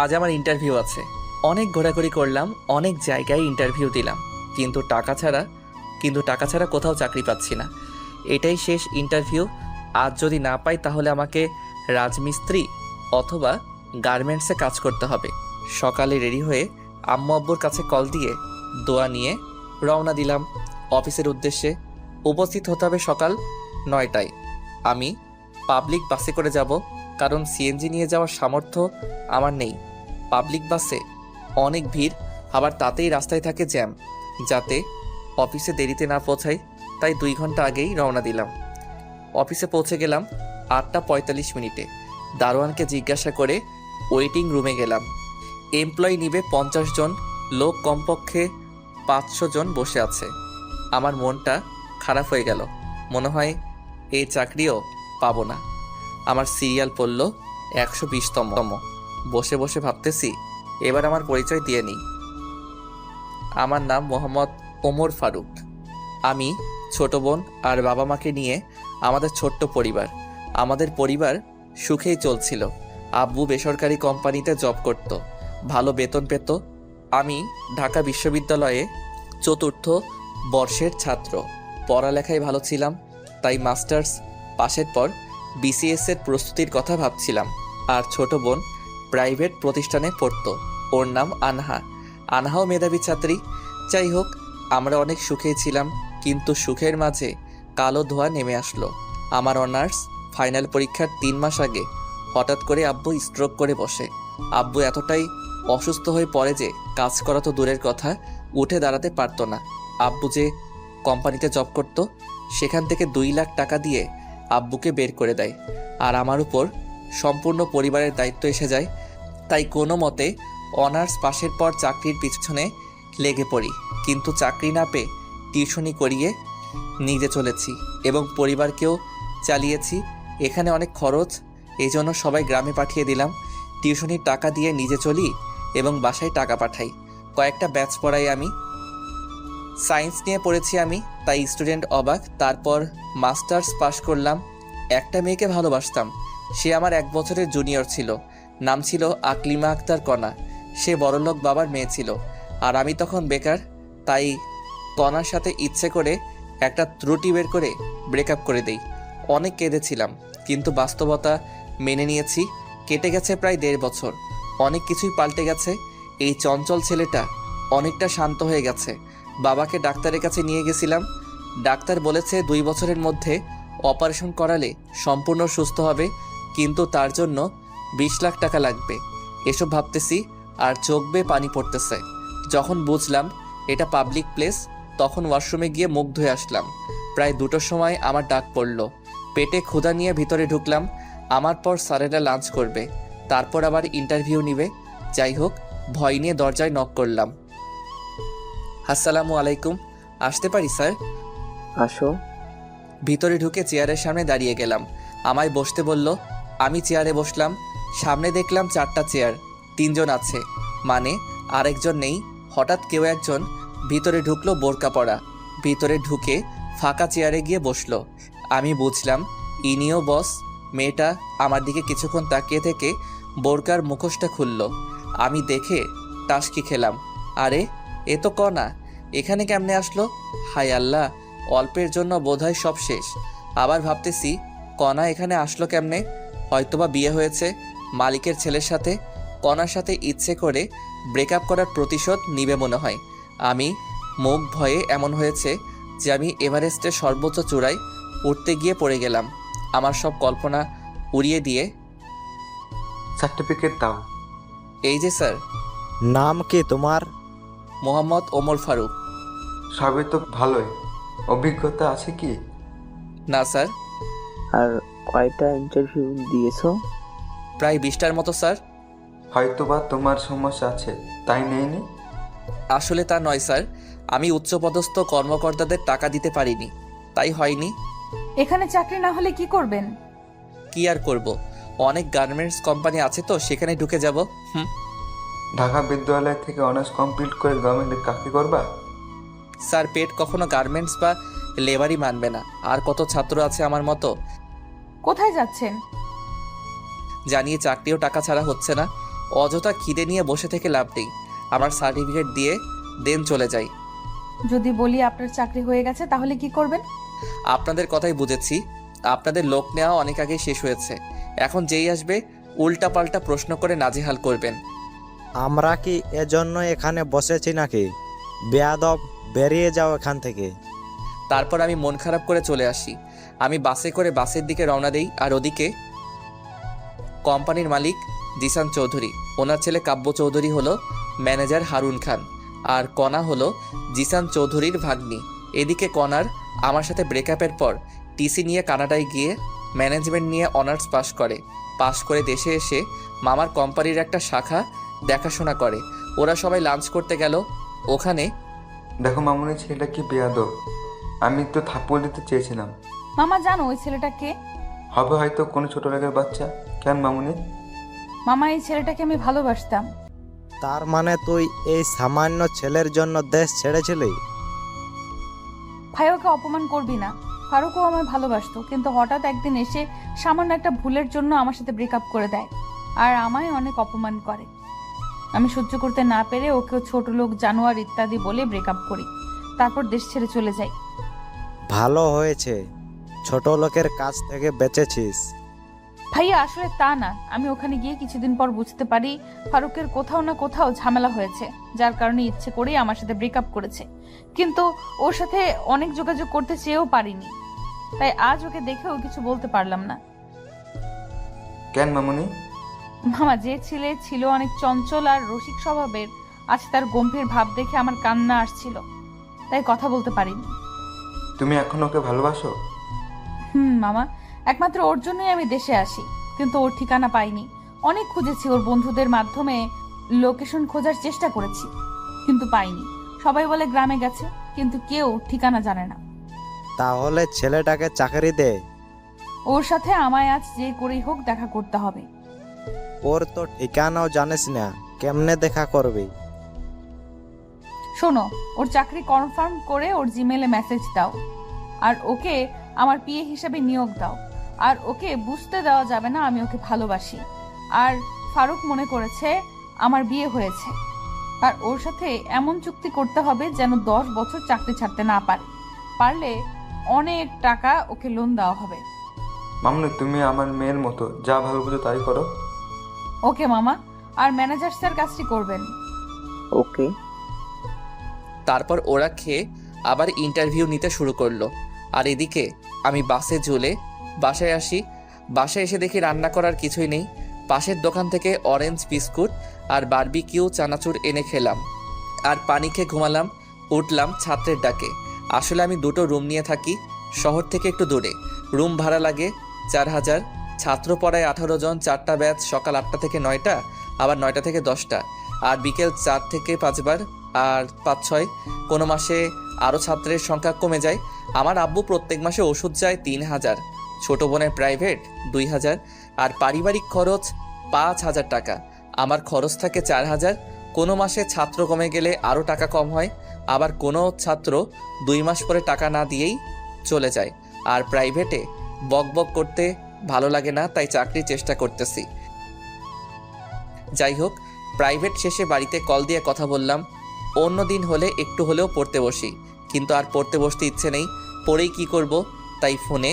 আজ আমার ইন্টারভিউ আছে। অনেক ঘোরাঘুরি করলাম, অনেক জায়গায় ইন্টারভিউ দিলাম, কিন্তু টাকা ছাড়া কোথাও চাকরি পাচ্ছি না। এটাই শেষ ইন্টারভিউ। আজ যদি না পাই তাহলে আমাকে রাজমিস্ত্রি অথবা গার্মেন্টসে কাজ করতে হবে। সকালে রেডি হয়ে আম্মু আব্বুর কাছে কল দিয়ে দোয়া নিয়ে রওনা দিলাম অফিসের উদ্দেশ্যে। উপস্থিত হতে হবে সকাল 9টায়। আমি পাবলিক বাসে করে যাব, কারণ সিএনজি নিয়ে যাওয়ার সামর্থ্য আমার নেই। পাবলিক বাসে অনেক ভিড়, আবার তাতেই রাস্তায় থাকে জ্যাম। যাতে অফিসে দেরিতে না পৌঁছাই, তাই 2 ঘন্টা আগেই রওনা দিলাম। অফিসে পৌঁছে গেলাম 8টা 45 মিনিটে। দারোয়ানকে জিজ্ঞাসা করে ওয়েটিং রুমে গেলাম। এমপ্লয়ি নিবে 50 জন, লোক কমপক্ষে 500 জন বসে আছে। আমার মনটা খারাপ হয়ে গেল। মনে হয় এই চাকরিও পাবো না। আমার সিরিয়াল পড়ল 120তম। বসে বসে ভাবতেছি এবার আমার পরিচয় দিয়ে নিই। আমার নাম মোহাম্মদ ওমর ফারুক। আমি ছোট বোন আর বাবা মাকে নিয়ে আমাদের ছোট্ট পরিবার। আমাদের পরিবার সুখেই চলছিল। আব্বু বেসরকারি কোম্পানিতে জব করত, ভালো বেতন পেত। আমি ঢাকা বিশ্ববিদ্যালয়ে 4র্থ বর্ষের ছাত্র। পড়ালেখায় ভালো ছিলাম, তাই মাস্টার্স পাশের পর বিসিএস এর প্রস্তুতির কথা ভাবছিলাম। আর ছোট বোন প্রাইভেট প্রতিষ্ঠানে পড়তো, ওর নাম আনহা। আনহাও মেধাবী ছাত্রী। যাই হোক, আমরা অনেক সুখেই ছিলাম, কিন্তু সুখের মাঝে কালো ধোঁয়া নেমে আসলো। আমার অনার্স ফাইনাল পরীক্ষার 3 মাস আগে হঠাৎ করে আব্বু স্ট্রোক করে বসে। আব্বু এতটাই অসুস্থ হয়ে পড়ে যে কাজ করা তো দূরের কথা, উঠে দাঁড়াতে পারতো না। আব্বু যে কোম্পানিতে জব করত, সেখান থেকে 2 লাখ টাকা দিয়ে আব্বুকে বের করে দেয়, আর আমার উপর সম্পূর্ণ পরিবারের দায়িত্ব এসে যায়। তাই কোনো মতে অনার্স পাশের পর চাকরির পিছনে লেগে পড়ি, কিন্তু চাকরি না পেয়ে টিউশনি করিয়ে নিজে চলেছি এবং পরিবারকেও চালিয়েছি। এখানে অনেক খরচ, এই জন্য সবাই গ্রামে পাঠিয়ে দিলাম। টিউশনির টাকা দিয়ে নিজে চলি এবং বাসায় টাকা পাঠাই। কয়েকটা ব্যাচ পড়াই আমি। সায়েন্স নিয়ে পড়েছি আমি, তাই স্টুডেন্ট অবাক। তারপর মাস্টার্স পাশ করলাম। একটা মেয়েকে ভালোবাসতাম, সে আমার 1 বছরের জুনিয়র ছিল। নাম ছিল আকলিমা আক্তার কণা। সে বড়লোক বাবার মেয়ে ছিল, আর আমি তখন বেকার। তাই কণার সাথে ইচ্ছে করে একটা ত্রুটি বের করে ব্রেকআপ করে দেই। অনেক কেঁদেছিলাম, কিন্তু বাস্তবতা মেনে নিয়েছি। কেটে গেছে প্রায় 1.5 বছর। অনেক কিছুই পাল্টে গেছে। এই চঞ্চল ছেলেটা অনেকটা শান্ত হয়ে গেছে। বাবাকে ডাক্তারের কাছে নিয়ে গেছিলাম। ডাক্তার বলেছে 2 বছরের মধ্যে অপারেশন করালে সম্পূর্ণ সুস্থ হবে, কিন্তু তার জন্য 20 লাখ টাকা লাগবে। এসব ভাবতেছি আর চোখ বেয়ে পানি পড়তেছে। যখন বুঝলাম এটা পাবলিক প্লেস, তখন ওয়াশরুমে গিয়ে মুখ ধুয়ে আসলাম। প্রায় 2টোর সময় আমার ডাক পড়ল। পেটে ক্ষুধা নিয়ে ভিতরে ঢুকলাম। আমার পর স্যারেরা লাঞ্চ করবে, তারপর আবার ইন্টারভিউ নিবে। যাই হোক, ভয় নিয়ে দরজায় নক করলাম। আসসালামু আলাইকুম, আসতে পারি স্যার? আসো। ভিতরে ঢুকে চেয়ারের সামনে দাঁড়িয়ে গেলাম। আমায় বসতে বলল। আমি চেয়ারে বসলাম। সামনে দেখলাম 4টা চেয়ার, 3 জন আছে, মানে আরেকজন নেই। হঠাৎ কেউ একজন ভিতরে ঢুকলো বোরকা পরা। ভিতরে ঢুকে ফাঁকা চেয়ারে গিয়ে বসলো। আমি বুঝলাম ইনিও বস। মেয়েটা আমার দিকে কিছুক্ষণ তাকিয়ে থেকে বোরকার মুখোশটা খুলল। আমি দেখে টাসকি খেলাম। আরে, এ তো কণা, এখানে কেমনে আসলো? হায় আল্লাহ, অল্পের জন্য বোধহয় সব শেষ। আবার ভাবতেছি কণা এখানে আসলো কেমনে? হয়তোবা বিয়ে হয়েছে মালিকের ছেলের সাথে। কণার সাথে ইচ্ছে করে ব্রেকআপ করার প্রতিশোধ নিবে মনে হয়। আমি মুখ ভয়ে এমন হয়েছে যে আমি এভারেস্টের সর্বোচ্চ চূড়ায় উঠতে গিয়ে পড়ে গেলাম। আমার সব কল্পনা উড়িয়ে দিয়ে, সার্টিফিকেট দাও। এই যে স্যার। নাম কি তোমার? মোহাম্মদ ওমর ফারুক। সবই তো ভালোই, অভিজ্ঞতা আছে কি? না স্যার। আর কয়টা ইন্টারভিউ দিয়েছো? প্রায় 20টার মতো স্যার। হয়তোবা তোমার সমস্যা আছে, তাই নেইনি। আসলে তা নয় স্যার, আমি উচ্চপদস্থ কর্মকর্তাদের টাকা দিতে পারিনি, তাই হয়নি। এখানে চাকরি না হলে কি করবেন? কি আর করব, অনেক গার্মেন্টস কোম্পানি আছে তো সেখানে ঢুকে যাব। ঢাকা বিদ্যালয় থেকে অনার্স কমপ্লিট করে গভর্নমেন্টে চাকরি করবা? স্যার, পেট কখনো গার্মেন্টস বা লেবারই মানবে না। আর কত ছাত্র আছে আমার মতো। কোথায় যাচ্ছেন? জানিয়ে চাকরিও টাকা ছাড়া হচ্ছে না। অযথা খিদে নিয়ে বসে থেকে লাভ নেই। আমার সার্টিফিকেট দিয়ে দেন চলে যাই। যদি বলি আপনার চাকরি হয়ে গেছে তাহলে কি করবেন? আপনাদের কথাই বুঝেছি। আপনাদের লোক নেওয়া অনেক আগেই শেষ হয়েছে। এখন যেই আসবে উল্টাপাল্টা প্রশ্ন করে নাজেহাল করবেন। আমরা কি এজন্য এখানে বসেছি নাকি? বেয়াদব, বেরিয়ে যাও এখান থেকে। তারপর আমি মন খারাপ করে চলে আসি। আমি বাসে করে বাসের দিকে রওনা দেই। আর ওদিকে কোম্পানির মালিক জিসান চৌধুরী, ওনার ছেলে কাব্য চৌধুরী হলো ম্যানেজার হারুন খান, আর কণা হলো জিসান চৌধুরীর ভাগ্নি। এদিকে কণার আমার সাথে ব্রেকআপের পর টিসি নিয়ে কানাডায় গিয়ে ম্যানেজমেন্ট নিয়ে অনার্স পাশ করে দেশে এসে মামার কোম্পানির একটা শাখা দেখাশোনা করে। ওরা সবাই লাঞ্চ করতে গেল। ওখানে দেখো মামুনি, ছেলেটা কি বেয়াদব। আমি তো থাপ্পড় দিতে চেয়েছিলাম। মামা জানো ওই ছেলেটা কে? হবে হয়তো কোনো ছোট লোকের বাচ্চা। কেন মামুনি? মামা, এই ছেলেটাকে আমি ভালোবাসতাম। তার মানে তুই এই সামান্য ছেলের জন্য দেশ ছেড়েছিলি? ভাই, ওকে অপমান করবি না। ফারুকও আমায় ভালোবাসতো, কিন্তু হঠাৎ একদিন এসে সামান্য একটা ভুলের জন্য আমার সাথে ব্রেকআপ করে দেয় আর আমায় অনেক অপমান করে। আমি সহ্য করতে না পেরে ওকেও ছোট লোক, জানোয়ার ইত্যাদি বলে ব্রেকআপ করি। তারপর দেশ ছেড়ে চলে যাই। ভালো হয়েছে, ছোট লোকের কাছ থেকে বেঁচেছিস। ভাইয়া, আসলে তা না। আমি ওখানে গিয়ে কিছুদিন পর বুঝতে পারি ফারুকের কোথাও না কোথাও ঝামেলা হয়েছে, যার কারণে ইচ্ছে করেই আমার সাথে ব্রেকআপ করেছে। কিন্তু ওর সাথে অনেক যোগাযোগ করতে চেয়েও পারিনি, তাই আজ ওকে দেখেও কিছু বলতে পারলাম না। কেন মামুনি? মামা, যে ছেলে ছিল অনেক চঞ্চল আর রসিক স্বভাবের, আজ তার গম্ভীর ভাব দেখে আমার কান্না আসছিল, তাই কথা বলতে পারিনি। তুমি এখন ওকে ভালোবাসো? মামা, একমাত্র ওর জন্যই আমি দেশে আসি, কিন্তু ওর ঠিকানা পাইনি। অনেক খুঁজেছি, ওর বন্ধুদের মাধ্যমে লোকেশন খোঁজার চেষ্টা করেছি, কিন্তু পাইনি। সবাই বলে গ্রামে গেছে, কিন্তু কেউ ঠিকানা জানে না। তাহলে ছেলেটাকে চাকরি দে। ওর সাথে আমায় আজ যে করেই হোক দেখা করতে হবে। ওর তো ঠিকানাও জানিস না, কেমনে দেখা করবি? শোনো, ওর চাকরি কনফার্ম করে ওর জিমেলে মেসেজ দাও, আর ওকে আমার পিএ হিসেবে নিয়োগ দাও। আর ওকে বুঝতে দেওয়া যাবে না আমি ওকে ভালোবাসি, আর ফারুক মনে করেছে আমার বিয়ে হয়েছে। আর ওর সাথে এমন চুক্তি করতে হবে যেন 10 বছর চাকরি ছাড়তে না পারে। পারলে অনেক টাকা ওকে লোন দেওয়া হবে। মামুনি, তুমি আমার মেয়ের মতো, যা ভালো বুঝো তাই করো। ওকে মামা, আর ম্যানেজার স্যার কাজটি করবেন। ওকে। তারপর ওরা খেয়ে আবার ইন্টারভিউ নিতে শুরু করলো। আর এদিকে আমি বাসে ঝুলে বাসায় আসি। বাসায় এসে দেখি রান্না করার কিছুই নেই। পাশের দোকান থেকে অরেঞ্জ বিস্কুট আর বারবিকিউ চানাচুর এনে খেলাম, আর পানি খেয়ে ঘুমালাম। উঠলাম ছাত্রের ডাকে। আসলে আমি দুটো রুম নিয়ে থাকি, শহর থেকে একটু দূরে। রুম ভাড়া লাগে 4000। ছাত্র পড়ায় 18 জন, 4টা ব্যাচ, সকাল 8টা থেকে 9টা, আবার 9টা থেকে 10টা, আর বিকেল 4 থেকে 5 বার, আর 5-6। কোনো মাসে আরও ছাত্রের সংখ্যা কমে যায়। আমার আব্বু প্রত্যেক মাসে ওষুধ যায় 3000, ছোট বোনের প্রাইভেট 2000, আর পারিবারিক খরচ 5000 টাকা। আমার খরচ থাকে 4000। কোনো মাসে ছাত্র কমে গেলে আরও টাকা কম হয়, আবার কোনো ছাত্র 2 মাস পরে টাকা না দিয়েই চলে যায়। আর প্রাইভেটে বক করতে ভালো লাগে না, তাই চাকরির চেষ্টা করতেছি। যাই হোক, প্রাইভেট শেষে বাড়িতে কল দিয়ে কথা বললাম। অন্য দিন হলে একটু হলেও পড়তে বসি, কিন্তু আর পড়তে বসতে ইচ্ছে নেই। পড়েই কি করব, তাই ফোনে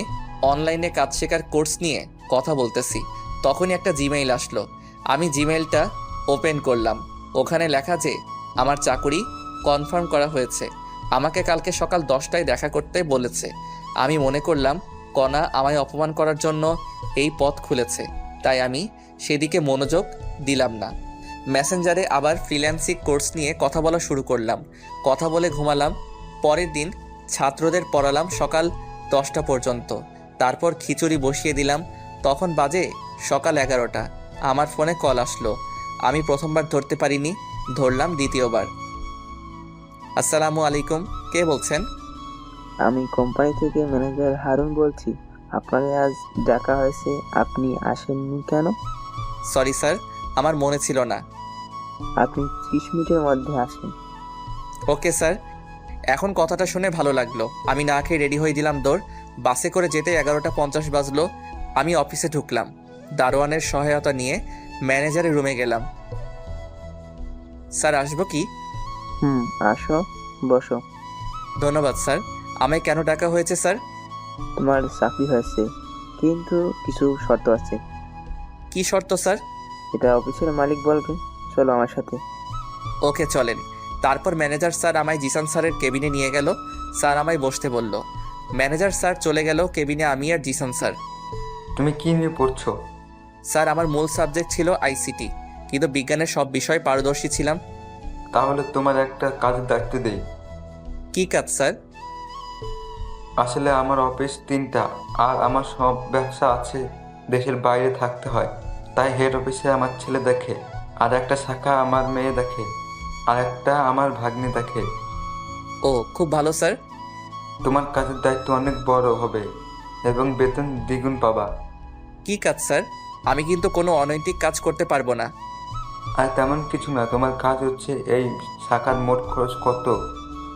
অনলাইনে কাজ শেখার কোর্স নিয়ে কথা বলতেছি। তখনই একটা জিমেইল আসলো। আমি জিমেইলটা ওপেন করলাম। ওখানে লেখা যে আমার চাকরি কনফার্ম করা হয়েছে, আমাকে কালকে সকাল 10টায় দেখা করতে বলেছে। আমি মনে করলাম কণা আমায় অপমান করার জন্য এই পথ খুলেছে, তাই আমি সেদিকে মনোযোগ দিলাম না। মেসেঞ্জারে আবার ফ্রিল্যান্সিং কোর্স নিয়ে কথা বলা শুরু করলাম। কথা বলে ঘুমালাম। পরের দিন ছাত্রদের পড়ালাম সকাল 10টা পর্যন্ত। তারপর খিচুড়ি বসিয়ে দিলাম। তখন বাজে সকাল 11টা। আমার ফোনে কল আসলো। আমি প্রথমবার ধরতে পারিনি, ধরলাম দ্বিতীয়বার। আসসালামু আলাইকুম, কে বলছেন? আমি কোম্পানি থেকে ম্যানেজার হারুন বলছি। আপনাদের আজ ডাকা হয়েছে, আপনি আসেননি কেন? সরি স্যার, আমার মনে ছিল না। আপনি 30 মিনিটের মধ্যে আসেন। Okay sir. এখন কথাটা শুনে ভালো লাগলো। আমি না খেয়ে রেডি হয়ে দিলাম দৌড়। বাসে করে যেতে 11টা 50 বাজলো। আমি অফিসে ঢুকলাম। দারোয়ানের সহায়তা নিয়ে ম্যানেজারের রুমে গেলাম। স্যার আসবো কি? আসো, বসো। ধন্যবাদ স্যার। আমায় কেন ডাকা হয়েছে স্যার? তোমার চাকরি হয়েছে, কিন্তু কিছু শর্ত আছে। কি শর্ত স্যার? এটা অফিসের মালিক বলবে। চলো আমার সাথে। ওকে চলেন। তারপর ম্যানেজার স্যার আমায় জিসান স্যারের কেবিনে নিয়ে গেল। স্যার আমায় বসতে বলল। ম্যানেজার স্যার চলে গেল কেবিনে, আমি আর জিসান স্যার। তুমি কি নিয়ে পড়ছো? স্যার আমার মূল সাবজেক্ট ছিল আইসিটি, কিন্তু বিজ্ঞানের সব বিষয়ে পারদর্শী ছিলাম। তাহলে তোমার একটা কাজের দায়িত্ব দেই। কি কাজ স্যার? আসলে আমার অফিস 3টা, আর আমার সব ব্যবসা আছে, দেশের বাইরে থাকতে হয়। তাই হেড অফিসে আমার ছেলে দেখে, আর একটা শাখা আমার মেয়ে দেখে, আর একটা আমার ভাগ্নে দেখে। ও খুব ভালো স্যার। তোমার কাজের দায়িত্ব অনেক বড় হবে এবং বেতন দ্বিগুণ পাবা। কি কাজ স্যার? আমি কিন্তু কোনো অনৈতিক কাজ করতে পারবো না। আর তেমন কিছু না, তোমার কাজ হচ্ছে এই শাখার মোট খরচ কত,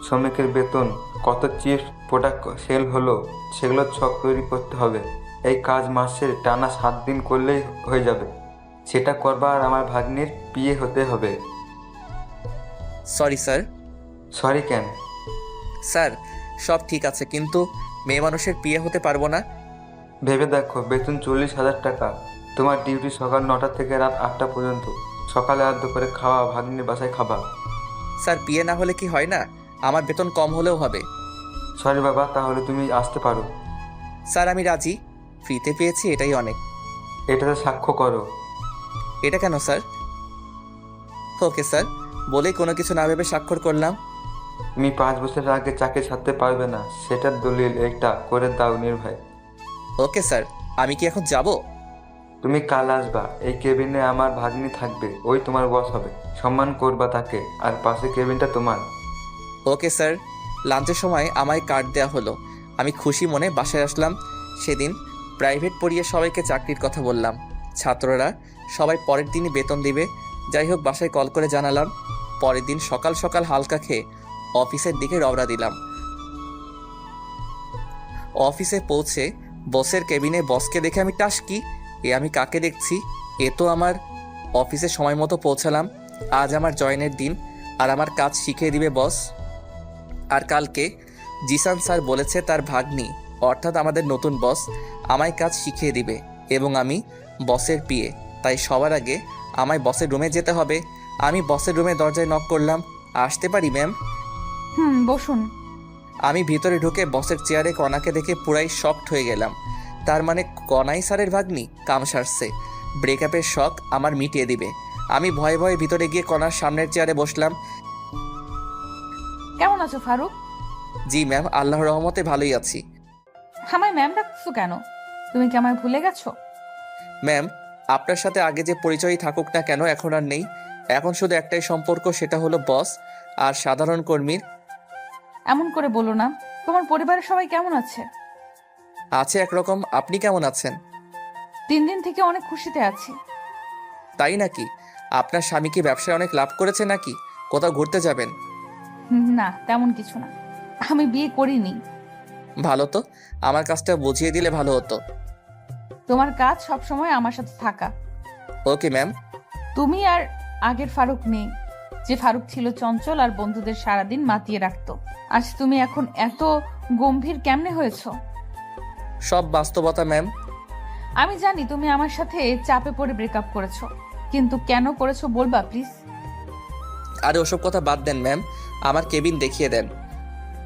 শ্রমিকের বেতন কত, চিপ প্রোডাক্ট সেল হলো, সেগুলো ছক তৈরি করতে হবে। এই কাজ মাসের টানা 7 দিন করলেই হয়ে যাবে। সেটা করবা আর আমার ভাগ্নির বিয়ে হতে হবে। Sorry sir. সরি কেন? স্যার সব ঠিক আছে, কিন্তু মেয়ে মানুষের বিয়ে হতে পারবো না। ভেবে দেখো, বেতন 40,000 টাকা। তোমার ডিউটি সকাল 9টা থেকে রাত 8টা পর্যন্ত। সকালে আর দুপুরে খাওয়া ভাগ্নির বাসায় খাবা। স্যার বিয়ে না হলে কি হয় না? আমার বেতন কম হলেও হবে। সরি বাবা, তাহলে তুমি আসতে পারো। স্যার আমি রাজি, ফ্রিতে পেয়েছি এটাই অনেক। এটাতে সাক্ষ্য করো। এটা কেন স্যার? ওকে স্যার, বলেই কোনো কিছু না ভেবে স্বাক্ষর করলাম। তুমি 5 বছর আগে চাকরি ছাড়তে পারবে না, সেটার দলিল এটা করে দাও নির্ভয়। ওকে স্যার, আমি কি এখন যাব? তুমি কাল আসবা, এই কেবিনে আমার ভাগ্নি থাকবে, ওই তোমার বস হবে। সম্মান করবা তাকে, আর পাশে কেবিনটা তোমার। Okay sir. লাঞ্চের সময় আমায় কার্ড দেওয়া হলো। আমি খুশি মনে বাসায় আসলাম। সেদিন প্রাইভেট পড়িয়ে সবাইকে চাকরির কথা বললাম। ছাত্ররা সবাই পরের দিনই বেতন দিবে। যাই হোক, বাসায় কল করে জানালাম। পরের দিন সকাল সকাল হালকা খেয়ে অফিসের দিকে রওনা দিলাম। অফিসে পৌঁছে বসের কেবিনে বসকে দেখে আমি টাসকি, এ আমি কাকে দেখছি? এ তো আমার। অফিসে সময় মতো পৌঁছালাম। আজ আমার জয়েনের দিন, আর আমার কাজ শিখিয়ে দিবে বস। আর কালকে জিসান স্যার বলেছে তার ভাগ্নি, অর্থাৎ আমাদের নতুন বস, আমায় কাজ শিখিয়ে দিবে এবং আমি বসের পিএ। তাই সবার আগে আমায় বসের রুমে যেতে হবে। আমি বসের রুমে দরজায় নক করলাম। আসতে পারি ম্যাম? বসুন। আমি ভিতরে ঢুকে বসের চেয়ারে কণাকে দেখে পুরাই শকড হয়ে গেলাম। তার মানে কণাই স্যারের ভাগ্নি? কাম সারছে। ব্রেকআপের শখ আমার মিটিয়ে দিবে। আমি ভয়ে ভয়ে ভিতরে গিয়ে কণার সামনের চেয়ারে বসলাম। কেমন আছো ফারুক? জি ম্যাম, আল্লাহর রহমতে ভালোই আছি। আমায় ম্যাম ডাকছো কেন? তুমি কি আমায় ভুলে গেছো? ম্যাম, আপনার সাথে আগে যে পরিচয়ই থাকুক না কেন, এখন আর নেই। এখন শুধু একটাই সম্পর্ক, সেটা হলো বস আর সাধারণ কর্মীর। এমন করে বলো না। তোমার পরিবারের সবাই কেমন আছে? আছে একরকম। আপনি কেমন আছেন? 3 দিন থেকে অনেক খুশিতে আছি। তাই নাকি? আপনার স্বামী কি ব্যবসায় অনেক লাভ করেছে নাকি? কোথাও ঘুরতে যাবেন? না, তেমন কিছু না। আমি বিয়ে করিনি। ভালো তো, আমার কাজটা বুঝিয়ে দিলে ভালো হতো। তোমার কাজ সব সময় আমার সাথে থাকা। Okay ma'am. তুমি আর আগের ফারুক নেই, যে ফারুক ছিল চঞ্চল আর বন্ধুদের সারাদিন মাতিয়ে রাখতো। আজ তুমি এখন এত গম্ভীর কেমনে হয়েছো? সব বাস্তবতা ম্যাম। আমি জানি তুমি আমার সাথে চাপে পড়ে ব্রেকআপ করেছো, কিন্তু কেন করেছো বলবা প্লিজ? আরে ওসব কথা বাদ দেন ম্যাম, আমার কেবিন দেখিয়ে দেন।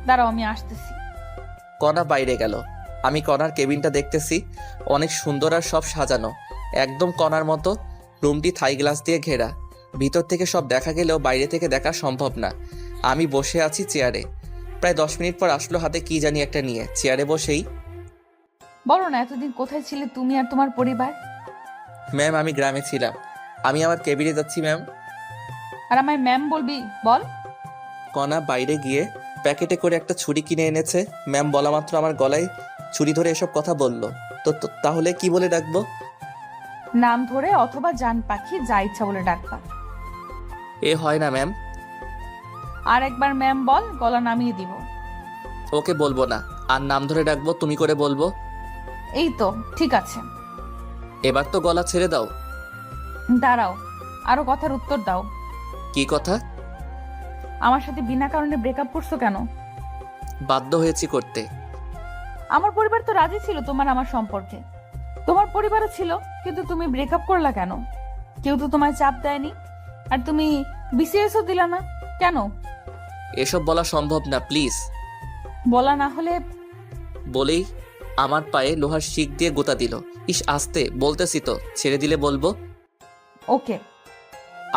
দাঁড়াও, আমি আসতেছি। কণা বাইরে গেল। আমি কণার কেবিনটা দেখতেছি। অনেক সুন্দর আর সব সাজানো, একদম কণার মতো। রুমটি থাই গ্লাস দিয়ে ঘেরা। ভিতর থেকে সব দেখা গেলেও বাইরে থেকে দেখা সম্ভব না। আমি বসে আছি চেয়ারে। প্রায় 10 মিনিট পর আসলো হাতে কি জানি একটা নিয়ে। চেয়ারে বসেই, বলো না, এতদিন কোথায় ছিলে তুমি আর তোমার পরিবার? ম্যাম আমি গ্রামে ছিলাম, আমি আমার কেবিনে যাচ্ছি ম্যাম। আর আমায় ম্যাম বলবি? বল। কণা বাইরে গিয়ে প্যাকেটে করে একটা ছুরি কিনে এনেছে। ম্যাম বলা মাত্র আমার গলায় ছুরি ধরে এসব কথা বলল। তো তাহলে কি বলে ডাকবো? নাম ধরে অথবা জান পাখি, যা ইচ্ছা বলে ডাকবা। এ হয় না ম্যাম। আর একবার ম্যাম বল, গলা নামিয়ে দিব। ওকে বলবো না, আর নাম ধরে ডাকবো, তুমি করে বলবো। এই তো ঠিক আছে। এবার তো গলা ছেড়ে দাও। দাঁড়াও, আরো কথার উত্তর দাও। কি কথা? আমার সাথে বিনা কারণে ব্রেকআপ করছো কেন? বাধ্য হয়েছি করতে। আমার পরিবার তো রাজি ছিল তোমার আমার সম্পর্কে। তোমার পরিবারও ছিল, কিন্তু তুমি ব্রেকআপ করলা কেন? কেউ তো তোমায় চাপ দেয়নি, আর তুমি বিসিএসও দিলা না কেন? এসব বলা সম্ভব না, প্লিজ। বলা না হলে? বলেই আমার পায়ে লোহার শিক দিয়ে গোতা দিল। ইস, আস্তে বলতেছি তো, ছেড়ে দিলে বলবো। ওকে।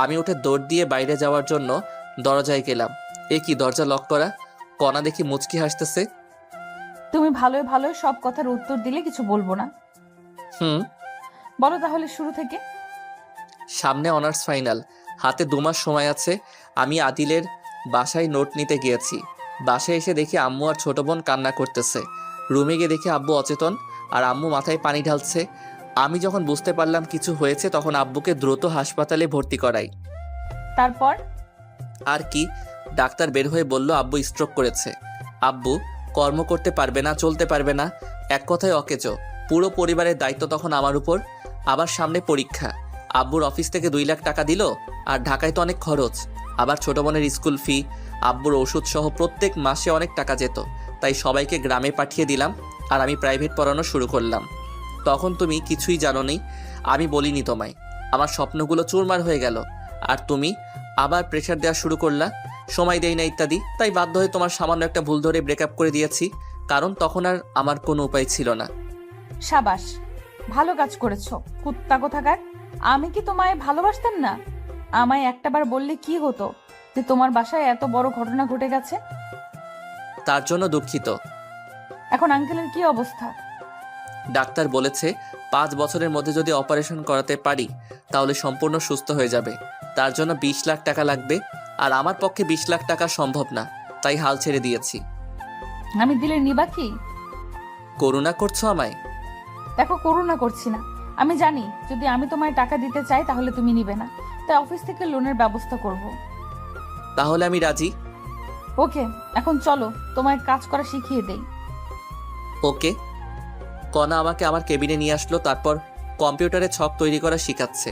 আমি উঠে দৌড় দিয়ে বাইরে যাওয়ার জন্য দরজায় গেলাম। এ কি, দরজা লক করা! কণা দেখি মুচকি হাসতেছে। তুমি ভালোই ভালোই সব কথার উত্তর দিলে কিছু বলবো না। হুম। বলো তাহলে শুরু থেকে। সামনে অনার্স ফাইনাল, হাতে 2 মাস সময় আছে। আমি আদিলের বাসায় নোট নিতে গিয়েছি। বাসায় এসে দেখি আম্মু আর ছোট বোন কান্না করতেছে। রুমে গিয়ে দেখি আব্বু অচেতন আর আম্মু মাথায় পানি ঢালছে। আমি যখন বুঝতে পারলাম কিছু হয়েছে, তখন আব্বুকে দ্রুত হাসপাতালে ভর্তি করাই। তারপর? আর কি, ডাক্তার বের হয়ে বলল আব্বু স্ট্রোক করেছে। আব্বু কর্ম করতে পারবে না, চলতে পারবে না, এক কথায় অকেজো। পুরো পরিবারের দায়িত্ব তখন আমার উপর। আবার সামনে পরীক্ষা। আব্বুর অফিস থেকে 2 লাখ টাকা দিল, আর ঢাকায় তো অনেক খরচ। আবার ছোট বোনের স্কুল ফি, আব্বুর ওষুধ সহ প্রত্যেক মাসে অনেক টাকা যেত। তাই সবাইকে গ্রামে পাঠিয়ে দিলাম, আর আমি প্রাইভেট পড়ানো শুরু করলাম। তখন তুমি কিছুই জানোনি, আমি বলিনি তোমায়। আমার স্বপ্নগুলো চুরমার হয়ে গেল, আর তুমি আবার প্রেশার দেওয়া শুরু করলা, সময় দেই না ইত্যাদি। তাই বাধ্য হয়ে তোমার সামান্য একটা ভুল ধরে ব্রেকআপ করে দিয়েছি, কারণ তখন আর আমার কোনো উপায় ছিল না। সাবাস, ভালো কাজ করেছো কুত্তা কোথাকার। আমি কি তোমায় ভালোবাসতাম না? আমায় একটাবার বললে কি হতো যে তোমার বাসায় এত বড় ঘটনা ঘটে গেছে? তার জন্য দুঃখিত। এখন আঙ্কেলের কি অবস্থা? ডাক্তার বলেছে 5 বছরের মধ্যে যদি অপারেশন করাতে পারি তাহলে সম্পূর্ণ সুস্থ হয়ে যাবে। তার জন্য 20 লাখ টাকা লাগবে, আর আমার পক্ষে 20 লাখ টাকা সম্ভব না, তাই হাল ছেড়ে দিয়েছি। আমি দিলে নিবা কি? করুণা করছো আমায়? দেখো, করুণা করছি না। আমি জানি যদি আমি তোমায় টাকা দিতে চাই তাহলে তুমি নিবে না, তাই অফিস থেকে লোনের ব্যবস্থা করব। তাহলে আমি রাজি। ওকে, এখন চলো তোমায় কাজ করা শিখিয়ে দেই। ওকে। কণা আমাকে আমার কেবিনে নিয়ে আসলো, তারপর কম্পিউটারে ছক তৈরি করা শেখাচ্ছে।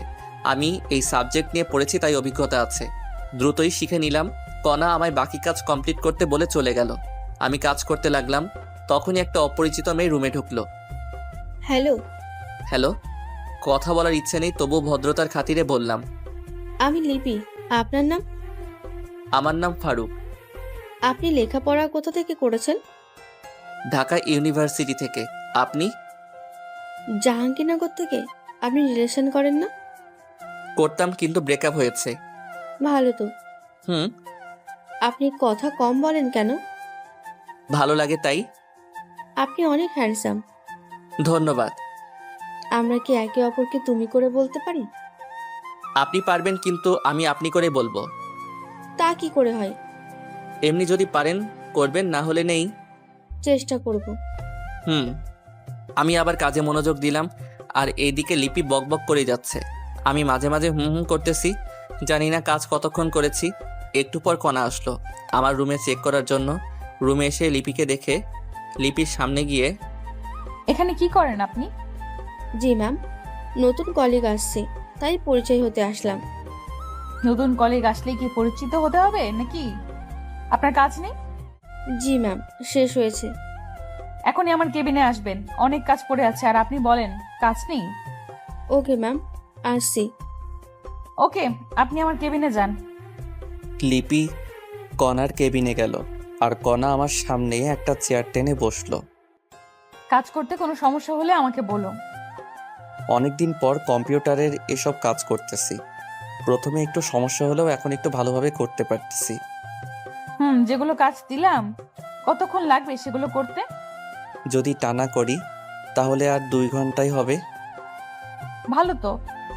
আমি এই সাবজেক্ট নিয়ে পড়েছি, তাই অভিজ্ঞতা আছে। দ্রুতই শিখে নিলাম। কণা আমায় বাকি কাজ কমপ্লিট করতে বলে চলে গেল। আমি কাজ করতে লাগলাম। তখনই একটা অপরিচিত মেয়ে রুমে ঢুকলো। Hello, hello. কথা বলার ইচ্ছে নেই, তবু ভদ্রতার খাতিরে বললাম, আমি লিপি। আপনার নাম? আমার নাম ফারুক। আপনি লেখাপড়া কোথা থেকে করেছেন? ঢাকা ইউনিভার্সিটি থেকে। আপনি? জাহাঙ্গীরনগর থেকে। আপনি রিলেশন করেন না? করতাম, কিন্তু ব্রেকআপ হয়েছে। ভালো তো। হুম। আপনি কথা কম বলেন কেন? ভালো লাগে তাই। আপনি অনেক হ্যান্ডসাম। ধন্যবাদ। আমরা কি একে অপরকে তুমি করে বলতে পারি? আপনি পারবেন, কিন্তু আমি আপনি করে বলবো। তা কি করে হয়? এমনি যদি পারেন করবেন, না হলে নেই। চেষ্টা করব। হুম। আমি আবার কাজে মনোযোগ দিলাম, আর এইদিকে লিপি বকবক করে যাচ্ছে। আমি মাঝে মাঝে হুম হুম করতেছি। জানি না কাজ কতক্ষণ করেছি। একটু পর কণা আসলো আমার রুমে চেক করার জন্য। রুমে এসে লিপিকে দেখে লিপির সামনে গিয়ে, এখানে কি করেন আপনি? জি ম্যাম, নতুন কলিগ আসছে, তাই পরিচয় হতে আসলাম। নতুন কলিগ আসলে কি পরিচিত হতে হবে নাকি? আপনার কাজ নেই? জি ম্যাম, শেষ হয়েছে। এখনই আমার কেবিনে আসবেন, অনেক কাজ পড়ে আছে। আর আপনি বলেন কাজ নেই? ওকে ম্যাম, আসছি। ওকে, আপনি আমার কেবিনে যান। লিপি কণার কেবিনে গেল, আর কণা আমার সামনে একটা চেয়ার টেনে বসলো। কাজ করতে কোনো সমস্যা হলে আমাকে বলো। অনেকদিন পর কম্পিউটারের এসব কাজ করতেছি। প্রথমে একটু সমস্যা হলেও এখন একটু ভালোভাবে করতে পারতেছি। যেগুলো কাজ দিলাম কতক্ষণ লাগবে সেগুলো করতে? যদি টানা করি তাহলে আর 2 ঘন্টাই হবে। ভালো তো,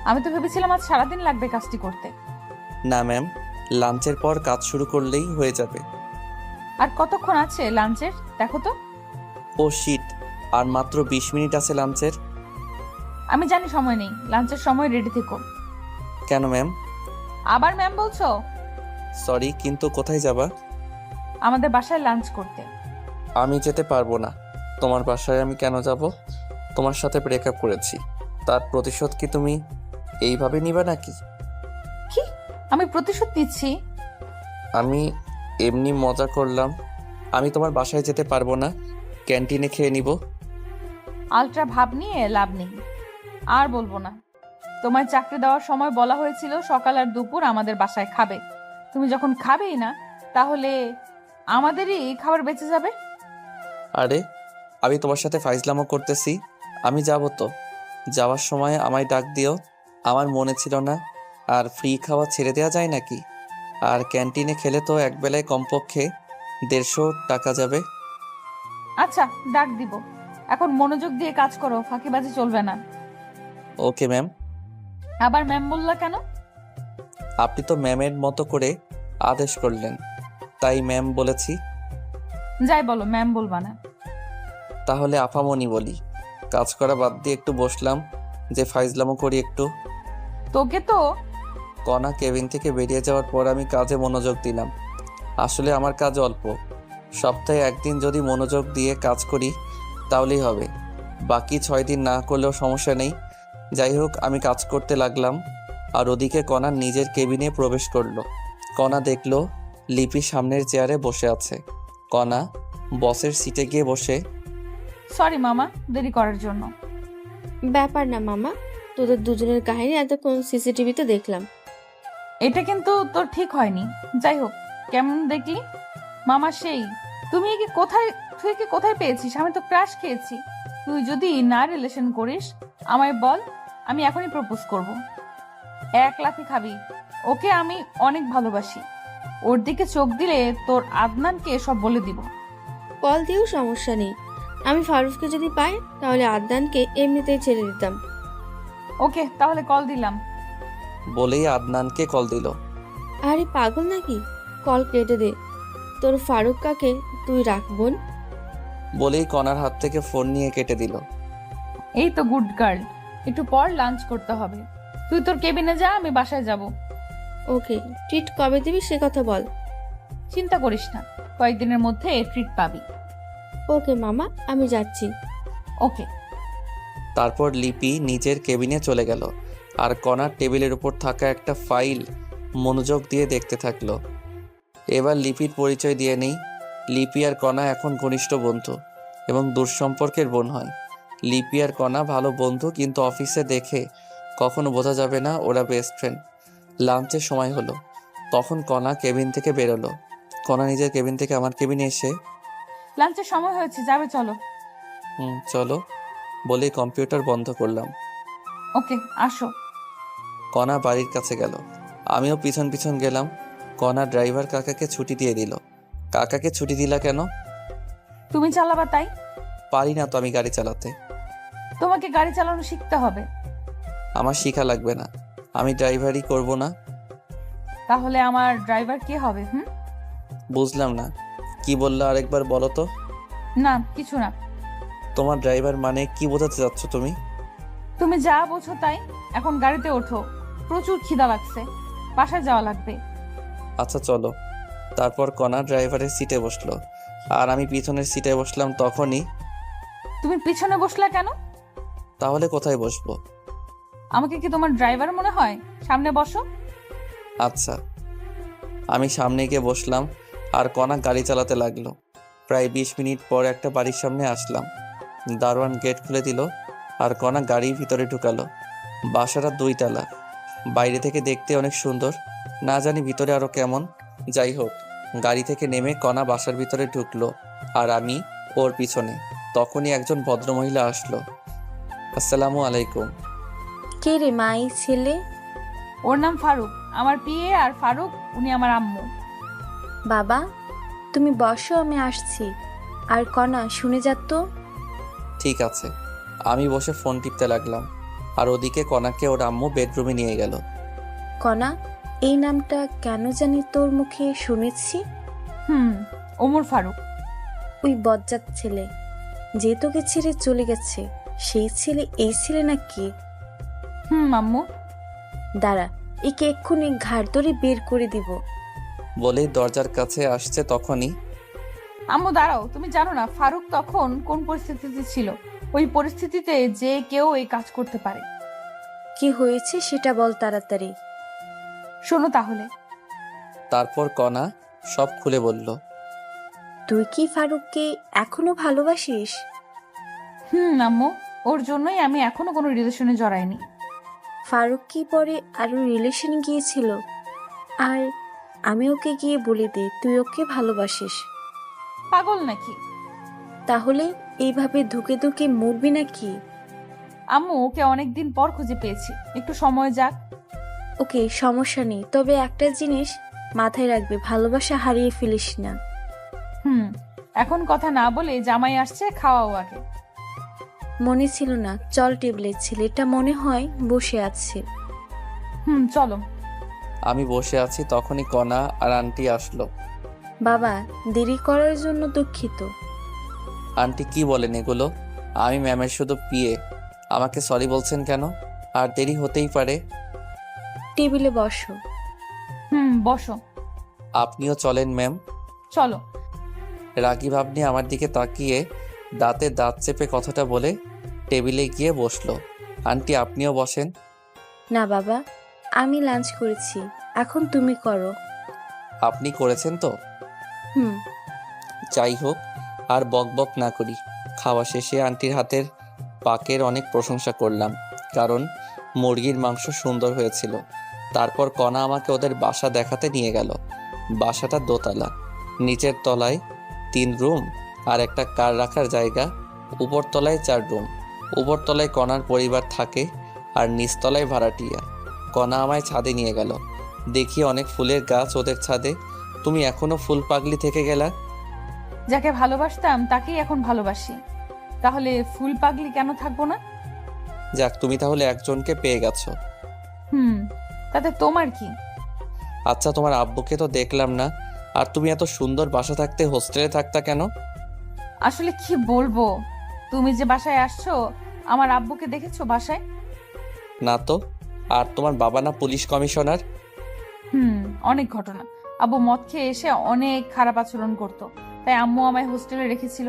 আমি তো ভেবেছিলাম আজ সারাদিন লাগবে কাজটি করতে। না ম্যাম, লাঞ্চের পর কাজ শুরু করলেই হয়ে যাবে। আর কতক্ষণ আছে লাঞ্চের দেখো তো। ও শিট, আর মাত্র 20 মিনিট আছে লাঞ্চের। আমি জানি সময় নেই, লাঞ্চের সময় রেডি থেকো। কেন ম্যাম? আবার ম্যাম বলছো? সরি, কিন্তু কোথায় যাবা? আমাদের বাসায় লাঞ্চ করতে। আমি যেতে পারবো না। তোমার বাসায় আমি কেন যাব? তোমার সাথে ব্রেকআপ করেছি, তার প্রতিশোধ কি তুমি এইভাবে নিবা নাকি? কি? আমি প্রতিশোধ নিচ্ছি? আমি এমনি মজা করলাম। আমি তোমার বাসায় যেতে পারবো না, ক্যান্টিনে খেয়ে নিব। আলট্রা ভাব নিয়ে লাভ নেই। আর বলবো না। তোমায় চাকরি দেওয়ার সময় বলা হয়েছিল সকাল আর দুপুর আমাদের বাসায় খাবে। তুমি যখন খাবেই না, তাহলে আমাদেরই খাবার বেঁচে যাবে। আরে আমি তোমার সাথে ফাইজলামো করতেছি। আমি যাব তো, যাওয়ার সময় আমায় ডাক দিও। আমার মনে ছিল না। আর ফ্রি খাওয়া ছেড়ে দেওয়া যায় নাকি? আর ক্যান্টিনে খেলে তো একবেলায় কমপক্ষে 150 টাকা যাবে। আচ্ছা, ডাক দিব। এখন মনোযোগ দিয়ে কাজ করো, ফাঁকিবাজি চলবে না। Okay ma'am. আবার ম্যাম বললা কেন? আপনি তো ম্যামের মতো করে আদেশ করলেন, তাই ম্যাম বলেছি। যাই বলো, ম্যাম বলবা না। তাহলে আফামনি বলি। কাজ করা বাদ দিয়ে একটু বসলাম, যে ফাইজলামো করি একটু। তোকে তো কণা কেবিন থেকে বেরিয়ে যাওয়ার পর আমি কাজে মনোযোগ দিলাম। আসলে আমার কাজ অল্প, সপ্তাহে একদিন যদি মনোযোগ দিয়ে কাজ করি তাহলেই হবে। বাকি 6 দিন না করলেও সমস্যা নেই। যাই হোক, আমি কাজ করতে লাগলাম। আর ওদিকে কণা নিজের কেবিনে প্রবেশ করলো। কণা দেখলো লিপি সামনের চেয়ারে বসে আছে। কণা বসের সিটে গিয়ে বসে, সরি মামা, দেরি করার জন্য। ব্যাপার না মামা, তোদের দুজনের কাহিনী এতক্ষণ সিসিটিভিতে দেখলাম। এটা কিন্তু তোর ঠিক হয়নি। যাই হোক, কেমন দেখলি মামা? সেই তুই কি কোথায় পেয়েছিস? আমি তো ক্রাশ খেয়েছি। তুই যদি না রিলেশন করিস আমায় বল, আমি এখনই প্রপোজ করব। 1 লাফে খাবি। ওকে আমি অনেক ভালোবাসি। ওর দিকে চোখ দিলে তোর আদনানকে সব বলে দিব। কল দিয়েও সমস্যা নেই। আমি ফারুককে যদি পাই তাহলে আদনানকে এমনিতেই ছেড়ে দিতাম। ওকে, তাহলে কল দিলাম। বলেই আদনানকে কল দিল। আরে পাগল নাকি? কল কেটে দে। তোর ফারুক কাকে তুই রাখ বোন। বলেই কণার হাত থেকে ফোন নিয়ে কেটে দিল। এই তো গুড গার্ল। একটু পর লাঞ্চ করতে হবে। তুই তোর কেবিনে যা, আমি বাসায় যাব। ওকে, ট্রিট কবে দিবি সে কথা বল। চিন্তা করিস না, কয়েকদিনের মধ্যে ট্রিট পাবি। ওকে মামা, আমি যাচ্ছি। ওকে। তারপর লিপি নিজের কেবিনে চলে গেল। আর কণার টেবিলের উপর থাকা একটা ফাইল মনোযোগ দিয়ে দেখতে থাকলো। এবার লিপির পরিচয় দিয়ে নেই। লিপি আর কণা এখন ঘনিষ্ঠ বন্ধু এবং দূরসম্পর্কের বোন হয়। লিপি আর কণা ভালো বন্ধু, কিন্তু অফিসে দেখে কখনো বোঝা যাবে না ওরা বেস্ট ফ্রেন্ড। লাঞ্চের সময় হলো, তখন কণা কেবিন থেকে বেরোলো। কণা নিজের কেবিন থেকে আমার কেবিনে এসে, লাঞ্চের সময় হয়েছে, যাবে চলো। চলো বলেই কম্পিউটার বন্ধ করলাম। ওকে, আসো। কণা বাড়ির কাছে গেল, আমিও পিছন পিছন গেলাম। কণা ড্রাইভার কাকাকে ছুটি দিয়ে দিল। কাকাকে ছুটি দিলা কেন? তুমি চালাবা তাই। পারি না তো আমি গাড়ি চালাতে। তোমাকে গাড়ি চালানো শিখতে হবে। আমার শিখা লাগবে না, আমি ড্রাইভারই করব না। তাহলে আমার ড্রাইভার কে হবে? বুঝলাম না, কি বললা আরেকবার বলো তো। না, কিছু না। তোমার ড্রাইভার মানে কি বোঝাতে চাচ্ছ তুমি? তুমি যা বোঝো তাই। এখন গাড়িতে ওঠো, প্রচুর খিদা লাগছে, বাসায় যাওয়া লাগবে। আচ্ছা চলো। তারপর কণা ড্রাইভারের সিটে বসলো আর আমি পিছনের সিটে বসলাম। তখনই, তুমি পিছনে বসলা কেন? তাহলে কোথায় বসবো? আমাকে কি তোমার ড্রাইভার মনে হয়? সামনে বসো। আচ্ছা। আমি সামনে গিয়ে বসলাম আর কণা গাড়ি চালাতে লাগলো। প্রায় 20 মিনিট পর একটা বাড়ির সামনে আসলাম। দারোয়ান গেট খুলে দিল আর কণা গাড়ির ভিতরে ঢুকালো। বাসাটা 2 তলা, বাইরে থেকে দেখতে অনেক সুন্দর, না জানি ভিতরে আরো কেমন। যাই হোক, গাড়ি থেকে নেমে কণা বাসার ভিতরে ঢুকলো আর আমি ওর পিছনে। তখনই একজন ভদ্রমহিলা আসলো। আসসালামু আলাইকুম। কে রে মা এই ছেলে? ওর নাম ফারুক, আমার পিএ। আর ফারুক উনি আমার আম্মু। বাবা তুমি বসো, আমি আসছি। আর কণা শুনে যা তো। ঠিক আছে। আমি বসে ফোন টিপতে লাগলাম আর ওদিকে কণাকে ওর আম্মু বেডরুমে নিয়ে গেল। কণা, এই নামটা কেন জানি তোর মুখে শুনেছি। ওমর ফারুক। ওই বজ্জাত ছেলে যে তোকে ছেড়ে চলে গেছে, সেই ছেলে এই ছেলে নাকি? আম্মু। দাঁড়া, একে এক্ষুনি ঘাড় ধরে বের করে দিব। বলেই দরজার কাছে আসছে। তখনই, আম্মু দাঁড়াও, তুমি জানো না ফারুক তখন কোন পরিস্থিতিতে ছিল? ওই পরিস্থিতিতে যে কেউ এই কাজ করতে পারে। কি হয়েছে সেটা বল তাড়াতাড়ি। শোনো তাহলে। তারপর কণা সব খুলে বলল। তুই কি ফারুককে এখনো ভালোবাসিস? আম্মু, ওর জন্যই আমি এখনো কোনো রিলেশনে জড়াইনি। ফারুক কি পরে আরো রিলেশনে গিয়েছিল? আর আমি ওকে গিয়ে বলে দিই তুই ওকে ভালোবাসিস। পাগল নাকি? তাহলে এইভাবে ধুকে ধুকে মরবি নাকি? আম্মু, ওকে অনেকদিন পর খুঁজে পেয়েছি, একটু সময় যাক। ওকে, সমস্যা নেই, তবে একটা জিনিস মাথায় রাখবি, ভালোবাসা হারিয়ে ফেলিস না। এখন কথা না বলে জামাই আসছে, খাওয়াও আগে। মনে ছিল না? চল, টেবিলের ছেলেটা মনে হয় বসে আছে। চলো। আমি বসে আছি, তখনই কণা আর আন্টি আসলো। বাবা, দেরি করার জন্য দুঃখিত। আন্টি কি বলেন এগুলো? আমি ম্যামের শুধু পিএ, আমাকে সরি বলছেন কেন? আর দেরি হতেই পারে। টেবিলে বসো। বসো। আপনিও চলেন ম্যাম। চলো। রাগী ভাব নিয়ে আমার দিকে তাকিয়ে দাঁতে দাঁত চেপে কথাটা বলে টেবিলে গিয়ে বসলো। আন্টি আপনিও বসেন। না বাবা, আমি লাঞ্চ করেছি, এখন তুমি করো। আপনি করেছেন তো? হুম। যাই হোক, আর বক বক না করি। খাওয়া শেষে আন্টির হাতের পাকের অনেক প্রশংসা করলাম, কারণ মুরগির মাংস সুন্দর হয়েছিল। তারপর কণা আমাকে ওদের বাসা দেখাতে নিয়ে গেল। বাসাটা দোতলা, নিচের তলায় 3 রুম আর একটা কার রাখার জায়গা, উপরতলায় 4 রুম। উপরতলায় কণার পরিবার থাকে আর নিচতলায় ভাড়াটিয়া। কণা আমায় ছাদে নিয়ে গেল। দেখি অনেক ফুলের গাছ ওদের ছাদে। তুমি এখনো ফুল পাগলি থেকে গেলা? যাকে ভালোবাসতাম তাকেই এখন ভালোবাসি, তাহলে ফুল পাগলি কেন থাকবো না? যাক, তুমি তাহলে একজনকে পেয়ে গেছো। তাতে তোমার কি? আচ্ছা, তোমার আব্বুকে তো দেখলাম না, আর তুমি এত সুন্দর বাসা থাকতে হোস্টেলে থাকতা কেন? আসলে কি বলবো, তুমি যে বাসায় আসছো, আমার আব্বুকে দেখেছো বাসায়? না তো। আর তোমার বাবা না পুলিশ কমিশনার? অনেক ঘটনা। আব্বু মদ খেয়ে এসে অনেক খারাপ আচরণ করতো, তাই আম্মু আমায় হোস্টেলে রেখেছিল।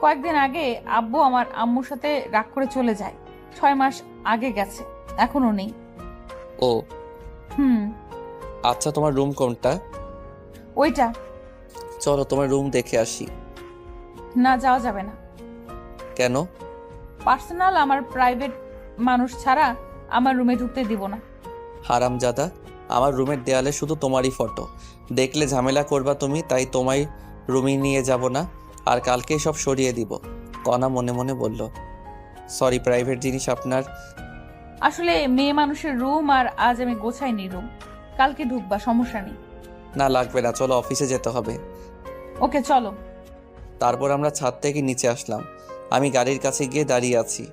কয়েকদিন আগে আব্বু আমার আম্মুর সাথে রাগ করে চলে যায়। 6 মাস আগে গেছে, এখনো নেই। ও আচ্ছা, তোমার রুম কোনটা? ওইটা। চলো তোমার রুম দেখে আসি। না, যাওয়া যাবে না। কেন? পার্সোনাল, আমার প্রাইভেট মানুষ ছাড়া আমার রুমে ঢুকতে দিব না। হারামজাদা, আমার রুমের দেয়ালে শুধু তোমারই ফটো, দেখলে ঝামেলা করবা তুমি, তাই তোমায় রুমে নিয়ে যাব না, আর কালকেই সব সরিয়ে দিব। কণা মনে মনে বলল, সরি, প্রাইভেট জিনিস আপনার। আসলে মেয়ে মানুষের রুম, আর আজ আমি গোছাইনি রুম। কালকে ঢুকবা, সমস্যা নেই। না লাগবে না, চলো অফিসে যেতে হবে। ওকে, চলো। তারপর আমরা ছাদ থেকে নিচে আসলাম। আমি গাড়ির কাছে গিয়ে দাঁড়িয়ে আছি,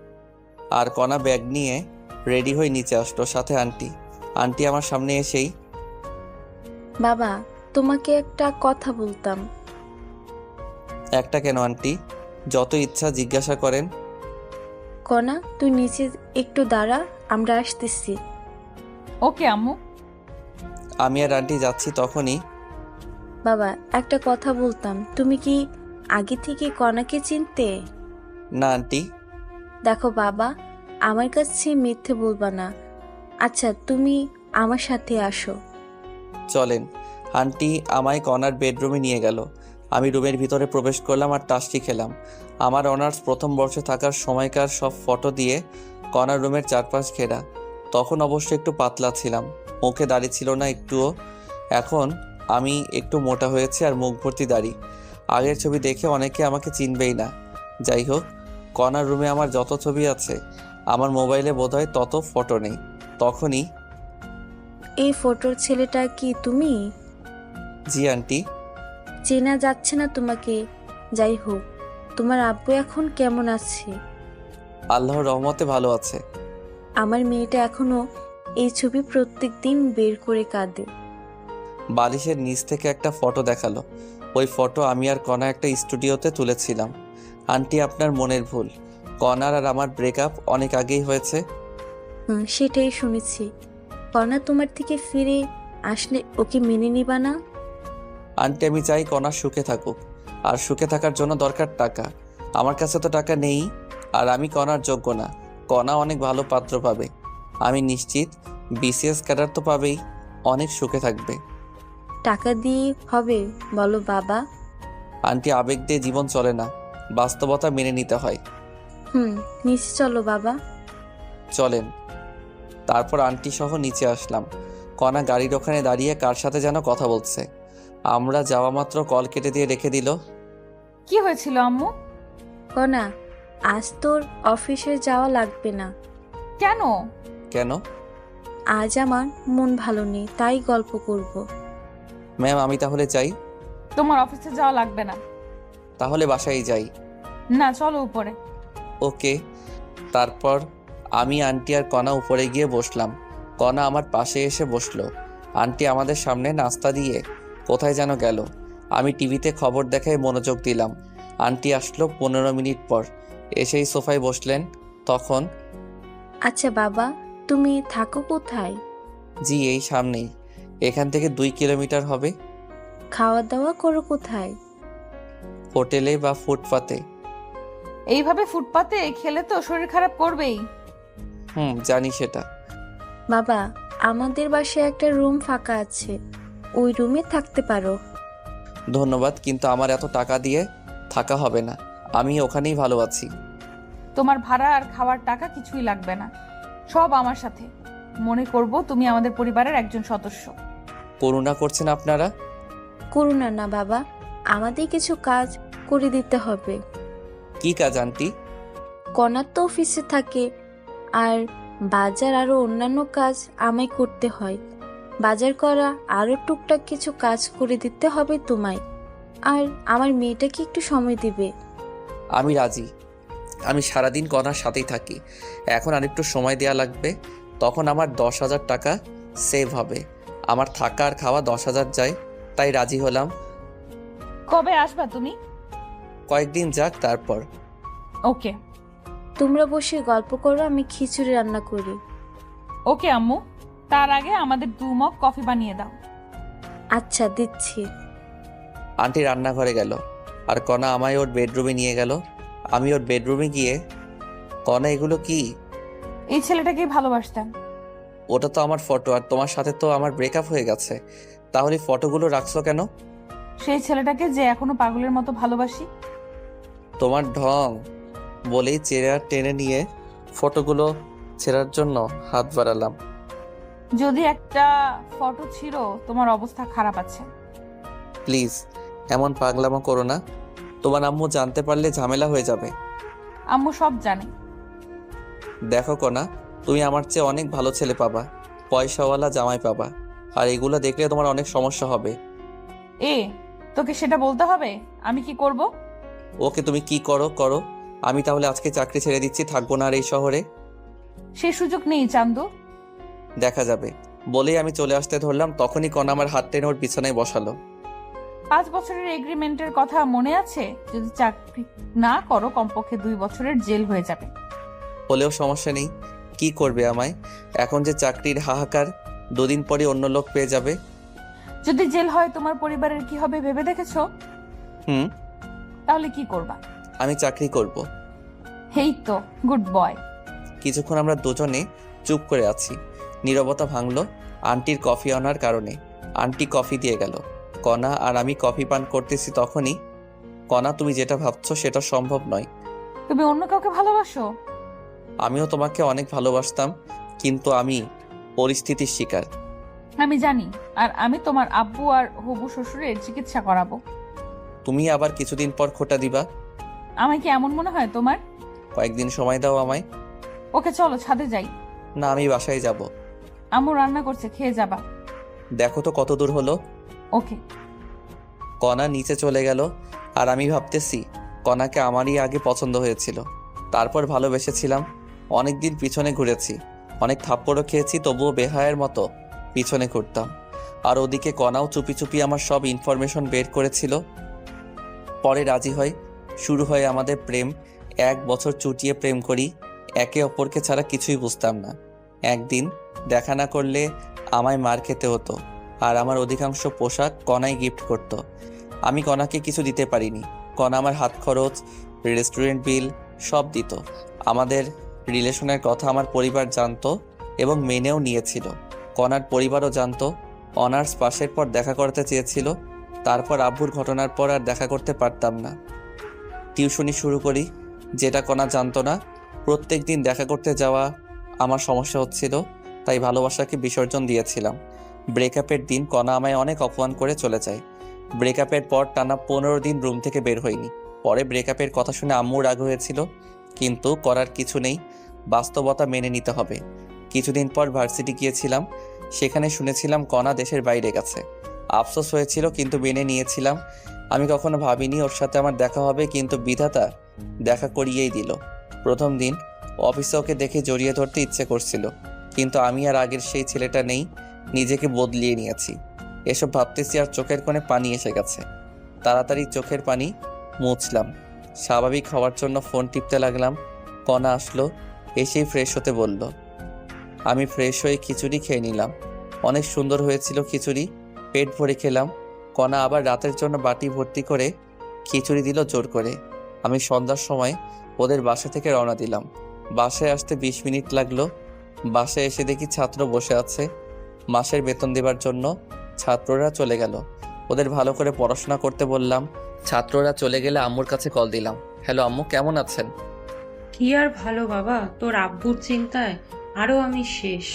আর কণা ব্যাগ নিয়ে রেডি হয়ে নিচে আসলো, সাথে আন্টি। আন্টি আমার সামনে এসেই, বাবা, তোমাকে একটা কথা বলতাম। একটা কেন আন্টি? যত ইচ্ছা জিজ্ঞাসা করেন। কণা, তুই নিচে একটু দাঁড়া, আমরা আসতেছি। ওকে আম্মু। আমি আর আন্টি যাচ্ছি, তখনই, বাবা, একটা কথা বলতাম, তুমি কি আগে থেকে কণাকে চিনতে? না আন্টি। দেখো বাবা, আমার কাছে মিথ্যে বলবা না। আচ্ছা, তুমি আমার সাথে আসো। চলেন। আন্টি আমায় কণার বেডরুমে নিয়ে গেল। আমি রুমের ভিতরে প্রবেশ করলাম আর তাসটি খেলাম। আমার অনার্স প্রথম বর্ষে থাকার সময়কার সব ফটো দিয়ে কণার রুমের চারপাশ ঘেরা। তখন অবশ্য একটু পাতলা ছিলাম, মুখে দাড়ি ছিল না একটুও। এখন আমি একটু মোটা হয়েছে আর মুখ ভর্তি দাড়ি। আগের ছবি দেখে অনেকে আমাকে চিনবেই না। যাই হোক, কণার রুমে আমার যত ছবি আছে, আমার মোবাইলে বোধহয় তত ফটো নেই। তখনই, এই ফটোর ছেলেটা কি তুমি? জি আন্টি। চেনা যাচ্ছে না তোমাকে। যাই হোক, তোমার আব্বু এখন কেমন আছে? আল্লাহর রহমতে ভালো আছে। আমার মেয়েটা এখনো এই ছবি প্রত্যেক দিন বের করে কাঁদে। বালিশের নিচ থেকে একটা ফটো দেখালো। ওই ফটো আমি আর কণা একটা স্টুডিওতে তুলেছিলাম। আন্টি, আপনার মনের ভুল, কণার আর আমার ব্রেকআপ অনেক আগেই হয়েছে। সেটাই শুনেছি। কণা তোমার থেকে ফিরে আসলে ওকে মেনে নিবা না? আন্টি, আমি চাই কণা সুখে থাকুক, আর সুখে থাকার জন্য দরকার টাকা। আমার কাছে তো টাকা নেই, আর আমি কণার যোগ্য না। কণা অনেক ভালো পাত্র পাবে। আমি নিশ্চিত বিসিএস ক্যাডার তো পাবেই, অনেক সুখে থাকবে। টাকা দিয়ে হবে বলো বাবা? আন্টি, আবেগ দিয়ে জীবন চলে না, বাস্তবতা মেনে নিতে হয়। নিচে চলো বাবা। চলেন। তারপর আন্টি সহ নিচে আসলাম। কণা গাড়ির ওখানে দাঁড়িয়ে কার সাথে যেন কথা বলছে। আমরা যাওয়া মাত্র কল কেটে দিয়ে রেখে দিল। কি হয়েছিল আম্মু? কনা, আজ তোর অফিসে যাওয়া লাগবে না। কেন? কেন? আজ আমার মন ভালো নেই, তাই গল্প করব। ম্যাম, আমি তাহলে যাই? তোমার অফিসে যাওয়া লাগবে না। তাহলে বাসায় যাই। না, চলো উপরে। ওকে। তারপর আমি, আন্টি আর কণা উপরে গিয়ে বসলাম। কণা আমার পাশে এসে বসলো। আন্টি আমাদের সামনে নাস্তা দিয়ে কোথায় যেন গেল। আমি টিভিতে খবর দেখায় মনোযোগ দিলাম। আন্টি আসলো 15 মিনিট পর, এসেই সোফায় বসলেন। তখন, আচ্ছা বাবা, তুমি থাকো কোথায়? জি এই সামনেই, এখান থেকে 2 কিলোমিটার হবে। খাওয়া দাওয়া করো কোথায়? হোটেলে বা ফুটপাতে। এইভাবে ফুটপাতে খেলে তো শরীর খারাপ করবেই। জানি সেটা। বাবা, আমাদের বাসায় একটা রুম ফাঁকা আছে, ওই রুমে থাকতে পারো। ধন্যবাদ, কিন্তু আমার এত টাকা দিয়ে থাকা হবে না, আমি ওখানেই ভালো আছি। তোমার ভাড়া আর খাওয়ার টাকা কিছুই লাগবে না, সব আমার সাথে। মনে করব তুমি আমাদের পরিবারের একজন সদস্য। করুণা করছেন আপনারা? করুণা না বাবা, আমাদের কিছু কাজ করে দিতে হবে। কি কাজ আন্টি? কনার তো অফিসে থাকে, আর বাজার আরো অন্যান্য কাজ আমায় করতে হয়। বাজার করা আরো টুকটাক কিছু কাজ করে দিতে হবে তোমায়। আর আমার মেয়েটাকে একটু সময় দিবে। আমি রাজি। আমি সারাদিন কণার সাথেই থাকি। এখন আরেকটু সময় দেয়া লাগবে, তখন আমার 10,000 টাকা সেভ হবে। আমার থাকা আর খাওয়া 10,000 যায়, তাই রাজি হলাম। কবে আসবা তুমি? কয়েকদিন যাক, তারপর। ওকে। তোমরা বসে গল্প করো, আমি খিচুড়ি রান্না করি। ওকে আম্মু, তার আগে আমাদের 2 মগ কফি বানিয়ে দাও। আচ্ছা, দিচ্ছি। আন্টি রান্নাঘরে গেল, আর কণা আমায় ওর বেডরুমে নিয়ে গেল। আমি ওর বেডরুমে গিয়ে, কণা এগুলো কি? এই ছেলেটাকেই ভালোবাসতাম। ওটা তো আমার ফটো, আর তোমার সাথে তো আমার ব্রেকআপ হয়ে গেছে, তাহলে ফটোগুলো রাখছো কেন? সেই ছেলেটাকে যে এখনো পাগলের মতো ভালোবাসি। তোমার ঢং। বলেই চেয়ার টেনে নিয়ে ফটোগুলো ছেঁড়ার জন্য হাত বাড়ালাম। যদি একটা ফটো ছিল, তোমার অবস্থা খারাপ আছে। প্লিজ এমন পাগলামো করো না, তোমার আম্মু জানতে পারলে ঝামেলা হয়ে যাবে। আম্মু সব জানে। দেখো কণা, তুমি আমার চেয়ে অনেক ভালো ছেলে পাবা, পয়সাওয়ালা জামাই পাবা, আর এগুলো দেখলে তোমার অনেক সমস্যা হবে। তোকে সেটা বলতে হবে? আমি কি করব? ওকে, তুমি কি করো করো, আমি তাহলে আজকে চাকরি ছেড়ে দিচ্ছি, থাকবো না আর এই শহরে। সে সুযোগ নেই চান্দু। দেখা যাবে। বলেই আমি চলে আসতে ধরলাম, তখনই কণা আমার হাত টেনে ওর বিছানায় বসালো। 5 বছরের এগ্রিমেন্টের কথা মনে আছে? যদি চাকরি না করো, কমপক্ষে 2 বছরের জেল হয়ে যাবে। হলেও সমস্যা নেই, কি করবে আমায়? এখন যে চাকরির হাহাকার, 2 দিন পরে অন্য লোক পেয়ে যাবে। যদি জেল হয়, তোমার পরিবারের কি হবে ভেবে দেখেছো? তাহলে কি করবা? আমি চাকরি করব। এই তো গুড বয়। কিছুক্ষণ আমরা দুজনে চুপ করে আছি। নীরবতা ভাঙলো আন্টির কফি আনার কারণে। আন্টি কফি দিয়ে গেল। কণা আর আমি কফি পান করতেছি, তখনই, কণা, তুমি যেটা ভাবছো সেটা সম্ভব নয়। তুমি অন্য কাউকে ভালোবাসো? আমিও তোমাকে অনেক ভালোবাসতাম, কিন্তু আমি পরিস্থিতির শিকার। আমি জানি, আর আমি তোমার আব্বু আর হবু শ্বশুরের চিকিৎসা করাবো। তুমি আবার কিছুদিন পর খোটা দিবা। আমায় কি এমন মনে হয় তোমার? কয়েকদিন সময় দাও আমায়। ওকে, চলো ছাদে যাই। না, আমি বাসায় যাব। আম্মু রান্না করছে, খেয়ে যাবা। দেখো তো কত দূর হলো। ওকে। কণা নিচে চলে গেল, আর আমি ভাবতেছি কণাকে আমারই আগে পছন্দ হয়েছিল, তারপর ভালোবেসেছিলাম। অনেক দিন পিছনে ঘুরেছি, অনেক থাপ্পড়ও খেয়েছি, তবুও বেহায়ের মতো পিছনে ঘুরতাম। আর ওদিকে কণাও চুপি চুপি আমার সব ইনফরমেশন বের করেছিল। পরে রাজি হয়, শুরু হয় আমাদের প্রেম। 1 বছর চুটিয়ে প্রেম করি, একে অপরকে ছাড়া কিছুই বুঝতাম না। একদিন দেখা না করলে আমায় মার খেতে হতো, আর আমার অধিকাংশ পোশাক কণাই গিফট করত। আমি কণাকে কিছু দিতে পারিনি। কণা আমার হাত খরচ, রেস্টুরেন্ট বিল সব দিত। আমাদের রিলেশনের কথা আমার পরিবার জানতো, এবং মেনেও নিয়েছিল। কণার পরিবারও জানতো। অনার্স পাশের পর দেখা করতে চেয়েছিল। তারপর আব্বুর ঘটনার পর আর দেখা করতে পারতাম না। টিউশনি শুরু করি, যেটা কণা জানতো না। প্রত্যেক দিন দেখা করতে যাওয়া আমার সমস্যা হচ্ছিল, তাই ভালোবাসাকে বিসর্জন দিয়েছিলাম। ব্রেকআপের দিন কণা আমায় অনেক অপমান করে চলে যায়। ব্রেকআপের পর টানা 15 দিন রুম থেকে বের হইনি। পরে ব্রেকআপের কথা শুনে আম্মু রাগ হয়েছিল, কিন্তু করার কিছু নেই, বাস্তবতা মেনে নিতে হবে। কিছুদিন পর ভার্সিটি গিয়েছিলাম, সেখানে শুনেছিলাম কণা দেশের বাইরে গেছে। আফসোস হয়েছিল, কিন্তু মেনে নিয়েছিলাম। আমি কখনো ভাবিনি ওর সাথে আমার দেখা হবে, কিন্তু বিধাতা দেখা করিয়েই দিল। প্রথম দিন অফিসে ওকে দেখে জড়িয়ে ধরতে ইচ্ছে করছিল, কিন্তু আমি আর আগের সেই ছেলেটা নেই, নিজেকে বদলিয়ে নিয়েছি। এসব ভাবতেছি আর চোখের কোণে পানি এসে গেছে। তাড়াতাড়ি চোখের পানি মুছলাম, স্বাভাবিক হওয়ার জন্য ফোন টিপতে লাগলাম। কণা আসলো, এসেই ফ্রেশ হতে বলল। আমি ফ্রেশ হয়ে খিচুড়ি খেয়ে নিলাম। অনেক সুন্দর হয়েছিল খিচুড়ি, পেট ভরে খেলাম। কণা আবার রাতের জন্য বাটি ভর্তি করে খিচুড়ি দিল জোর করে। আমি সন্ধ্যার সময় ওদের বাসা থেকে রওনা দিলাম। বাসায় আসতে 20 মিনিট লাগলো। বাসায় এসে দেখি ছাত্র বসে আছে মাসের বেতন দেবার জন্য। ছাত্ররা চলে গেল, ওদের ভালো করে পড়াশোনা করতে বললাম। ছাত্ররা চলে গেলে আম্মুর কাছে কল দিলাম। হ্যালো আম্মু, কেমন আছেন? কি আর ভালো বাবা, তোর আব্বুর চিন্তায় আরো আমি শেষ।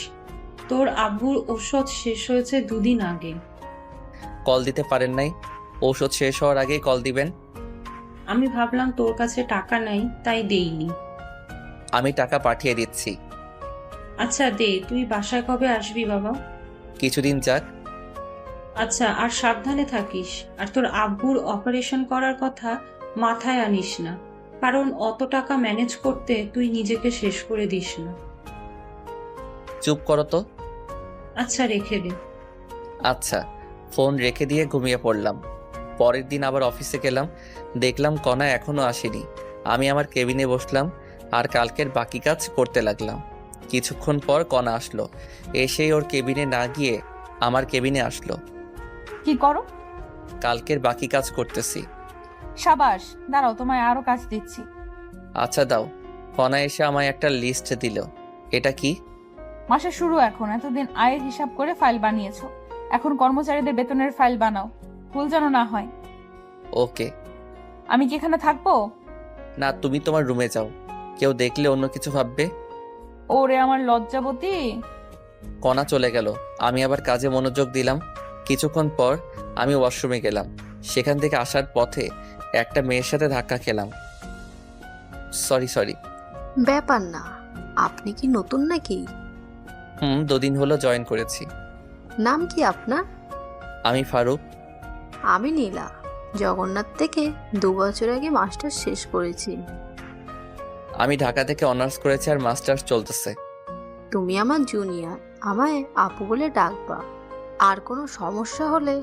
তোর আব্বুর ঔষধ শেষ হয়েছে 2 দিন আগে। কল দিতে পারেন নাই? ঔষধ শেষ হওয়ার আগেই কল দিবেন। আমি ভাবলাম তোর কাছে টাকা নাই, তাই দেইনি। আমি টাকা পাঠিয়ে দিচ্ছি। আচ্ছা দে, তুই বাসায় কবে আসবি বাবা? কিছুদিন যাক। আচ্ছা, আর সাবধানে থাকিস। আর তোর আব্বুর অপারেশন করার কথা মাথায় আনিস না, কারণ অত টাকা ম্যানেজ করতে তুই নিজেকে শেষ করে দিস না। চুপ করো তো। আচ্ছা রেখে দে। আচ্ছা। ফোন রেখে দিয়ে ঘুমিয়ে পড়লাম। পরের দিন আবার অফিসে গেলাম, দেখলাম কণা এখনো আসেনি। আমি আমার কেবিনে বসলাম আর কালকের বাকি কাজ করতে লাগলাম। কিছুক্ষণ পর কণা আসলো, এসেই ওর কেবিনে না গিয়ে আমার কেবিনে আসলো। কি করো? কালকের বাকি কাজ করতেছি। সাবাস, দাঁড়াও, তোমায় আরো কাজ দিচ্ছি। আচ্ছা দাও। কণা এসে আমায় একটা লিস্ট দিল। এটা কি? মাসের শুরু এখন, এতদিন আয়ের হিসাব করে ফাইল বানিয়েছো, এখন কর্মচারীদের বেতনের ফাইল বানাও, ভুল যেন না হয়। ওকে। আমি কি এখানে থাকবো? না, তুমি তোমার রুমে যাও, কেউ দেখলে অন্য কিছু ভাববে। ওরে আমার লজ্জাবতী। কণা চলে গেল, আমি আবার কাজে মনোযোগ দিলাম। কিছুক্ষণ পর আমি ওয়াশরুমে গেলাম। সেখান থেকে আসার পথে একটা মেয়ের সাথে ধাক্কা খেলাম। সরি। ব্যাপার না, আপনি কি নতুন নাকি? 2 দিন হলো জয়েন করেছি। নাম কি আপনার? আমি ফারুক। আমি নীলা, জগন্নাথ থেকে 2 বছর আগে মাস্টার্স শেষ করেছি। আমি ঢাকা থেকে অনার্স করেছি আর মাস্টার্স চলতেছে। তুমি আমার জুনিয়র, আমায় আপু বলে ডাকবা। আর কোনো সমস্যা হলে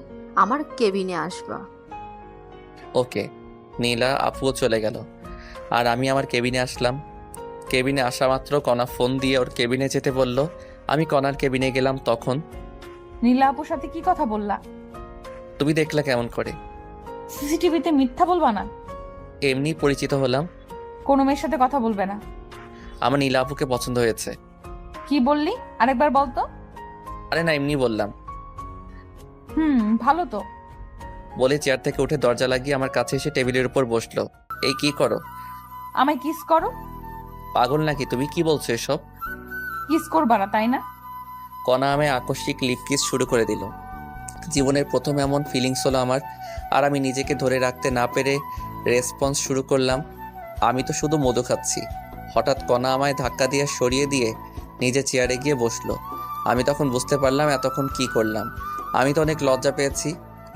আমার কেবিনে আসবা। ওকে। নীলা আপুও চলে গেল আর আমি আমার কেবিনে আসলাম। কেবিনে আসা মাত্র কণা ফোন দিয়ে ওর কেবিনে যেতে বলল। আমি কণার কেবিনে গেলাম। তখন নীলা আপুর সাথে কি কথা বললা? তুমি দেখলা কেমন করে? সিসিটিভিতে মিথ্যা বলবা না। এমনি পরিচিত হলাম। কোনো মেয়ের সাথে কথা বলবে না। আমার নীলা আপুকে পছন্দ হয়েছে। কি বললি? আরেকবার বলতো। আরে না, এমনি বললাম। ভালো তো। বলে চেয়ার থেকে উঠে দরজা লাগিয়ে আমার কাছে এসে টেবিলের উপর বসলো। এই কি করো? আমায় কিস করো। পাগল নাকি তুমি? কি বলছো এসব? কিস করবা না তাই না? কণা আমায় আকস্মিক লিপ কিস শুরু করে দিল। জীবনের প্রথম এমন ফিলিংস হলো আমার, আর আমি নিজেকে ধরে রাখতে না পেরে রেসপন্স শুরু করলাম। আমি তো শুধু মধু খাচ্ছি। হঠাৎ কণা আমায় ধাক্কা দিয়ে সরিয়ে দিয়ে নিজে চেয়ারে গিয়ে বসলো। আমি তখন বুঝতে পারলাম এতক্ষণ কি করলাম। আমি তো অনেক লজ্জা পেয়েছি,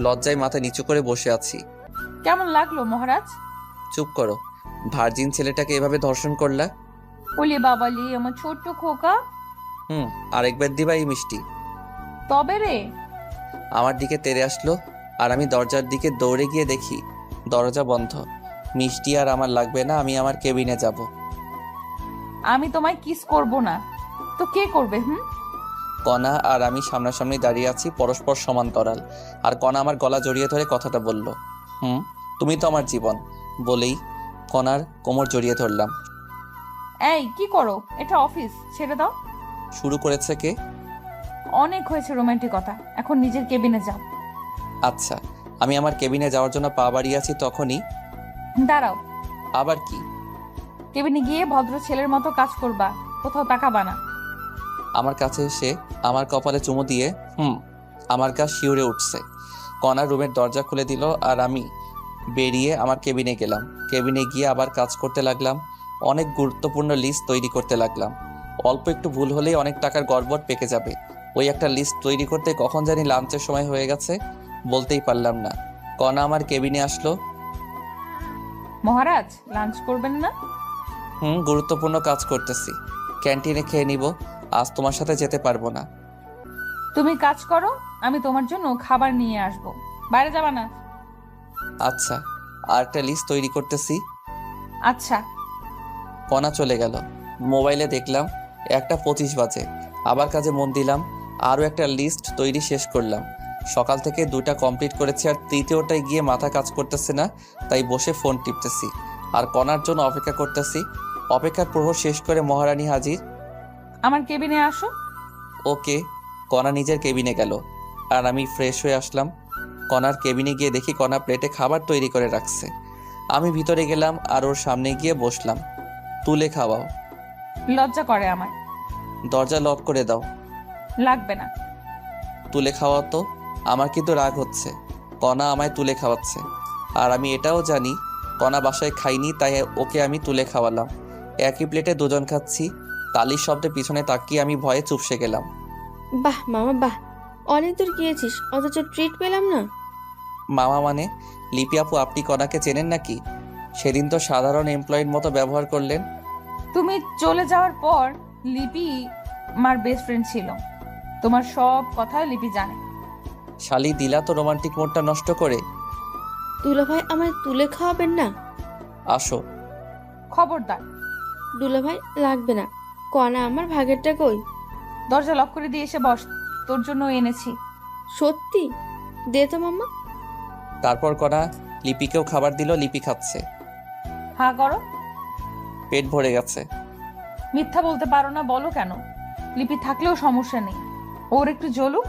লজ্জায় মাথা নিচু করে বসে আছি। কেমন লাগলো মহারাজ? চুপ করো। ভার্জিন ছেলেটাকে এভাবে ধর্ষণ করলা? ওলে বাবালি, আমার ছোট্ট খোকা। আরেকবার দিবা এই মিষ্টি? তবে রে। আমার দিকে তেড়ে আসলো আর আমি দরজার দিকে দৌড়ে গিয়ে দেখি দরজা বন্ধ। মিষ্টি আর আমার লাগবে না, আমি আমার কেবিনে যাব। আমি তোমায় কিস করব না তো কে করবে? কণা আর আমি সামনাসামনি দাঁড়িয়ে আছি, পরস্পর সমান্তরাল। আর কণা আমার গলা জড়িয়ে ধরে কথাটা বলল, তুমি তো আমার জীবন। বলেই কণার কোমর জড়িয়ে ধরলাম। এই কি করো? এটা অফিস, ছেড়ে দাও। শুরু করেছে কে? অনেক হয়েছে রোমান্টিকতা, এখন নিজের কেবিনে যাও। আচ্ছা, আমি আমার কেবিনে যাওয়ার জন্য পা বাড়িয়ে আছি, তখনই দাঁড়াও। আবার কি? কেবিনে গিয়ে ভদ্র ছেলের মতো কাজ করবা, কোথাও তাকাবা না। আমার কাছে এসে আমার কপালে চুমু দিয়ে আমার গা শিউরে উঠছে। কণার রুমের দরজা খুলে দিল আর আমি বেরিয়ে আমার কেবিনে গেলাম। কেবিনে গিয়ে আবার কাজ করতে লাগলাম। অনেক গুরুত্বপূর্ণ লিস্ট তৈরি করতে লাগলাম। অল্প একটু ভুল হলেই অনেক টাকার গড়বড় পেকে যাবে। ওই একটা লিস্ট তৈরি করতে কখন জানি লাঞ্চের সময় হয়ে গেছে, বলতেই পারলাম না। কণা আমার কেবিনে আসলো। মহারাজ, লাঞ্চ করবেন না? গুরুত্বপূর্ণ কাজ করতেছি, ক্যান্টিনে খেয়ে নিব, আজ তোমার সাথে যেতে পারবো না। তুমি কাজ করো, আমি তোমার জন্য খাবার নিয়ে আসবো। বাইরে যাবা না? আচ্ছা, আর একটা লিস্ট তৈরি করতেছি। আচ্ছা। কণা চলে গেল। মোবাইলে দেখলাম 1:25 বাজে। আবার কাজে মন দিলাম, আরও একটা লিস্ট তৈরি শেষ করলাম। সকাল থেকে 2টা কমপ্লিট করেছি, আর তৃতীয়টায় গিয়ে মাথা কাজ করতেছে না, তাই বসে ফোন টিপতেছি আর কণার জন্য অপেক্ষা করতেছি। অপেক্ষার প্রহর শেষ করে মহারানী হাজির। আমার কেবিনে আসো। ওকে। কণা নিজের কেবিনে গেল আর আমি ফ্রেশ হয়ে আসলাম। কণার কেবিনে গিয়ে দেখি কণা প্লেটে খাবার তৈরি করে রাখছে। আমি ভিতরে গেলাম আর ওর সামনে গিয়ে বসলাম। তুলে খাওয়াও। লজ্জা করে আমার। দরজা লক করে দাও। লাগবে না। তুলে খাওয়াও তো। আমার কিন্তু রাগ হচ্ছে, কণা আমায় তুলে খাওয়াচ্ছে। আর আমি এটাও জানি কণা বাসায় খাইনি, তাই ওকে আমি তুলে খাওয়ালাম। একই প্লেটে দুজন খাচ্ছি। তালির শব্দে পিছনে তাকিয়ে আমি ভয়ে চুপসে গেলাম। বাহ মামা বাহ, অনেক দূর গিয়েছিস অথচ ট্রিট পেলাম না। মামা মানে? লিপি আপু, আপনি কণাকে চেনেন নাকি? সেদিন তো সাধারণ এমপ্লয়ির মতো ব্যবহার করলেন। তুমি চলে যাওয়ার পর লিপি আমার বেস্ট ফ্রেন্ড ছিল। তোমার সব কথা লিপি জানে। শালি, দিলা তো রোমান্টিক মোডটা নষ্ট করে। দুলাভাই আমায় তুলে খাওয়াবেন না? আসো। খবরদার। দুলাভাই লাগবে না, কণা আমার ভাগেরটা কই? দরজা লক করে দিয়ে এসে বস, তোর জন্য এনেছি। সত্যি? দে তো মাম্মা। তারপর কণা লিপিকেও খাবার দিল। লিপি খাচ্ছে। হ্যাঁ করো। পেট ভরে গেছে। মিথ্যা বলতে পারো না, বলো কেন? লিপি থাকলেও সমস্যা নেই, ওর একটু জ্বলুক।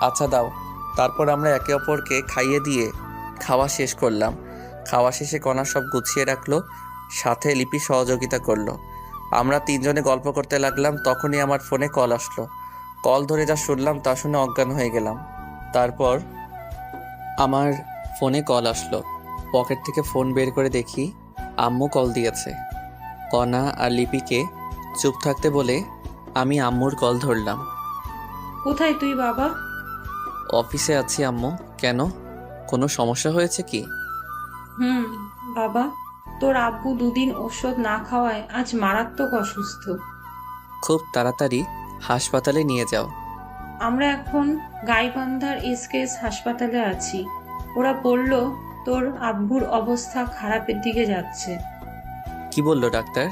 আচ্ছা দাও। তারপর আমরা একে অপরকে খাইয়ে দিয়ে খাওয়া শেষ করলাম। খাওয়া শেষে কণা সব গুছিয়ে রাখলো, সাথে লিপি সহযোগিতা করলো। আমরা তিনজনে গল্প করতে লাগলাম। তখনই আমার ফোনে কল আসলো। কল ধরে যা শুনলাম তা শুনে অজ্ঞান হয়ে গেলাম। তারপর আমার ফোনে কল আসলো। পকেট থেকে ফোন বের করে দেখি আম্মু কল দিয়েছে। কণা আর লিপিকে চুপ থাকতে বলে আমি আম্মুর কল ধরলাম। কোথায় তুই বাবা? অফিসে আছি আম্মু। কেন, কোনো সমস্যা হয়েছে কি? বাবা, তোর আব্বু 2 দিন ওষুধ না খাওয়ায় আজ মারাত্মক অসুস্থ। খুব তাড়াতাড়ি হাসপাতালে নিয়ে যাও। আমরা এখন গাইবান্ধার এসকেএস হাসপাতালে আছি। ওরা বলল তোর আব্বুর অবস্থা খারাপের দিকে যাচ্ছে। কি বললো ডাক্তার?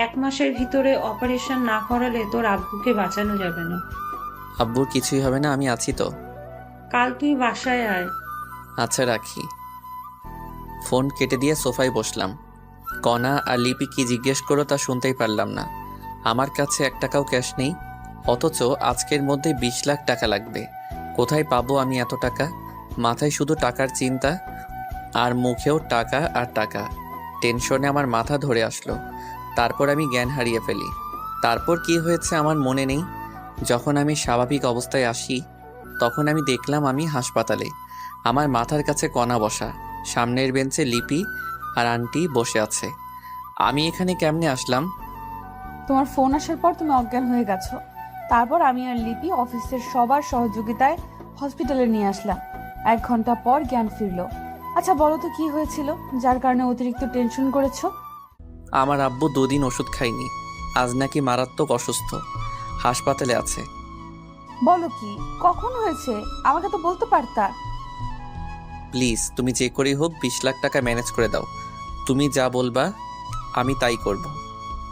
1 মাসের ভিতরে অপারেশন না করালে তোর আব্বুকে বাঁচানো যাবে না। আব্বুর কিছুই হবে না, আমি আছি তো। কাল তুই বাসায় আয়। আচ্ছা, রাখি। ফোন কেটে দিয়ে সোফায় বসলাম। কণা আর লিপি কি জিজ্ঞেস করো তা শুনতেই পারলাম না। আমার কাছে 1 টাকাও ক্যাশ নেই, অথচ আজকের মধ্যে 20 লাখ টাকা লাগবে। কোথায় পাবো আমি এত টাকা? মাথায় শুধু টাকার চিন্তা, আর মুখেও টাকা আর টাকা। টেনশনে আমার মাথা ধরে আসলো। তারপর আমি জ্ঞান হারিয়ে ফেলি। তারপর কি হয়েছে আমার মনে নেই। যখন আমি স্বাভাবিক অবস্থায় আসি তখন আমি দেখলাম আমি হাসপাতালে। আমার মাথার কাছে কণা বসা, সামনের বেঞ্চে লিপি আর আন্টি বসে আছে। আমি এখানে কেমনে আসলাম? তোমার ফোন আসার পর তুমি অজ্ঞান হয়ে গেছো। তারপর আমি আর লিপি অফিসের সবার সহযোগিতায় হসপিটালে নিয়ে আসলাম। 1 ঘন্টা পর জ্ঞান ফিরলো। আচ্ছা বলো তো কি হয়েছিল যার কারণে অতিরিক্ত টেনশন করেছো? আমার আব্বু 2 দিন ওষুধ খায়নি, আজ নাকি মারাত্মক অসুস্থ, হাসপাতালে আছে। বলো কি, কখন হয়েছে? আমাকে তো বলতে পারতা। প্লিজ, তুমি যে করেই হোক 20 লাখ টাকা ম্যানেজ করে দাও। তুমি যা বলবা আমি তাই করব।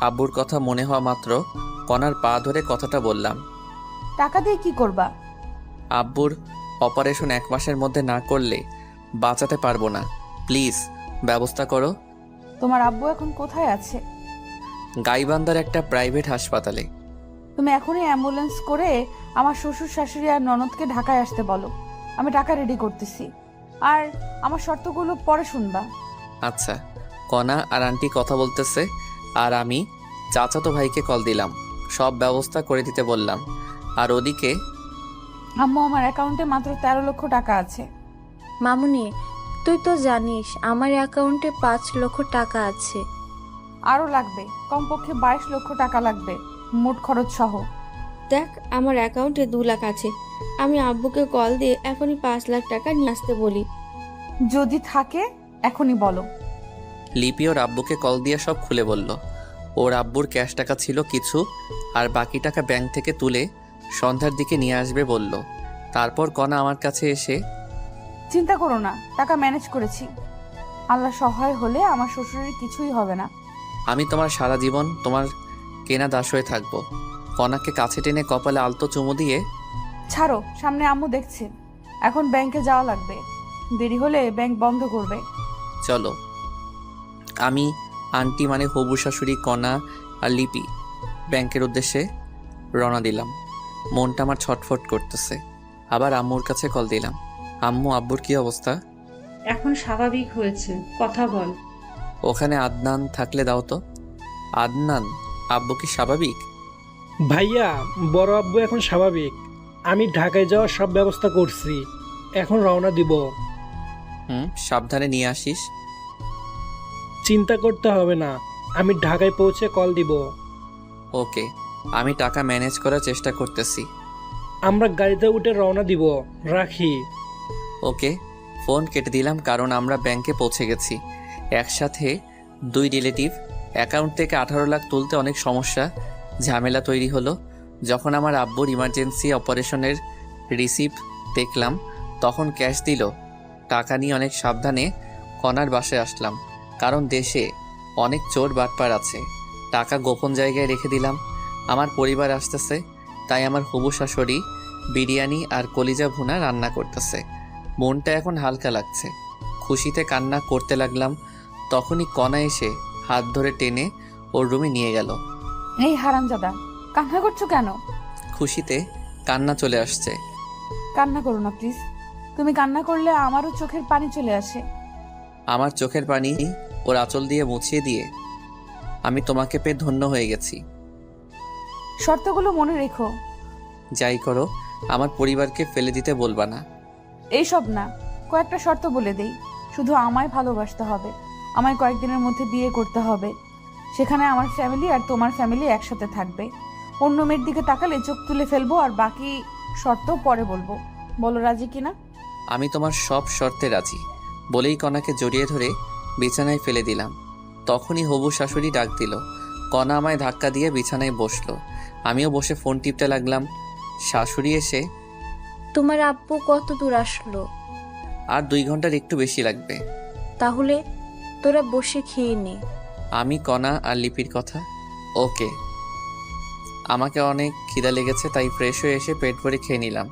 আব্বুর কথা মনে হওয়া মাত্র কণার পা ধরে কথাটা বললাম। টাকা দিয়ে কি করবা? আব্বুর অপারেশন 1 মাসের মধ্যে না করলে বাঁচাতে পারবো না। প্লিজ ব্যবস্থা করো। তোমার আব্বু এখন কোথায় আছে? গাইবান্ধার একটা প্রাইভেট হাসপাতালে। তুমি এখনই অ্যাম্বুলেন্স করে আমার শ্বশুর শাশুড়ি আর ননদকে ঢাকায় আসতে বলো। আমি টাকা রেডি করতেছি, আর আমার শর্তগুলো পরে শুনবা। আচ্ছা। কণা আর আন্টি কথা বলতেছে, আর আমি চাচাতো ভাইকে কল দিলাম, সব ব্যবস্থা করে দিতে বললাম। আর ওদিকে আম্মু, আমার অ্যাকাউন্টে মাত্র 13 লক্ষ টাকা আছে। মামুনি, তুই তো জানিস আমার অ্যাকাউন্টে 5 লক্ষ টাকা আছে। আরও লাগবে, কমপক্ষে 22 লক্ষ টাকা লাগবে, মোট খরচ সহ। দেখ, আমার অ্যাকাউন্টে 2 লাখ আছে। আমি আব্বুকে কল দিয়ে এখনই 5 লাখ টাকা নিয়ে আসতে বলি। যদি থাকে এখনই বলো। লিপি ওর আব্বুকে কল দিয়ে সব খুলে বলল। ওর আব্বুর ক্যাশ টাকা ছিল কিছু, আর বাকি টাকা ব্যাংক থেকে তুলে সন্ধ্যার দিকে নিয়ে আসবে বলল। তারপর কণা আমার কাছে এসে, চিন্তা করো না, টাকা ম্যানেজ করেছি। আল্লাহ সহায় হলে আমার শ্বশুরের কিছুই হবে না। আমি তোমার সারা জীবন তোমার কেনা দাস হয়ে থাকবো। কণাকে কাছে টেনে কপালে আলতো চুমু দিয়ে, ছাড়ো, সামনে আম্মু দেখছে। এখন ব্যাংকে যাওয়া লাগবে, দেরি হলে ব্যাংক বন্ধ করবে। চলো। আমি, আন্টি মানে হবু শাশুড়ি, কণা আর লিপি ব্যাংকের উদ্দেশ্যে রওনা দিলাম। মনটা আমার ছটফট করতেছে। আবার আম্মুর কাছে কল দিলাম। আম্মু, আব্বুর কি অবস্থা? এখন স্বাভাবিক হয়েছে, কথা বল। ওখানে আদনান থাকলে দাও তো। আদনান, আব্বু কি স্বাভাবিক? ভাইয়া, বড় আব্বু এখন স্বাভাবিক। আমি ঢাকায় যাওয়ার সব ব্যবস্থা করছি, এখন রওনা দিব। সাবধানে নিয়ে আসিস। চিন্তা করতে হবে না, আমি ঢাকায় পৌঁছে কল দিব। ওকে, আমি টাকা ম্যানেজ করার চেষ্টা করতেছি। আমরা গাড়িতে উঠে রওনা দিব, রাখি। ওকে, ফোন কেটে দিলাম, কারণ আমরা ব্যাংকে পৌঁছে গেছি। একসাথে 2 রিলেটিভ। অ্যাকাউন্ট থেকে 18 লাখ তুলতে অনেক সমস্যা, ঝামেলা তৈরি হলো। যখন আমার আব্বুর ইমার্জেন্সি অপারেশনের রিসিপ্ট দেখলাম, তখন ক্যাশ দিল। টাকা নিয়ে অনেক সাবধানে কণার বাসায় আসলাম, কারণ দেশে অনেক চোর বাটপার আছে। টাকা গোপন জায়গায় রেখে দিলাম। আমার পরিবার আসতেছে, তাই আমার হবু শাশুড়ি বিরিয়ানি আর কলিজা ভুনা রান্না করতেছে। মনটা এখন হালকা লাগছে, খুশিতে কান্না করতে লাগলাম। তখনই কণা এসে হাত ধরে টেনে ওর রুমে নিয়ে গেল। এই হারামজাদা, কান্না করছো কেন? খুশিতে কান্না চলে আসছে। কান্না করো না প্লিজ। তুমি কান্না করলে আমারও চোখের পানি চলে আসে। আমার চোখের পানি ওর আঁচল দিয়ে মুছিয়ে দিয়ে, আমি তোমাকে পেয়ে ধন্য হয়ে গেছি। শর্তগুলো মনে রেখো। যাই করো, আমার পরিবারকে ফেলে দিতে বলবা না। এইসব না, কয়েকটা শর্ত বলে দেই। শুধু আমায় ভালোবাসতে হবে, আমায় কয়েকদিনের মধ্যে বিয়ে করতে হবে। সেখানে আমার ফ্যামিলি আর তোমার ফ্যামিলি একসাথে থাকবে। অন্য মেয়ের দিকে তাকালে চোখ তুলে ফেলবো, আর বাকি শর্ত পরে বলবো। বলো রাজি কিনা? আমি তোমার সব শর্তে রাজি বলেই কণাকে জড়িয়ে ধরে বিছানায় ফেলে দিলাম। তখনই হবু শাশুড়ি ডাক দিল। কণা আমায় ধাক্কা দিয়ে বিছানায় বসলো। আমিও বসে ফোন টিপতে লাগলাম। শাশুড়ি এসে, তোমার আব্বু কত দূর আসলো? আর 2 ঘন্টার একটু বেশি লাগবে। তাহলে তোরা বসে খেয়ে নে। আমি, কণা আর লিপির কথা। ওকে। আমাকে অনেক খিদা লেগেছে, তাই ফ্রেশ হয়ে এসে পেট ভরে খেয়ে নিলাম।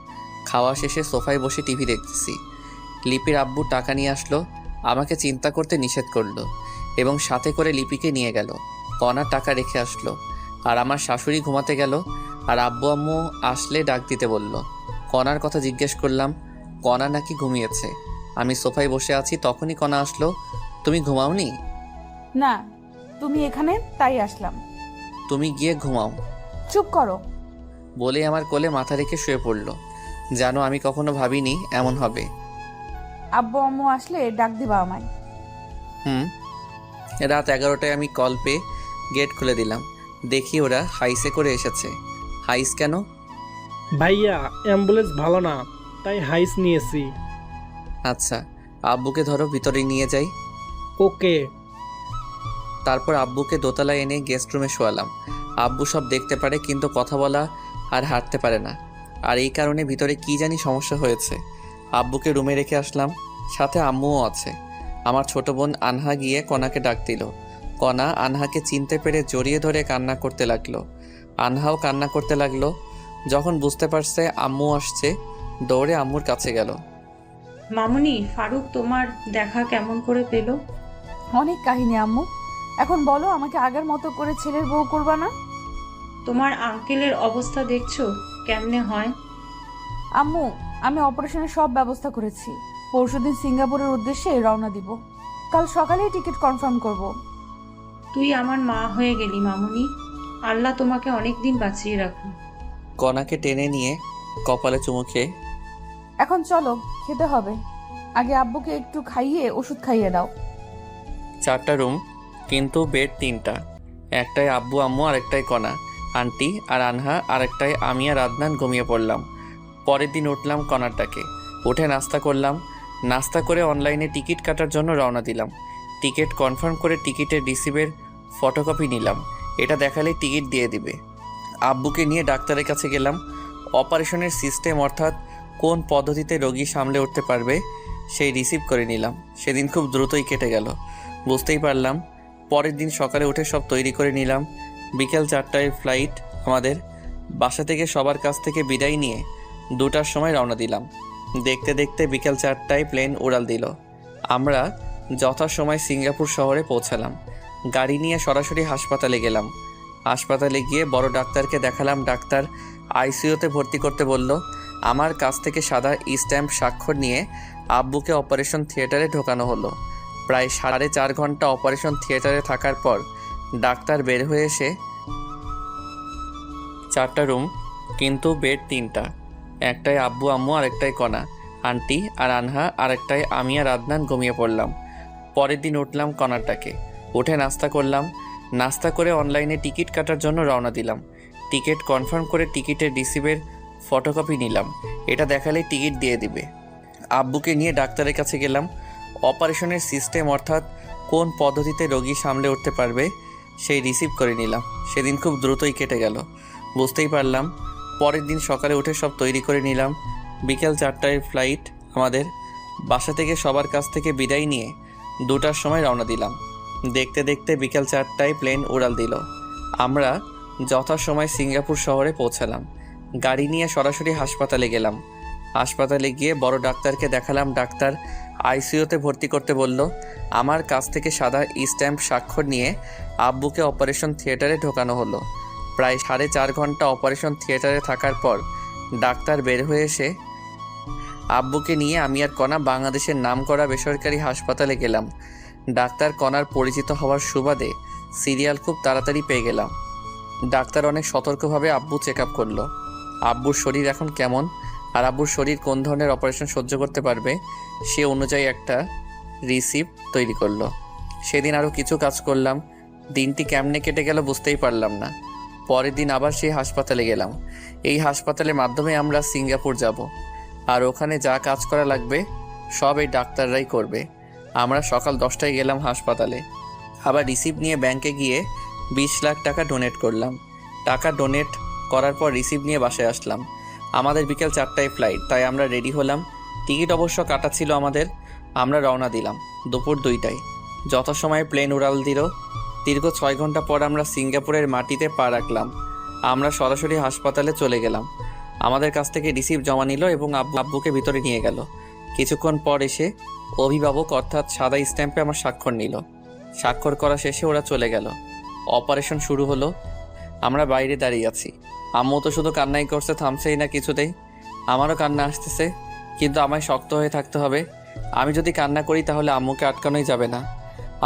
খাওয়া শেষে সোফায় বসে টিভি দেখতেছি। লিপির আব্বু টাকা নিয়ে আসলো, আমাকে চিন্তা করতে নিষেধ করলো এবং সাথে করে লিপিকে নিয়ে গেল। কণা টাকা রেখে আসলো, আর আমার শাশুড়ি ঘুমাতে গেল। আর আব্বু আম্মু আসলে ডাক দিতে বলল। কণার কথা জিজ্ঞেস করলাম, কণা নাকি ঘুমিয়েছে। আমি সোফায় বসে আছি, তখনই কণা আসলো। তুমি ঘুমাওনি? না, তুমি এখানে তাই আসলাম। তুমি গিয়ে ঘুমাও। চুপ করো বলে আমার কোলে মাথা রেখে শুয়ে পড়ল। জানো, আমি কখনো ভাবিনি এমন হবে। আব্বু আম্মু আসলে ডাক দিবা আমায়। রাত 11টায় আমি কল পেয়ে গেট খুলে দিলাম। দেখি ওরা হাইসে করে এসেছে। হাইস কেন? ভাইয়া, অ্যাম্বুলেন্স ভালো না, তাই হাইস নিয়েছি। আচ্ছা, আব্বুকে ধরো, ভিতরে নিয়ে যাই। ওকে। তারপর আব্বুকে দোতলায় এনে গেস্ট রুমে শোয়ালাম। আব্বু সব দেখতে পারে, কিন্তু কথা বলা আর হাঁটতে পারে না। আর এই কারণে ভিতরে কি জানি সমস্যা হয়েছে। আব্বুকে রুমে রেখে আসলাম, সাথে আম্মুও আছে। আমার ছোট বোন আনহা গিয়ে কণাকে ডাক দিল। কণা আনহাকে চিনতে পেরে জড়িয়ে ধরে কান্না করতে লাগলো। আনহাও কান্না করতে লাগলো। যখন বুঝতে পারছে আম্মু আসছে, দৌড়ে আম্মুর কাছে গেল। মামুনি, ফারুক তোমার দেখা কেমন করে পেল? অনেক কাহিনী আম্মু। এখন বলো, আমাকে আগের মতো করে ছেলের বউ করবা না? তোমার আঙ্কেলের অবস্থা দেখছো কেমনে হয়? আম্মু, আমি অপারেশনের সব ব্যবস্থা করেছি। পরশুদিন সিঙ্গাপুরের উদ্দেশ্যে রওনা দিব। কাল সকালেই টিকিট কনফার্ম করব। তুই আমার মা হয়ে গেলি মামুনি। আল্লাহ তোমাকে অনেক দিন বাঁচিয়ে রাখুন। কণাকে টেনে নিয়ে কপালে চুমু খেয়ে এখন চলো, খেতে হবে। আগে আব্বুকে একটু খাইয়ে ওষুধ খাইয়ে দাও। 4টা রুম, কিন্তু বেড 3টা। একটাই আব্বু আম্মু, আরেকটাই কণা আন্টি আর আনহা, আরেকটাই আমি আর আদনান ঘুমিয়ে পড়লাম। পরের দিন উঠলাম কণারটাকে, উঠে নাস্তা করলাম। নাস্তা করে অনলাইনে টিকিট কাটার জন্য রওনা দিলাম। টিকিট কনফার্ম করে টিকিটের রিসিভের ফটোকপি নিলাম। এটা দেখালেই টিকিট দিয়ে দিবে। আব্বুকে নিয়ে ডাক্তারের কাছে গেলাম। অপারেশনের সিস্টেম, অর্থাৎ কোন পদ্ধতিতে রোগী সামলে উঠতে পারবে, সেই রিসিভ করে নিলাম। সেদিন খুব দ্রুতই কেটে গেল, বুঝতেই পারলাম। পরের দিন সকালে উঠে সব তৈরি করে নিলাম। বিকেল 4টায় ফ্লাইট আমাদের। বাসা থেকে সবার কাছ থেকে বিদায় নিয়ে 2টার সময় রওনা দিলাম। দেখতে দেখতে বিকেল 4টায় প্লেন উড়াল দিল। আমরা যথাসময় সিঙ্গাপুর শহরে পৌঁছালাম। গাড়ি নিয়ে সরাসরি হাসপাতালে গেলাম। হাসপাতালে গিয়ে বড় ডাক্তারকে দেখালাম। ডাক্তার আইসিইউতে ভর্তি করতে বলল। আমার কাছ থেকে সাদা স্ট্যাম্প স্বাক্ষর নিয়ে আব্বুকে অপারেশন থিয়েটারে ঢোকানো হলো। প্রায় 4.5 ঘন্টা অপারেশন থিয়েটারে থাকার পর ডাক্তার বের হয়ে এসে 4টা রুম, কিন্তু বেড 3টা। একটাই আব্বু আম্মু, আরেকটাই কণা আন্টি আর আনহা, আরেকটাই আমি আর আদনান ঘুমিয়ে পড়লাম। পরের দিন উঠলাম কণারটাকে, উঠে নাস্তা করলাম। নাস্তা করে অনলাইনে টিকিট কাটার জন্য রওনা দিলাম। টিকিট কনফার্ম করে টিকিটের রিসিভের ফটোকপি নিলাম। এটা দেখালেই টিকিট দিয়ে দিবে। আব্বুকে নিয়ে ডাক্তারের কাছে গেলাম। অপারেশনের সিস্টেম, অর্থাৎ কোন পদ্ধতিতে রোগী সামলে উঠতে পারবে, সেই রিসিভ করে নিলাম। সেদিন খুব দ্রুতই কেটে গেল, বুঝতেই পারলাম। পরের দিন সকালে উঠে সব তৈরি করে নিলাম। বিকেল 4টায় ফ্লাইট আমাদের। বাসা থেকে সবার কাছ থেকে বিদায় নিয়ে 2টার সময় রওনা দিলাম। দেখতে দেখতে বিকেল 4টায় প্লেন উড়াল দিল। আমরা যথাসময় সিঙ্গাপুর শহরে পৌঁছালাম। গাড়ি নিয়ে সরাসরি হাসপাতালে গেলাম। হাসপাতালে গিয়ে বড় ডাক্তারকে দেখালাম। ডাক্তার আইসিইউতে ভর্তি করতে বলল। আমার কাছ থেকে সাদা স্ট্যাম্প স্বাক্ষর নিয়ে আব্বুকে অপারেশন থিয়েটারে ঢোকানো হলো। প্রায় 4.5 ঘন্টা অপারেশন থিয়েটারে থাকার পর ডাক্তার বের হয়ে এসে আব্বুকে নিয়ে আমি আর কণা বাংলাদেশের নামকরা বেসরকারি হাসপাতালে গেলাম। ডাক্তার কণার পরিচিত হওয়ার সুবাদে সিরিয়াল খুব তাড়াতাড়ি পেয়ে গেলাম। ডাক্তার অনেক সতর্কভাবে আব্বু চেক আপ করলো। আব্বুর শরীর এখন কেমন আর আব্বুর শরীর কোন ধরনের অপারেশন সহ্য করতে পারবে, সে অনুযায়ী একটা রিসিপ্ট তৈরি করলো। সেদিন আরও কিছু কাজ করলাম। দিনটি কেমনে কেটে গেল বুঝতেই পারলাম না। পরের দিন আবার সেই হাসপাতালে গেলাম। এই হাসপাতালের মাধ্যমে আমরা সিঙ্গাপুর যাব, আর ওখানে যা কাজ করা লাগবে সব এই ডাক্তাররাই করবে। আমরা সকাল 10টায় গেলাম হাসপাতালে। আবার রিসিপ্ট নিয়ে ব্যাংকে গিয়ে 20 লাখ টাকা ডোনেট করলাম। টাকা ডোনেট করার পর রিসিপ্ট নিয়ে বাসায় আসলাম। আমাদের বিকেল 4টায় ফ্লাইট, তাই আমরা রেডি হলাম। টিকিট অবশ্য কাটা ছিল আমাদের। আমরা রওনা দিলাম দুপুর 2টায়। যথাসময়ে প্লেন উড়াল দিল। দীর্ঘ 6 ঘন্টা পর আমরা সিঙ্গাপুরের মাটিতে পা রাখলাম। আমরা সরাসরি হাসপাতালে চলে গেলাম। আমাদের কাছ থেকে রিসিপ্ট জমা নিল এবং আব্বুকে ভিতরে নিয়ে গেল। কিছুক্ষণ পর এসে অভিভাবক, অর্থাৎ সাদা স্ট্যাম্পে আমার স্বাক্ষর নিল। স্বাক্ষর করা শেষে ওরা চলে গেল। অপারেশন শুরু হলো। আমরা বাইরে দাঁড়িয়ে আছি। আম্মু তো শুধু কান্নাই করছে, থামছেই না কিছুতেই। আমারও কান্না আসতেছে, কিন্তু আমায় শক্ত হয়ে থাকতে হবে। আমি যদি কান্না করি তাহলে আম্মুকে আটকানোই যাবে না।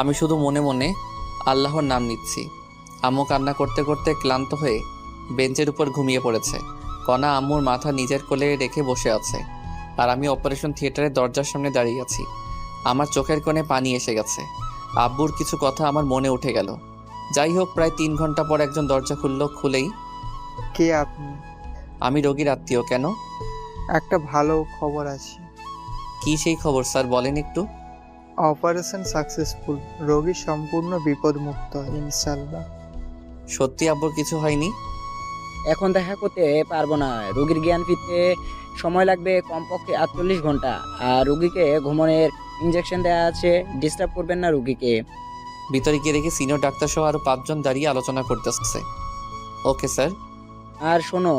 আমি শুধু মনে মনে আল্লাহর নাম নিচ্ছি। আম্মু কান্না করতে করতে ক্লান্ত হয়ে বেঞ্চের উপর ঘুমিয়ে পড়েছে। কণা আম্মুর মাথা নিজের কোলে রেখে বসে আছে, আর আমি অপারেশন থিয়েটারের দরজার সামনে দাঁড়িয়ে আছি। আমার চোখের কোণে পানি এসে গেছে। আব্বুর কিছু কথা আমার মনে উঠে গেল। যাই হোক, প্রায় 3 ঘন্টা পর একজন দরজা খুললেই, কে আপনি? আমি রোগীর আত্মীয়। কেন? একটা ভালো খবর আছে। কি সেই খবর স্যার, বলেন একটু। অপারেশন সাকসেসফুল, রোগী সম্পূর্ণ বিপদমুক্ত ইনশাল্লাহ। সত্যি আব্বুর কিছু হয়নি? এখন দেখা করতে পারবো না, রোগীর জ্ঞান ফিরতে সময় লাগবে কমপক্ষে 48 ঘন্টা। আর রোগীকে ঘুমানোর ইনজেকশন দেওয়া আছে, ডিস্টার্ব করবেন না রোগীকে। ভিতরে গিয়ে দেখি সিনিয়র ডাক্তার সহ আরো 5 জন দাঁড়িয়ে আলোচনা করতেছে। Okay sir. আর শোনো,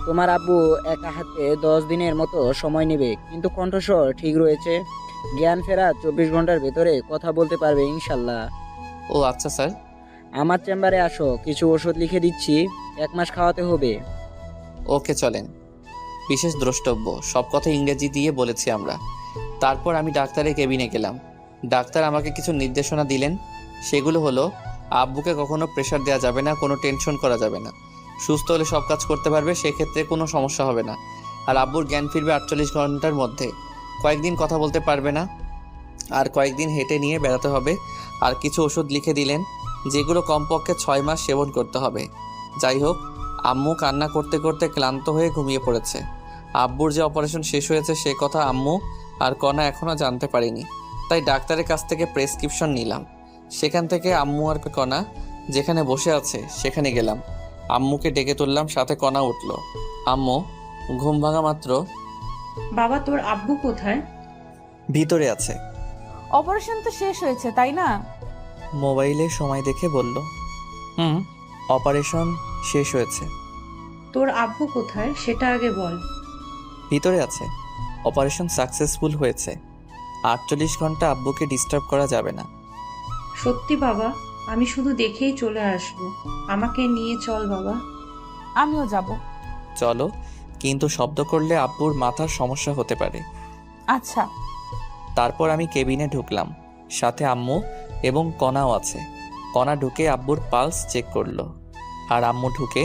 তোমার আব্বু একা হাতে 10 দিনের মতো সময় নেবে, কিন্তু কণ্ঠস্বর ঠিক রয়েছে। জ্ঞান ফেরা 24 ঘন্টার ভেতরে কথা বলতে পারবে ইনশাল্লাহ। ও আচ্ছা স্যার। আমার চেম্বারে আসো, কিছু ওষুধ লিখে দিচ্ছি, 1 মাস খাওয়াতে হবে। ওকে চলেন। বিশেষ দ্রষ্টব্য, সব কথা ইংরেজি দিয়ে বলেছি আমরা। তারপর আমি ডাক্তারের কেবিনে গেলাম। ডাক্তার আমাকে কিছু নির্দেশনা দিলেন। সেগুলো হলো, আব্বুকে কখনো প্রেশার দেওয়া যাবে না, কোনো টেনশন করা যাবে না। সুস্থ হলে সব কাজ করতে পারবে, সেক্ষেত্রে কোনো সমস্যা হবে না। আর আব্বুর জ্ঞান ফিরবে 48 ঘন্টার মধ্যে। কয়েকদিন কথা বলতে পারবে না, আর কয়েকদিন হেঁটে নিয়ে বেড়াতে হবে। আর কিছু ওষুধ লিখে দিলেন, যেগুলো কমপক্ষে 6 মাস সেবন করতে হবে। যাই হোক, আম্মু কান্না করতে করতে ক্লান্ত হয়ে ঘুমিয়ে পড়েছে। আব্বুর যে অপারেশন শেষ হয়েছে সে কথা আম্মু আর কণা এখনও জানতে পারিনি। তাই ডাক্তারের কাছ থেকে প্রেসক্রিপশন নিলাম। সেখান থেকে আম্মু আর কণা যেখানে বসে আছে সেখানে গেলাম। আম্মুকে ডেকে তুললাম, সাথে কণা উঠল। আম্মু ঘুম ভাঙা মাত্র, বাবা তোর আব্বু কোথায়? ভিতরে আছে। অপারেশন তো শেষ হয়েছে তাই না? মোবাইলে সময় দেখে বলল, অপারেশন শেষ হয়েছে। তোর আব্বু কোথায় সেটা আগে বল। ভিতরে আছে। অপারেশন সাকসেসফুল হয়েছে। 48 ঘন্টা আব্বুকে ডিস্টার্ব করা যাবে না। সত্যি বাবা? আমি শুধু দেখেই চলে আসবো, আমাকে নিয়ে চল বাবা। আমিও যাব। চলো, কিন্তু শব্দ করলে আব্বুর মাথার সমস্যা হতে পারে। আচ্ছা। তারপর আমি কেবিনে ঢুকলাম, সাথে আম্মু এবং কণাও আছে। কণা ঢুকে আব্বুর পালস চেক করলো, আর আম্মু ঢুকে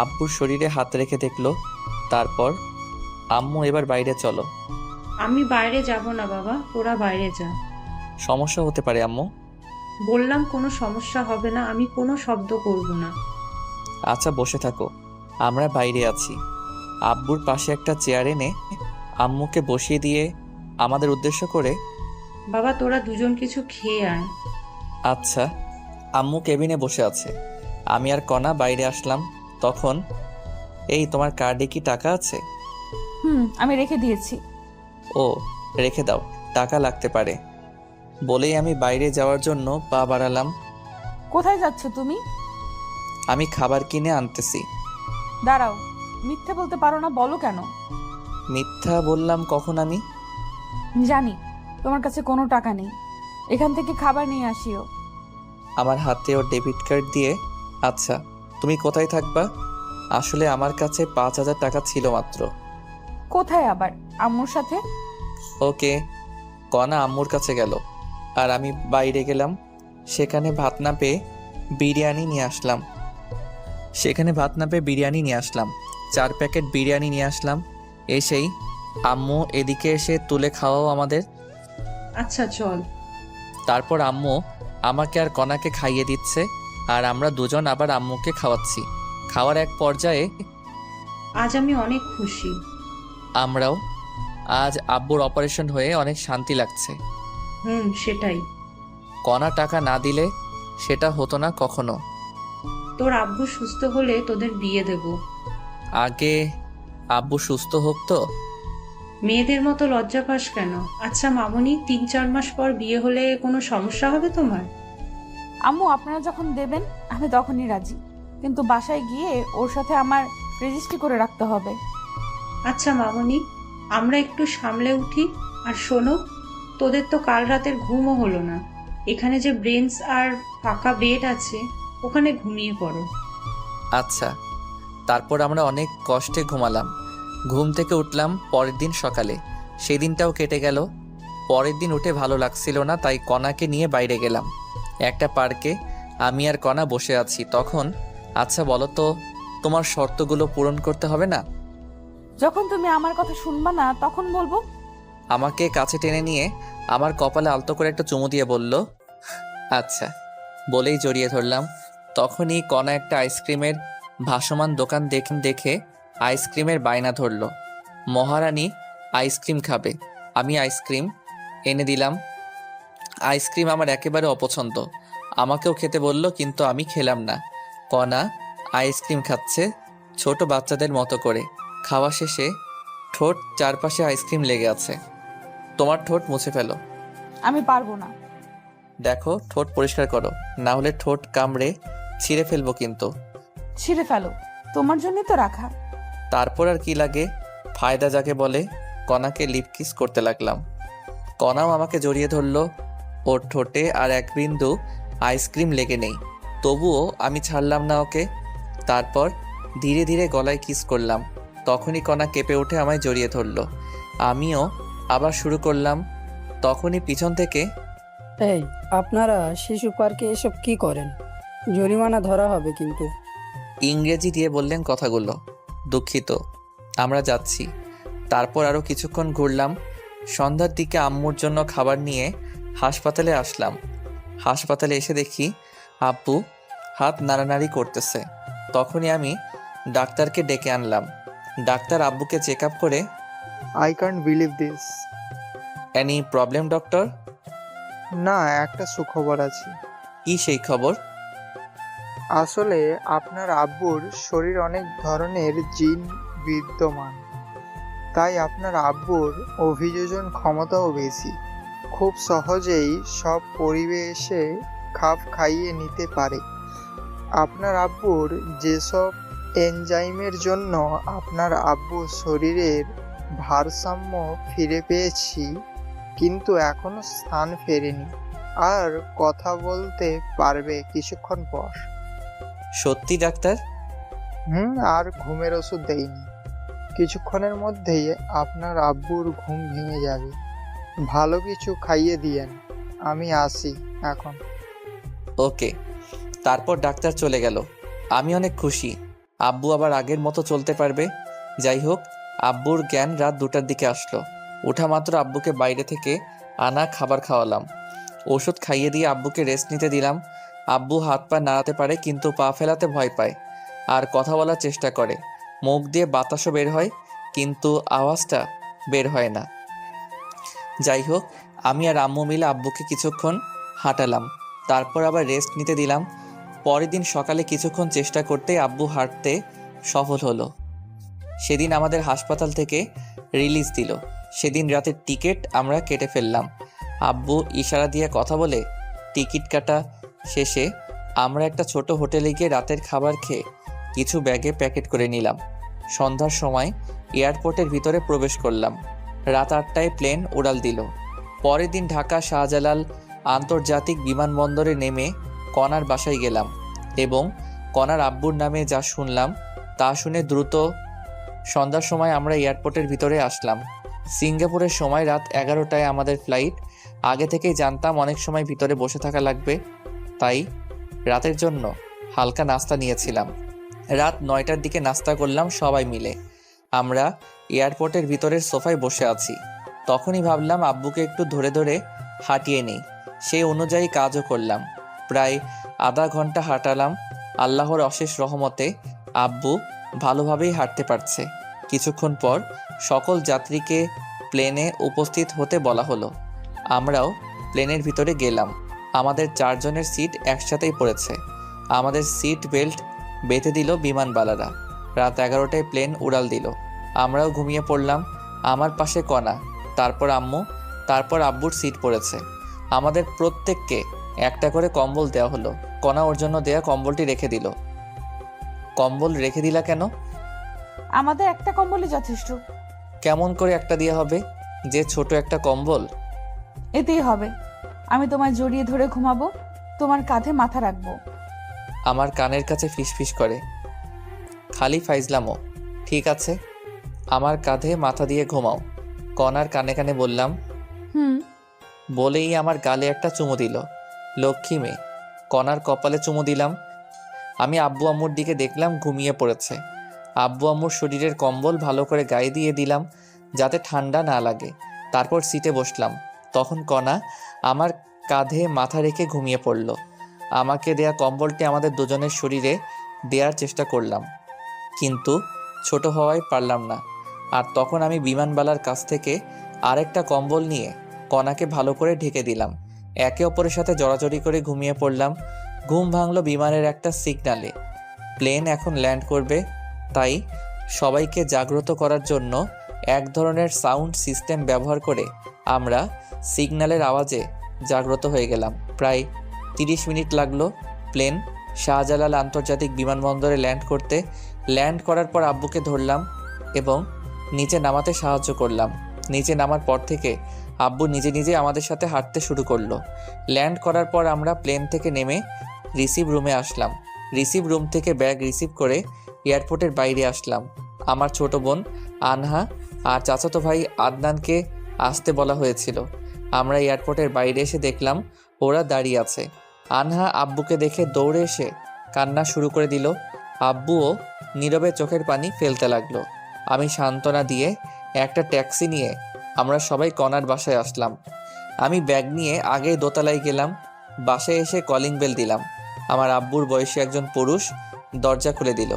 আব্বুর শরীরে হাত রেখে দেখলো। তারপর, আম্মু এবার বাইরে চলো। আমি বাইরে যাব না বাবা, তোরা বাইরে যা। সমস্যা হতে পারে আম্মু। বললাম কোনো সমস্যা হবে না, আমি কোনো শব্দ করব না। আচ্ছা বসে থাকো, আমরা বাইরে আছি। আব্বুর পাশে একটা চেয়ার এনে আম্মুকে বসিয়ে দিয়ে আমাদের উদ্দেশ্য করে, বাবা তোরা দুজন কিছু খেয়ে আয়। আচ্ছা। আম্মু কেবিনে বসে আছে, আমি আর কণা বাইরে আসলাম। তখন, এই তোমার কার্ডে কি টাকা আছে? আমি রেখে দিয়েছি। ও, রেখে দাও, টাকা লাগতে পারে। বলেই আমি বাইরে যাওয়ার জন্য পা বাড়ালাম। কোথায় যাচ্ছ তুমি? আমি খাবার কিনে আনতেছি। দাঁড়াও, মিথ্যে বলতে পারো না, বলো কেন? মিথ্যা বললাম কখন আমি? জানি তোমার কাছে কোনো টাকা নেই, এখান থেকে খাবার নিয়ে আসিও। আমার হাতে ওর ডেবিট কার্ড দিয়ে, আচ্ছা তুমি কোথায় থাকবা? আসলে আমার কাছে 5,000 টাকা ছিল মাত্র। কোথায় আবার? আম্মুর সাথে। ওকে। কণা আম্মুর কাছে গেল, আর আমি বাইরে গেলাম। সেখানে ভাত না পেয়ে বিরিয়ানি নিয়ে আসলাম। 4 প্যাকেট বিরিয়ানি নিয়ে আসলাম। এসেই আম্মু এদিকে এসে তুলে খাওয়াও আমাদের। আচ্ছা চল। তারপর আম্মু আমাকে আর কণাকে খাইয়ে দিচ্ছে, আর আমরা দুজন আবার আম্মুকে খাওয়াচ্ছি। খাওয়ার এক পর্যায়ে, আজ আমি অনেক খুশি। আমরাও। আজ আব্বুর অপারেশন হয়ে অনেক শান্তি লাগছে। সেটাই। কণা টাকা না দিলে সেটা হতো না কখনো। তোর আব্বু সুস্থ হলে তোদের বিয়ে দেব। আগে আব্বু সুস্থ হোক তো। মেয়েদের মতো লজ্জা পাস কেন? আচ্ছা মামুনি, 3-4 মাস পর বিয়ে হলে কোনো সমস্যা হবে তোমার? আম্মু আপনারা যখন দেবেন আমি তখনই রাজি, কিন্তু বাসায় গিয়ে ওর সাথে আমার রেজিস্ট্রি করে রাখতে হবে। আচ্ছা মামুনি, আমরা একটু সামলে উঠি। আর শোনো, তোদের তো কাল রাতের ঘুমও হলো না। এখানে যে ব্রেঞ্চ আর ফাঁকা বেড আছে, ওখানে ঘুমিয়ে পড়ো। আচ্ছা। তারপর আমরা অনেক কষ্টে ঘুমালাম। ঘুম থেকে উঠলাম পরের দিন সকালে। সেই দিনটাও কেটে গেল। পরের দিন উঠে ভালো লাগছিল না, তাই কণাকে নিয়ে বাইরে গেলাম একটা পার্কে। আমি আর কণা বসে আছি। তখন, আচ্ছা বলো তো, তোমার শর্তগুলো পূরণ করতে হবে না? যখন তুমি আমার কথা শুনবা না তখন বলবো। আমাকে কাছে টেনে নিয়ে আমার কপালে আলতো করে একটা চুমু দিয়ে বলল, আচ্ছা বলেই জড়িয়ে ধরলাম। তখনই কণা একটা আইসক্রিমের ভাসমান দোকান দেখে আইসক্রিমের বায়না ধরল। মহারানী আইসক্রিম খাবে। আমি আইসক্রিম এনে দিলাম। আইসক্রিম আমার একেবারে অপছন্দ। আমাকেও খেতে বলল, কিন্তু আমি খেলাম না। কণা আইসক্রিম খাচ্ছে ছোট বাচ্চাদের মতো করে। খাওয়া শেষে ঠোঁট চারপাশে আইসক্রিম লেগে আছে। তোমার ঠোঁট মুছে ফেলো। আমি পারবো না। দেখো, ঠোঁট পরিষ্কার করো, না হলে ঠোঁট কামড়ে ছিঁড়ে ফেলবো কিন্তু। ছিঁড়ে ফেলো, তোমার জন্যই তো রাখা। তারপর আর কি লাগে, ফায়দা যাকে বলে। কণাকে লিপ কিস করতে লাগলাম। কণাও আমাকে জড়িয়ে ধরলো। ওর ঠোঁটে আর এক বিন্দু আইসক্রিম লেগে নেই। তবুও আমি ছাড়লাম না ওকে। তারপর ধীরে ধীরে গলায় কিস করলাম। তখনই কণা কেঁপে উঠে আমায় জড়িয়ে ধরলো। আমিও আবার শুরু করলাম। তখনই পিছন থেকে, এই আপনারা শিশু পার্কে এসব কি করেন? জরিমানা ধরা হবে কিন্তু। ইংরেজি দিয়ে বললেন কথাগুলো। দুঃখিত, আমরা যাচ্ছি। তারপর আরও কিছুক্ষণ ঘুরলাম। সন্ধ্যার দিকে আম্মুর জন্য খাবার নিয়ে হাসপাতালে আসলাম। হাসপাতালে এসে দেখি আব্বু হাত নাড়ানাড়ি করতেছে। তখনই আমি ডাক্তারকে ডেকে আনলাম। ডাক্তার আব্বুকে চেক আপ করে, I can't believe this. Any problem doctor? না, একটা সুখবর আছে। কি সেই খবর? আসলে আপনার আব্বুর শরীর অনেক ধরনের জিন বিদ্যমান, তাই আপনার আব্বুর অভিযোজন ক্ষমতাও বেশি। খুব সহজেই সব পরিবেশে খাপ খাইয়ে নিতে পারে। আপনার আব্বুর যেসব এনজাইমের জন্য আপনার আব্বুর শরীরের ভারসাম্য ফিরে পেয়েছি, কিন্তু এখনো স্থান ফেরেনি, আর কথা বলতে পারবে কিছুক্ষণ পর। সত্যি ডাক্তার? আর ঘুমের ওষুধ দেয়নি। কিছুক্ষণের মধ্যেই আপনার আব্বুর ঘুম ভেঙে যাবে। ভালো কিছু খাইয়ে দিয়েন। আমি আসি এখন। ওকে। তারপর ডাক্তার চলে গেল। আমি অনেক খুশি, আব্বু আবার আগের মতো চলতে পারবে। যাই হোক, আব্বুর জ্ঞান রাত 2টার দিকে আসলো। ওঠা মাত্র আব্বুকে বাইরে থেকে আনা খাবার খাওয়ালাম। ওষুধ খাইয়ে দিয়ে আব্বুকে রেস্ট নিতে দিলাম। আব্বু হাত পা নাড়াতে পারে, কিন্তু পা ফেলাতে ভয় পায় আর কথা বলার চেষ্টা করে। মুখ দিয়ে বাতাসও বের হয়, কিন্তু আওয়াজটা বের হয় না। যাই হোক, আমি আর আম্মু মিলে আব্বুকে কিছুক্ষণ হাঁটালাম। তারপর আবার রেস্ট নিতে দিলাম। পরের দিন সকালে কিছুক্ষণ চেষ্টা করতেই আব্বু হাঁটতে সফল হলো। সেদিন আমাদের হাসপাতাল থেকে রিলিজ দিল। সেদিন রাতের টিকিট আমরা কেটে ফেললাম। আব্বু ইশারা দিয়ে কথা বলে টিকিট কাটা শেষে আমরা একটা ছোট হোটেলে গিয়ে রাতের খাবার খেয়ে কিছু ব্যাগে প্যাকেট করে নিলাম। সন্ধ্যার সময় এয়ারপোর্টের ভিতরে প্রবেশ করলাম। রাত 8টায় প্লেন উড়াল দিল। পরের দিন ঢাকা শাহজালাল আন্তর্জাতিক বিমানবন্দরে নেমে কণার বাসায় গেলাম এবং কণার আব্বুর নামে যা শুনলাম তা শুনে দ্রুত সন্ধ্যার সময় আমরা এয়ারপোর্টের ভিতরে আসলাম। সিঙ্গাপুরের সময় রাত 11টায় আমাদের ফ্লাইট। আগে থেকেই জানতাম অনেক সময় ভিতরে বসে থাকা লাগবে, তাই রাতের জন্য হালকা নাস্তা নিয়েছিলাম। রাত 9টার দিকে নাস্তা করলাম সবাই মিলে। আমরা এয়ারপোর্টের ভিতরের সোফায় বসে আছি। তখনই ভাবলাম আব্বুকে একটু ধরে ধরে হাঁটিয়ে নিই। সেই অনুযায়ী কাজও করলাম। প্রায় আধা ঘন্টা হাঁটালাম। আল্লাহর অশেষ রহমতে আব্বু ভালোভাবেই হাঁটতে পারছে। কিছুক্ষণ পর সকল যাত্রীকে প্লেনে উপস্থিত হতে বলা হলো। আমরাও প্লেনের ভিতরে গেলাম। আমাদের 4 জনের সিট একসাথেই পড়েছে। আমাদের সিট বেল্ট বেঁধে দিল বিমানবালারা। রাত 11টায় প্লেন উড়াল দিল। আমরাও ঘুমিয়ে পড়লাম। আমার পাশে কণা, তারপর আম্মু, তারপর আব্বুর সিট পড়েছে। আমাদের প্রত্যেককে একটা করে কম্বল দেওয়া হলো। কণা ওর জন্য দেয়া কম্বলটি রেখে দিল। কম্বল রেখে দিলা কেন? আমাদের একটা কম্বলই যথেষ্ট। কেমন করে একটা দেওয়া হবে, যে ছোট একটা কম্বল? এতেই হবে। আমি তোমায় জড়িয়ে ধরে ঘুমাবো, তোমার কাঁধে মাথা রাখবো। আমার কানের কাছে ফিসফিস করে, খালি ফাইজলামো। ঠিক আছে, আমার কাঁধে মাথা দিয়ে ঘুমাও। কণার কানে কানে বললাম। বলেই আমার গালে একটা চুমু দিল। লক্ষ্মী মেয়ে। কণার কপালে চুমু দিলাম। আমি আব্বু আম্মুর দিকে দেখলাম, ঘুমিয়ে পড়েছে। আব্বু আম্মুর শরীরের কম্বল ভালো করে গায়ে দিয়ে দিলাম যাতে ঠান্ডা না লাগে। তারপর সিটে বসলাম। তখন কণা আমার কাঁধে মাথা রেখে ঘুমিয়ে পড়ল। আমাকে দেয়া কম্বলটি আমাদের দুজনের শরীরে দেওয়ার চেষ্টা করলাম, কিন্তু ছোট হওয়ায় পারলাম না। আর তখন আমি বিমানবালার কাছ থেকে আরেকটা কম্বল নিয়ে কণাকে ভালো করে ঢেকে দিলাম। একে অপরের সাথে জড়াজড়ি করে ঘুমিয়ে পড়লাম। ঘুম ভাঙলো বিমানের একটা সিগনালে। প্লেন এখন ল্যান্ড করবে, তাই সবাইকে জাগ্রত করার জন্য এক ধরনের সাউন্ড সিস্টেম ব্যবহার করে আমরা সিগন্যালের আওয়াজে জাগ্রত হয়ে গেলাম। প্রায় 30 মিনিট লাগলো প্লেন শাহজালাল আন্তর্জাতিক বিমানবন্দরে ল্যান্ড করতে। ল্যান্ড করার পর আব্বুকে ধরলাম এবং নিচে নামাতে সাহায্য করলাম। নিচে নামার পর থেকে আব্বু নিজে নিজে আমাদের সাথে হাঁটতে শুরু করলো। ল্যান্ড করার পর আমরা প্লেন থেকে নেমে রিসিভ রুমে আসলাম। রিসিভ রুম থেকে ব্যাগ রিসিভ করে এয়ারপোর্টের বাইরে আসলাম। আমার ছোট বোন আনহা আর চাচাতো ভাই আদনানকে আসতে বলা হয়েছিল। আমরা এয়ারপোর্টের বাইরে এসে দেখলাম ওরা দাঁড়িয়ে আছে। আনহা আব্বুকে দেখে দৌড়ে এসে কান্না শুরু করে দিল। আব্বুও নীরবে চোখের পানি ফেলতে লাগলো। আমি সান্ত্বনা দিয়ে একটা ট্যাক্সি নিয়ে আমরা সবাই কনার বাসায় আসলাম। আমি ব্যাগ নিয়ে আগেই দোতলায় গেলাম। বাসায় এসে কলিং বেল দিলাম। আমার আব্বুর বয়সী একজন পুরুষ দরজা খুলে দিল।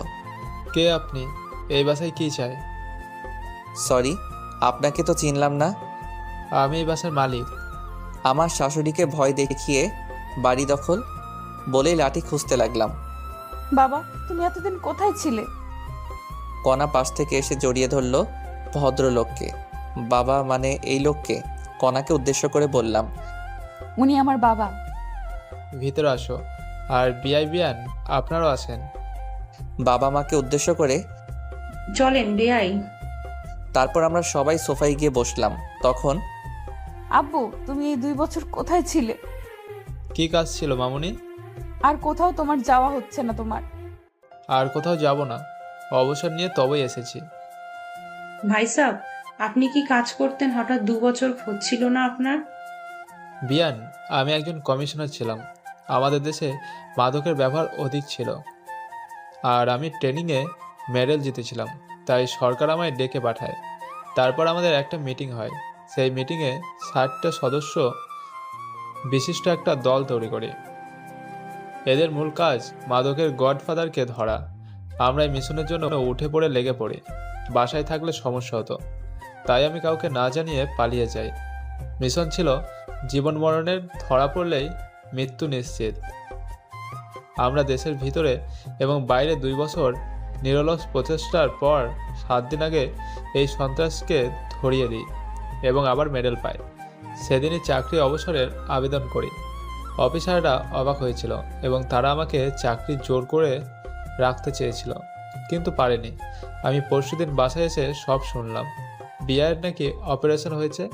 কে আপনি? এই বাসায় কি চাই? সরি, আপনাকে তো চিনলাম না। আমি এই বাসার মালিক। আমার শাশুড়িকে ভয় দেখিয়ে বাড়ি দখল বলেই লাঠি খুঁজতে লাগলাম। বাবা, তুমি এতদিন কোথায় ছিলে? কণা পাশ থেকে এসে জড়িয়ে ধরল ভদ্রলোককে। বাবা মানে এই লোককে? কণাকে উদ্দেশ্য করে বললাম। উনি আমার বাবা। ভিতরে আসো। আর বিয়ান আপনারও আছেন? বাবা মাকে উদ্দেশ্য করে চলেন বেআই। তারপর আমরা সবাই সোফায় গিয়ে বসলাম। তখন আব্বু, তুমি এই 2 বছর কোথায় ছিলে? কি কাজ ছিল মামুনি? আর কোথাও তোমার যাওয়া হচ্ছে না তোমার? আর কোথাও যাব না, অবসর নিয়ে তবেই এসেছি। ভাই সাহেব, আপনি কি কাজ করতেন হঠাৎ 2 বছর হচ্ছিল না আপনার? বিয়ান, আমি একজন কমিশনার ছিলাম। আমাদের দেশে মাদকের ব্যবহার অধিক ছিল, আর আমি ট্রেনিংয়ে মেডেল জিতেছিলাম। তাই সরকার আমায় ডেকে পাঠায়। তারপর আমাদের একটা মিটিং হয়। সেই মিটিংয়ে 60টা সদস্য বিশিষ্ট একটা দল তৈরি করি। এদের মূল কাজ মাদকের গডফাদারকে ধরা। আমরা এই মিশনের জন্য উঠে পড়ে লেগে পড়ি। বাসায় থাকলে সমস্যা হতো, তাই আমি কাউকে না জানিয়ে পালিয়ে যাই। মিশন ছিল জীবন মরণের, ধরা পড়লেই মৃত্যু নিশ্চিত। আমরা দেশের ভিতরে এবং বাইরে 2 বছর নিরলস প্রচেষ্টার পর 7 দিন আগে এই সন্ত্রাসকে ধরিয়ে দিই এবং আবার মেডেল পাই। সেদিনই চাকরি অবসরের আবেদন করি। অফিসাররা অবাক হয়েছিল এবং তারা আমাকে চাকরি জোর করে রাখতে চেয়েছিল, কিন্তু পারেনি। আমি পরশুদিন বাসায় এসে সব শুনলাম। বিয়ার নাকি অপারেশন হয়েছে।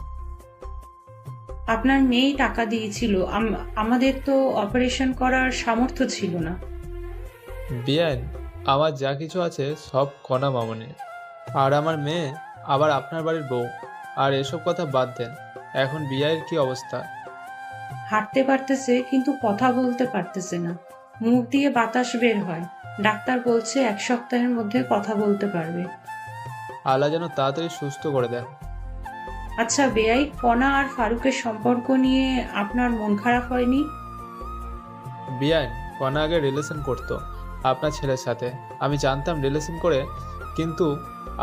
আপনার মেয়েই টাকা দিয়েছিল, আমাদের তো অপারেশন করার সামর্থ্য ছিল না। বিয়ান, আমার যা কিছু আছে সব কণা মামনির, আর আমার মেয়ে আবার আপনার বাড়ির বউ। আর এসব কথা বাদ দেন। এখন বিয়ের কি অবস্থা? হাঁটতে পারতেছে, কিন্তু কথা বলতে পারতেছে না। মুখ দিয়ে বাতাস বের হয়। ডাক্তার বলছে 1 সপ্তাহের মধ্যে কথা বলতে পারবে। আল্লাহ যেন তাড়াতাড়ি সুস্থ করে দেন। আচ্ছা বেআই, কণা আর ফারুকের সম্পর্ক নিয়ে আপনার মন খারাপ হয়নি? বিয়ান, কণা আগে রিলেশন করতো আপনার ছেলের সাথে। আমি জানতাম রিলেশন করে, কিন্তু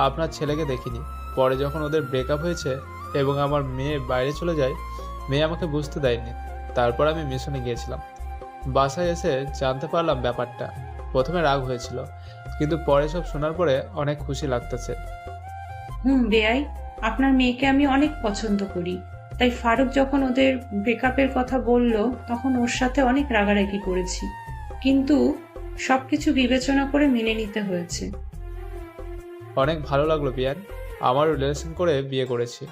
আপনার ছেলেকে দেখিনি। পরে যখন ওদের ব্রেকআপ হয়েছে এবং আমার মেয়ে বাইরে চলে যায়, মেয়ে আমাকে বুঝতে দেয়নি। তারপর আমি মিশনে গিয়েছিলাম। বাসায় এসে জানতে পারলাম ব্যাপারটা। প্রথমে রাগ হয়েছিল, কিন্তু পরে সব শোনার পরে অনেক খুশি লাগতেছে। বেআই, আপনার মেয়েকে আমি অনেক পছন্দ করি। তাই ফারুক যখন ওদের ব্রেকআপের কথা বলল, তখন ওর সাথে অনেক রাগারাগি করেছি, কিন্তু সবকিছু বিবেচনা করে মেনে নিতে হয়েছে। অনেক ভালো লাগলো বিয়ান। আমারও রিলেশন করে বিয়ে করেছি,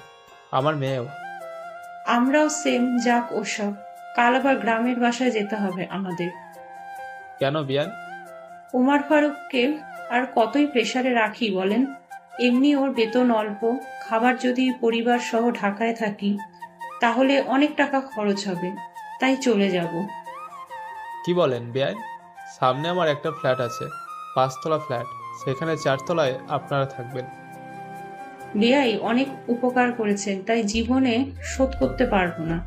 আমার মেয়েও। আমরাও সেম। যাক ওসব, কাল আবার গ্রামের বাসায় যেতে হবে আমাদের। কেন বিয়ান? ওমর ফারুককে আর কতই প্রেসারে রাখি বলেন? এমনি ওর বেতন অল্প, খাবার যদি পরিবার সহ ঢাকায় থাকি তাহলে অনেক টাকা খরচ হবে, তাই চলে যাব। কি বলেন বিয়ান? সামনে আমার একটা ফ্ল্যাট আছে, 5 তলা ফ্ল্যাট। সেখানে 4 তলায় আপনারা থাকবেন। বেআই অনেক উপকার করেছেন, তাই জীবনে শোধ করতে পারবো না।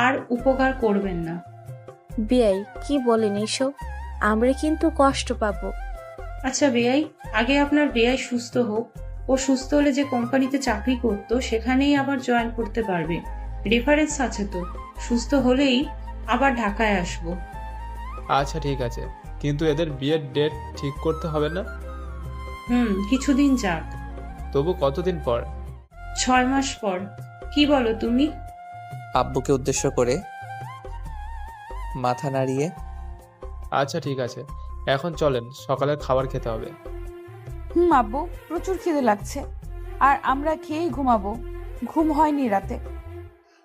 আর উপকার করবেন না। বেআই কি বলেন এসব? আমরা কিন্তু কষ্ট পাবো। আচ্ছা বেআই, আগে আপনার বেআই সুস্থ হোক। ও সুস্থ হলে যে কোম্পানিতে চাকরি করতো সেখানেই আবার জয়েন করতে পারবে। রেফারেন্স আছে তো। সুস্থ হলেই আবার ঢাকায় আসবো। আচ্ছা ঠিক আছে, কিন্তু এদের বিয়ের ডেট ঠিক করতে হবে না? কিছুদিন যাক। তবু কতদিন পর? 6 মাস পর। কি বলো তুমি? আব্বুকে উদ্দেশ্য করে মাথা নাড়িয়ে আচ্ছা ঠিক আছে, এখন চলেন, সকালের খাবার খেতে হবে। আব্বু, প্রচুর খিদে লাগছে, আর আমরা খেয়েই ঘুমাবো। ঘুম হয়নি রাতে।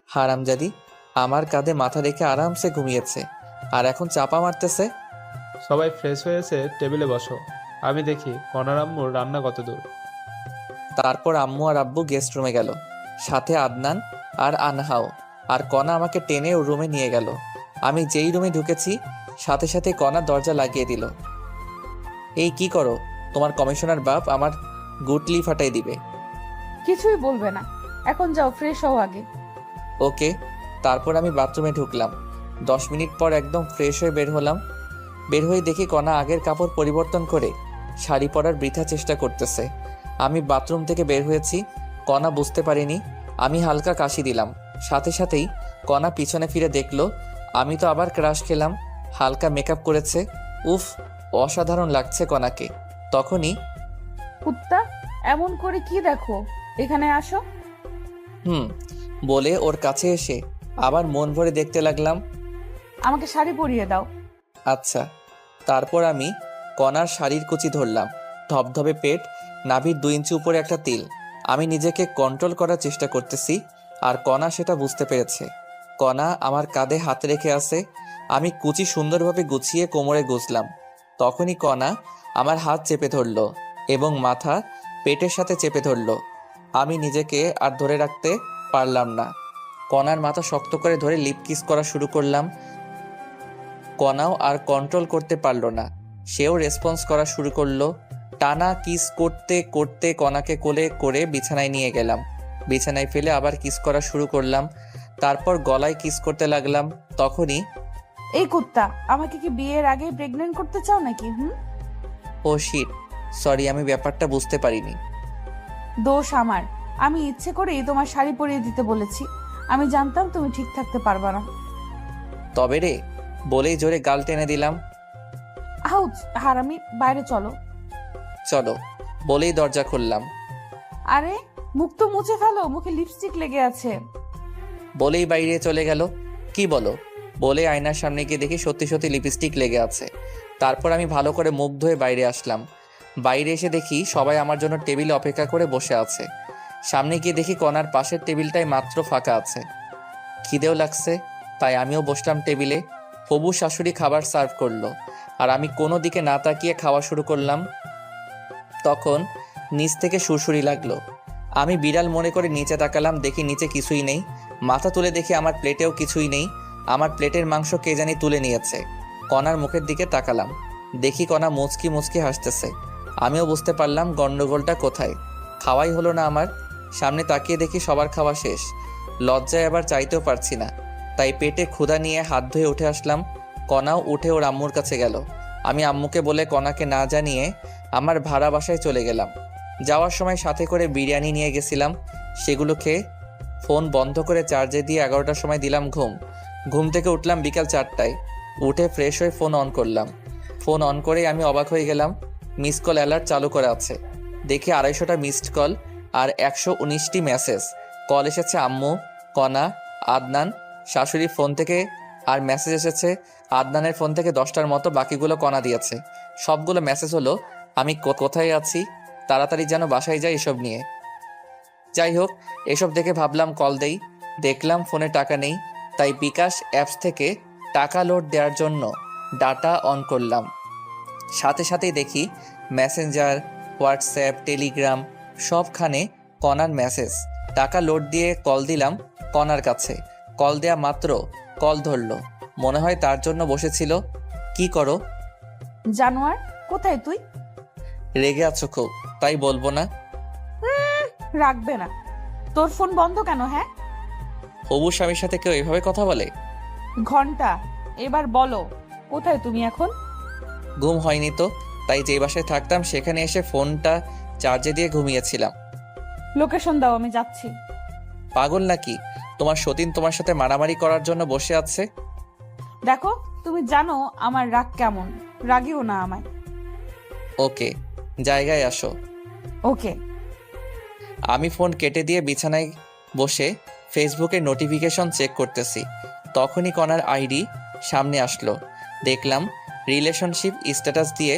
হারামজাদি আমার কাঁধে মাথা রেখে আরামসে ঘুমিয়েছে, আর এখন চাপা মারতেছে। সবাই ফ্রেশ হয়ে এসে টেবিলে বসো। আমি দেখি কনার আম্মুর রান্না কত দূর। তারপর আম্মু আর আব্বু গেস্ট রুমে গেল, সাথে আদনান আর আনহাও। আর কণা আমাকে টেনে ওর রুমে নিয়ে গেল। আমি যেই রুমে ঢুকেছি সাথে সাথে কণা দরজা লাগিয়ে দিল। এই কি করো? তোমার কমিশনার বাপ আমার গুটলি ফাটাই দিবে। কিছুই বলবে না, এখন যাও ফ্রেশ হও আগে। ওকে। তারপর আমি বাথরুমে ঢুকলাম। 10 মিনিট পর একদম ফ্রেশ হয়ে বের হলাম। বের হয়ে দেখি কণা আগের কাপড় পরিবর্তন করে শাড়ি পরার বৃথা চেষ্টা করতেছে। আমি বাথরুম থেকে বের হয়েছি, কণা বুঝতে পারিনি। আমি হালকা কাশি দিলাম, সাথে সাথেই কণা পিছনে ফিরে দেখলো। আমি তো আবার ক্রাশ খেলাম। হালকা মেকআপ করেছে। উফ, অসাধারণ লাগছে কণাকে। তখনই কুত্তা, এমন করে কি দেখো? এখানে আসো। বলে ওর কাছে এসে আবার মন ভরে দেখতে লাগলাম। আমাকে শাড়ি পরিয়ে দাও। আচ্ছা। তারপর আমি কণার শাড়ির কুচি ধরলাম। ধবধবে পেট, নাভির 2 ইঞ্চি উপরে একটা তিল। আমি নিজেকে কন্ট্রোল করার চেষ্টা করতেছি, আর কণা সেটা বুঝতে পেরেছে। কণা আমার কাঁধে হাত রেখে আছে। আমি কুচি সুন্দরভাবে গুছিয়ে কোমরে গুছলাম। তখনই কণা আমার হাত চেপে ধরলো এবং মাথা পেটের সাথে চেপে ধরলো। আমি নিজেকে আর ধরে রাখতে পারলাম না। কণার মাথা শক্ত করে ধরে লিপ কিস করা শুরু করলাম। কণাও আর কন্ট্রোল করতে পারলো না, সেও রেসপন্স করা শুরু করলো। টানা কিস করতে করতে কণাকে কোলে করে বিছানায় নিয়ে গেলাম। বিছানায় ফেলে আবার কিস করা শুরু করলাম। তারপর গলায় কিস করতে লাগলাম। তখনই এই কুত্তা, আমাকে কি বিয়ের আগেই প্রেগন্যান্ট করতে চাও নাকি? ও শিট, সরি, আমি ব্যাপারটা বুঝতে পারিনি। দোষ আমার। আমি ইচ্ছে করেই তোমার শাড়ি পরিয়ে দিতে বলেছি। আমি জানতাম তুমি ঠিক থাকতে পারবা না। তবে রে, বলেই জোরে গাল টেনে দিলাম। আউচ, হারামি, বাইরে চলো। চলো বলেই দরজা খুললাম। আরে মুখ তো মুছে ফেলো, মুখে লিপস্টিক লেগে আছে। বলেই বাইরে চলে গেল। কি বলো? বলে আয়নার সামনে গিয়ে দেখি সত্যি সত্যি লিপস্টিক লেগে আছে। তারপর আমি ভালো করে মুখ ধুয়ে বাইরে আসলাম। বাইরে এসে দেখি সবাই আমার জন্য টেবিলে অপেক্ষা করে বসে আছে। সামনে গিয়ে দেখি কণার পাশের টেবিলটাই মাত্র ফাঁকা আছে। খিদেও লাগছে, তাই আমিও বসলাম টেবিলে। হবু শাশুড়ি খাবার সার্ভ করলো, আর আমি কোনো দিকে না তাকিয়ে খাওয়া শুরু করলাম। তখন নিচ থেকে সুরসুরি লাগলো। আমি বিড়াল মনে করে নিচে তাকালাম, দেখি নিচে কিছুই নেই। মাথা তুলে দেখি আমার প্লেটেও কিছুই নেই। আমার প্লেটের মাংস কে জানি তুলে নিয়েছে। কণার মুখের দিকে তাকালাম, দেখি কণা মুচকি মুচকি হাসতেছে। আমিও বুঝতে পারলাম গন্ডগোলটা কোথায়। খাওয়াই হলো না আমার। সামনে তাকিয়ে দেখি সবার খাওয়া শেষ। লজ্জায় আবার চাইতেও পারছি না, তাই পেটে ক্ষুধা নিয়ে হাত ধুয়ে উঠে আসলাম। কণাও উঠে ওর আম্মুর কাছে গেল। আমি আম্মুকে বলে কণাকে না জানিয়ে আমার ভাড়া বাসায় চলে গেলাম। যাওয়ার সময় সাথে করে বিরিয়ানি নিয়ে গেছিলাম। সেগুলো খেয়ে ফোন বন্ধ করে চার্জে দিয়ে 11টার সময় দিলাম ঘুম। ঘুম থেকে উঠলাম বিকাল 4টায়। উঠে ফ্রেশ হয়ে ফোন অন করলাম। ফোন অন করেই আমি অবাক হয়ে গেলাম, মিস কল অ্যালার্ট চালু করা আছে। দেখি 250টা মিসড কল আর 119টি মেসেজ। কল এসেছে আম্মু, কণা, আদনান, শাশুড়ির ফোন থেকে, আর মেসেজ এসেছে আদনানের ফোন থেকে 10টার মতো। বাকিগুলো কণা দিয়েছে। সবগুলো মেসেজ হলো আমি কোথায় আছি, তাড়াতাড়ি যেন বাসায় যাই, এসব নিয়ে। যাই হোক, এসব দেখে ভাবলাম কল দেই। দেখলাম ফোনে টাকা নেই, তাই বিকাশ অ্যাপস থেকে টাকা লোড দেওয়ার জন্য ডাটা অন করলাম। সাথে সাথেই দেখি মেসেঞ্জার, হোয়াটসঅ্যাপ, টেলিগ্রাম সবখানে কণার মেসেজ। টাকা লোড দিয়ে কল দিলাম কণার কাছে। কল দেয়া মাত্র কল ধরলো। মনে হয় তার জন্য বসেছিল। কি করো? জানোয়ার, কোথায় তুই? রেগে আছো খুব, তাই বলবো না। রাখবে না। তোর ফোন বন্ধ কেন? হ্যাঁ, হবু স্বামীর সাথে কেউ এভাবে কথা বলে? ঘন্টা, এবার বলো কোথায় তুমি এখন? ঘুম হয়নি তো, তাই যে বাসায় থাকতাম সেখানে এসে ফোনটা চার্জে দিয়ে ঘুমিয়েছিলাম। লোকেশন দাও, আমি যাচ্ছি। পাগল নাকি? তোমার সতীন তোমার সাথে মারামারি করার জন্য বসে আছে। দেখো, তুমি জানো আমার রাগ কেমন, রাগিও না আমায়। ওকে, জায়গায় আসো। ওকে। আমি ফোন কেটে দিয়ে বিছানায় বসে ফেসবুকে নোটিফিকেশন চেক করতেছি। তখনই কণার আইডি সামনে আসলো। দেখলাম রিলেশনশিপ স্ট্যাটাস দিয়ে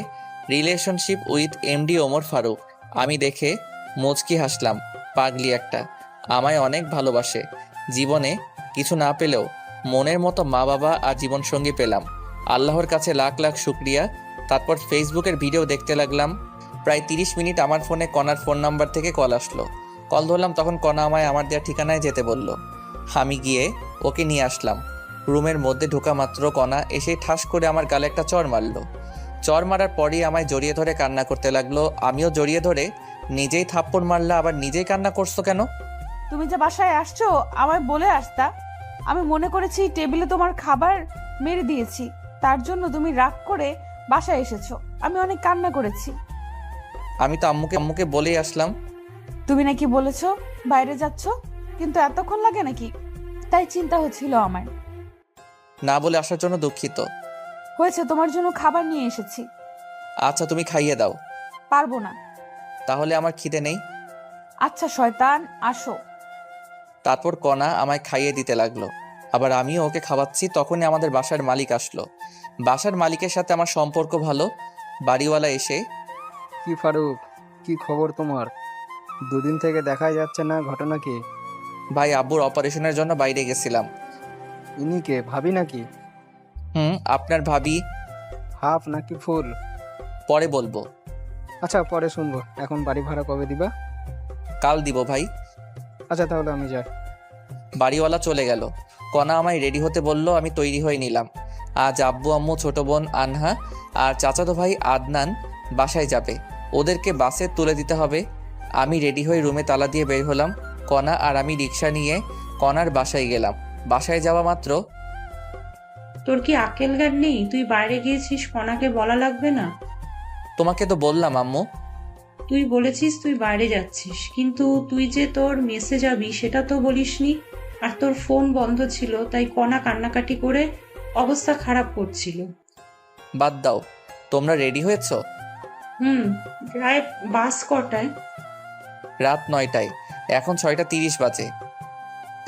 relationship with MD Omar Faruk. আমি দেখে মুচকি হাসলাম। পাগলি একটা, আমায় অনেক ভালোবাসে। জীবনে কিছু না পেলেও মনের মতো মা বাবা আর জীবনসঙ্গী পেলাম। আল্লাহর কাছে লাখ লাখ শুক্রিয়া। তারপর ফেসবুকের ভিডিও দেখতে লাগলাম। প্রায় 30 মিনিট আমার ফোনে কণার ফোন নাম্বার থেকে কল আসলো। কল ধরলাম, তখন কণা আমায় আমার দেওয়া ঠিকানায় যেতে বলল। আমি গিয়ে ওকে নিয়ে আসলাম। রুমের মধ্যে ঢোকা মাত্র কণা এসে ঠাস করে আমার গালে একটা চড় মারলো। চড় মারার পরই আমায় জড়িয়ে ধরে কান্না করতে লাগলো। আমিও জড়িয়ে ধরে নিজেই থাপ্পড় মারলা, আবার নিজেই কান্না করছো কেন? তুমি যে বাসায় আসছো আমায় বলে আসতা। আমি মনে করেছি টেবিলে তোমার খাবার মেরে দিয়েছি, তার জন্য তুমি রাগ করে বাসায় এসেছো। আমি অনেক কান্না করেছি। আমি তো আম্মুকে বলেই আসলাম। তুমি নাকি বলেছো বাইরে যাচ্ছ, কিন্তু এতক্ষণ লাগে নাকি? তাই চিন্তা হচ্ছিল আমার। না বলে আসার জন্য দুঃখিত। হয়েছে, তোমার জন্য খাবার নিয়ে এসেছি। আচ্ছা, তুমি খাইয়ে দাও। পারবো না। তাহলে আমার খিদে নেই। আচ্ছা শয়তান, আসো। তারপর কণা আমায় খাইয়ে দিতে লাগলো, আবার আমিও ওকে খাওয়াচ্ছি। তখনই আমাদের বাসার মালিক আসলো। বাসার মালিকের সাথে আমার সম্পর্ক ভালো। বাড়িওয়ালা এসে, কি ফারুক, কি খবর তোমার? দুদিন থেকে দেখাই যাচ্ছে না, ঘটনা কি? ভাই, আব্বুর অপারেশনের জন্য বাইরে গেছিলাম। ইনি কে, ভাবি নাকি? আপনার ভাবি। হাফ নাকি ফুল? পরে বলবো। আচ্ছা, পরে শুনবো। এখন বাড়ি ভাড়া কবে দিবা? কাল দিব ভাই। আচ্ছা, তাহলে আমি যাই। বাড়িওয়ালা চলে গেল। কণা আমায় রেডি হতে বলল, আমি তৈরি হয়ে নিলাম। আজ আব্বু আম্মু, ছোট বোন আনহা আর চাচাতো ভাই আদনান বাসায় যাবে। ওদেরকে বাসে তুলে দিতে হবে। আমি রেডি হয়ে রুমে তালা দিয়ে বের হলাম। কণা আর আমি রিক্সা নিয়ে কণার বাসায় গেলাম। বাসায় যাওয়া মাত্র, তোর কি আকেল জ্ঞান নেই? তুই বাইরে গিয়েছিস, কণাকে বলা লাগবে না? তোমাকে তো বললাম আম্মু। তুই বলেছিস তুই বাইরে যাচ্ছিস, কিন্তু তুই যে তোর মেসে যাবি সেটা তো বলিসনি। আর তোর ফোন বন্ধ ছিল, তাই কণা কান্নাকাটি করে অবস্থা খারাপ করছিল। বাদ দাও। তোমরা রেডি হয়েছ? প্রায় বাস কটায়? রাত 9টায়। এখন 6টা 30 বাজে।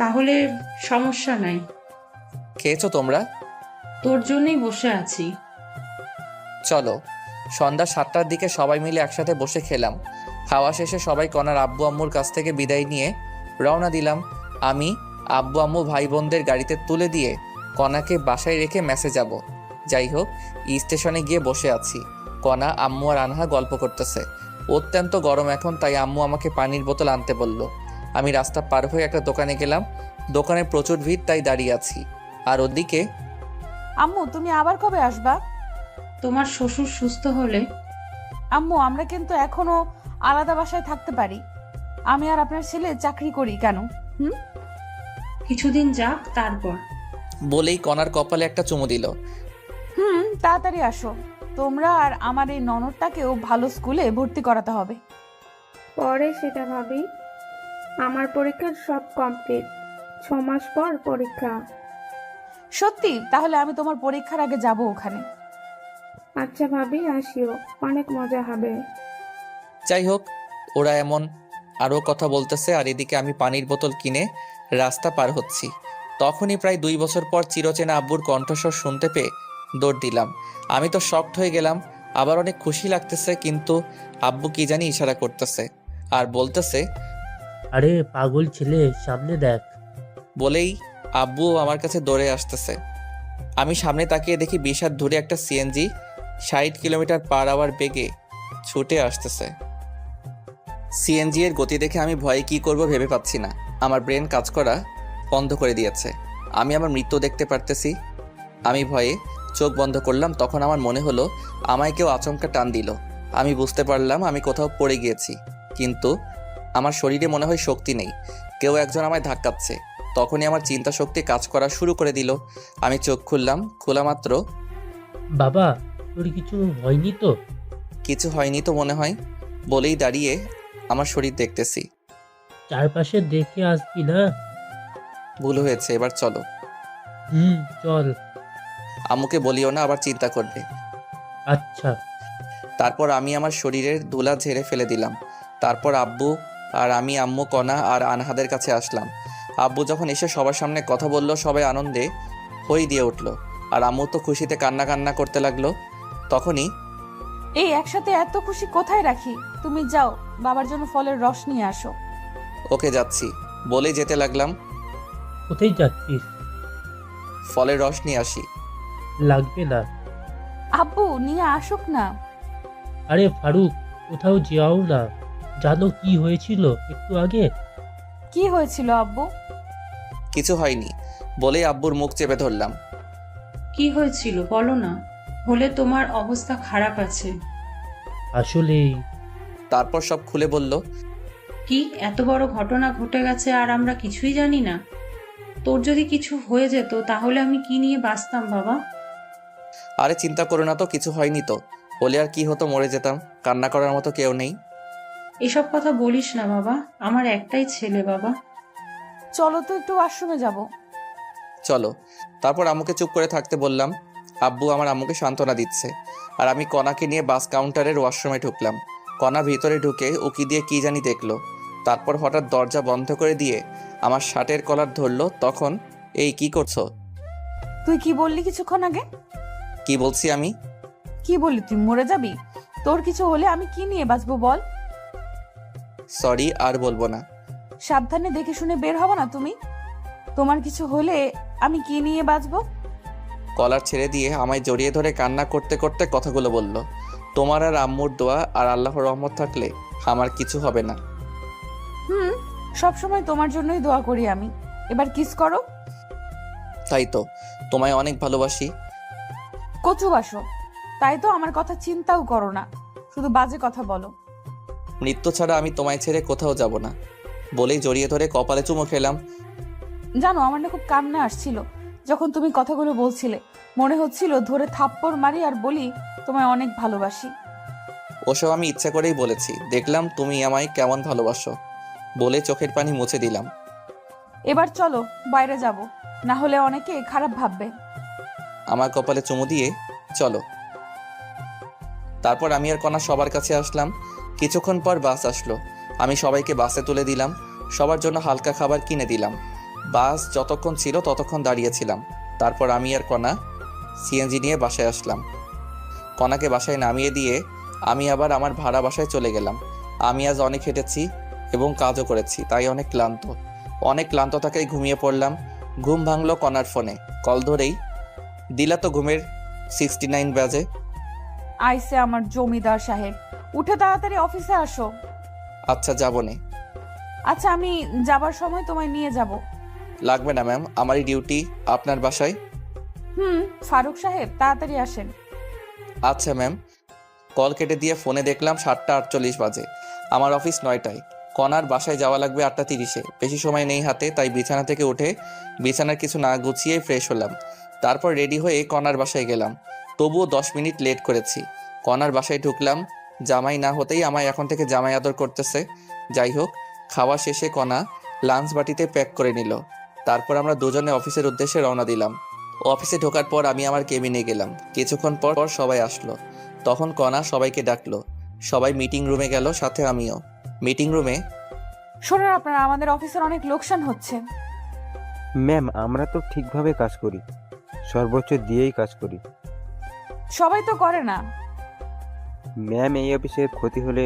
তাহলে সমস্যা নাই। খেয়েছো তোমরা? তোর জন্যই বসে আছি। চলো। সন্ধ্যা 7টার দিকে সবাই মিলে একসাথে বসে খেলাম। খাওয়া শেষে সবাই কণার আব্বু আম্মুর কাছ থেকে বিদায় নিয়ে রওনা দিলাম। আমি আব্বু আম্মু ভাই বোনদের গাড়িতে তুলে দিয়ে কণাকে বাসায় রেখে মেসে যাব। যাই হোক, স্টেশনে গিয়ে বসে আছি। কণা, আম্মু আর আনহা গল্প করতেছে। অত্যন্ত গরম এখন, তাই আম্মু আমাকে পানির বোতল আনতে বলল। আমি রাস্তা পার হয়ে একটা দোকানে গেলাম। দোকানে প্রচুর ভিড়, তাই দাঁড়িয়ে আছি। আর ওদিকে, আম্মু তুমি আবার কবে আসবা? তোমার শ্বশুর সুস্থ হলে। আম্মু, আমরা কিন্তু এখনো আলাদা বাসায় থাকতে পারি। আমি আর আপনার ছেলে চাকরি করি কেন? কিছুদিন যাক, তারপর। বলেই কণার কপালে একটা চুমু দিল। তাড়াতাড়ি আসো। তোমরা আর আমার এই ননদটাকেও ভালো স্কুলে ভর্তি করাতে হবে। পরে সেটা ভাবি। আমার পরীক্ষা সব কমপ্লিট, 6 মাস পর পরীক্ষা। সত্যি? তাহলে আমি তোমার পরীক্ষার আগে যাব ওখানে। আচ্ছা ভাবি, আসিও, অনেক মজা হবে। যাই হোক, ওরা এমন আরও কথা বলতেছে, আর এদিকে আমি পানির বোতল কিনে রাস্তা পার হচ্ছি। তখনই প্রায় 2 বছর পর চিরচেনা আব্বুর কণ্ঠস্বর শুনতে পেয়ে দৌড় দিলাম। আমি তো শকড হয়ে গেলাম, আবার অনেক খুশি লাগতেছে। কিন্তু আব্বু কি জানি ইশারা করতেছে আর বলতেছে, আরে পাগল ছেলে, সামনে দেখ। বলেই আব্বু আমার কাছে দৌড়ে আসতেছে। আমি সামনে তাকিয়ে দেখি 20 হাত দূরে একটা সিএনজি 60 কিলোমিটার পার আওয়ার বেগে ছুটে আসতেছে। সিএনজি এর গতি দেখে আমি ভয়ে কি করব ভেবে পাচ্ছি না। আমার ব্রেন কাজ করা বন্ধ করে দিয়েছে। আমি আমার মৃত্যু দেখতে পারতেছি। আমি ভয়ে চোখ বন্ধ করলাম। তখন আমার মনে হলো আমায় কেউ আচমকা টান দিল। আমি বুঝতে পারলাম আমি কোথাও পড়ে গিয়েছি, কিন্তু আমার শরীরে মনে হয় শক্তি নেই। কেউ একজন আমায় ধাক্কাচ্ছে। তখনই আমার চিন্তা শক্তি কাজ করা শুরু করে দিল। আমি চোখ খুললাম। খোলা মাত্র, বাবা, তোর কিছু হয়নি তো? কিছু হয়নি তো মনে হয়, বলেই দাঁড়িয়ে আমার শরীর দেখতেছি। চারপাশে দেখে আসবি না। ভুল হয়েছে, এবার চলো। চল। আম্মুকে বলিও না, আবার চিন্তা করবে। আচ্ছা। তারপর আমি আমার শরীরের ধুলা ঝেড়ে ফেলে দিলাম। তারপর আব্বু আর আমি, আম্মু, কণা আর আনহাদের কাছে আসলাম। আব্বু যখন এসে সবার সামনে কথা বলল, সবাই আনন্দে হই দিয়ে উঠলো। আর আম্মু তো খুশিতে কান্না কান্না করতে লাগলো। তখনই, এই একসাথে এত খুশি কোথায় রাখি? তুমি যাও, বাবার জন্য ফলের রস নিয়ে আসো। ওকে, যাচ্ছি বলে যেতে লাগলাম। কোথায় যাচ্ছিস? ফলের রস নিয়ে আসি। লাগবে না। আব্বু নিয়ে আসুক না। আরে ফারুক, কোথাও যাও না। জানো কি হয়েছিল একটু আগে? কি হয়েছিল আব্বু? কিছু হয়নি বলেই আব্বুর মুখ চেপে ধরলাম। কি হয়েছিল বলো না, হলে তোমার অবস্থা খারাপ আছে। আসলে তারপর সব খুলে বলল। কি এত বড় ঘটনা ঘটে গেছে আর আমরা কিছুই জানি না? তোর যদি কিছু হয়ে যেত তাহলে আমি কি নিয়ে বাঁচতাম বাবা? আরে চিন্তা করো না তো, কিছু হয়নি তো। হলে আর কি হতো, মরে যেতাম। কান্না করার মতো কেউ নেই। এসব কথা বলিস না বাবা, আমার একটাই ছেলে বাবা। চলো তো একটু ওয়াশরুমে যাব। চলো। তারপর আম্মুকে চুপ করে থাকতে বললাম। আব্বু আমার আম্মুকে সান্ত্বনা দিচ্ছে আর আমি কণাকে নিয়ে বাস কাউন্টারের ওয়াশরুমে ঢুকলাম। কণা ভিতরে ঢুকে উকি দিয়ে কি জানি দেখলো। তারপর হঠাৎ দরজা বন্ধ করে দিয়ে আমার শার্টের কলার ধরলো। তখন, এই কি করছো? তুই কি বললি কিছুক্ষণ আগে? কি বলছি আমি? কি বললি তুই মরে যাবি? তোর কিছু হলে আমি কি নিয়ে বাঁচবো বল? সরি, আর বলবো না। সাবধানে দেখে শুনে বের হবো না তুমি? তোমার কিছু হলে আমি কি নিয়ে বাঁচবো? কলার ছেড়ে দিয়ে আমায় জড়িয়ে ধরে কান্না করতে করতে কথাগুলো বলল। তোমার আর আম্মুর দোয়া আর আল্লাহর রহমত থাকলে আমার কিছু হবে না। সবসময় তোমার জন্যই দোয়া করি আমি। এবার কিস করো। তাই তো, তোমায় অনেক ভালোবাসি। কচু বাসো, তাই তো আমার কথা চিন্তাও করো না, শুধু বাজে কথা বলো। মৃত্যু ছাড়া আমি তোমায় ছেড়ে কোথাও যাব না বলেই জড়িয়ে ধরে কপালে চুমু খেলাম। জানো আমার না খুব কান্না আসছিল যখন তুমি কথাগুলো বলছিলে। মনে হচ্ছিল ধরে থাপ্পড় মারি আর বলি তোমায় অনেক ভালোবাসি। ওসব আমি ইচ্ছা করেই বলেছি। দেখলাম তুমি আমায় কেমন ভালোবাসো বলে চোখের পানি মুছে দিলাম। এবার চলো বাইরে যাব, না হলে অনেকে খারাপ ভাববে। আমার কপালে চুমু দিয়ে চলো। তারপর আমি আর কণা সবার কাছে আসলাম। কিছুক্ষণ পর বাস আসলো। আমি সবাইকে বাসে তুলে দিলাম। সবার জন্য হালকা খাবার কিনে দিলাম। বাস যতক্ষণ ছিল ততক্ষণ দাঁড়িয়েছিলাম। তারপর আমি আর কণা সিএনজি নিয়ে বাসায় আসলাম। কণাকে বাসায় নামিয়ে দিয়ে আমি আবার আমার ভাড়া বাসায় চলে গেলাম। আমি আজ অনেক হেঁটেছি এবং কাজও করেছি, তাই অনেক ক্লান্ত থাকায় ঘুমিয়ে পড়লাম। ঘুম ভাঙলো কণার ফোনে। কল ধরেই দিলা তো ঘুমের 69 বাজে। আইসে আমার জমিদার সাহেব, উঠে তাড়াতাড়ি অফিসে আসো। আচ্ছা যাবনে। আচ্ছা আমি যাবার সময় তোমায় নিয়ে যাব। লাগবে না ম্যাম, আমারই ডিউটি আপনার বাসায়। ফারুক সাহেব তাড়াতাড়ি আসেন। আচ্ছা ম্যাম। কল কেটে দিয়ে ফোনে দেখলাম 7:48 বাজে। আমার অফিস 9টায়। কণার বাসায় যাওয়া লাগবে 8:30-এ। বেশি সময় নেই হাতে, তাই বিছানা থেকে উঠে বিছানার কিছু না গুছিয়ে ফ্রেশ হলাম। তারপর রেডি হয়ে কণার বাসায় গেলাম। তবুও 10 মিনিট লেট করেছি। কণার বাসায় ঢুকলাম। জামাই না হতেই আমায় এখন থেকে জামাই আদর করতেছে। যাই হোক, খাওয়া শেষে কণা লাঞ্চ বাটিতে প্যাক করে নিল। তারপর আমরা দুজনে অফিসের উদ্দেশ্যে রওনা দিলাম। অফিসে ঢোকার পর আমি আমার কেবিনে গেলাম। কিছুক্ষণ পর সবাই আসলো। তখন কণা সবাইকে ডাকলো। সবাই মিটিং রুমে গেল, সাথে আমিও। মিটিং রুমে, শোনেন আপনারা, আমাদের অফিসের অনেক লোকসান হচ্ছে। ম্যাম, আমরা তো ঠিকভাবে কাজ করি, সর্বোচ্চ দিয়েই কাজ করি। সবাই তো করে না। ম্যাম, এই অফিসের ক্ষতি হলে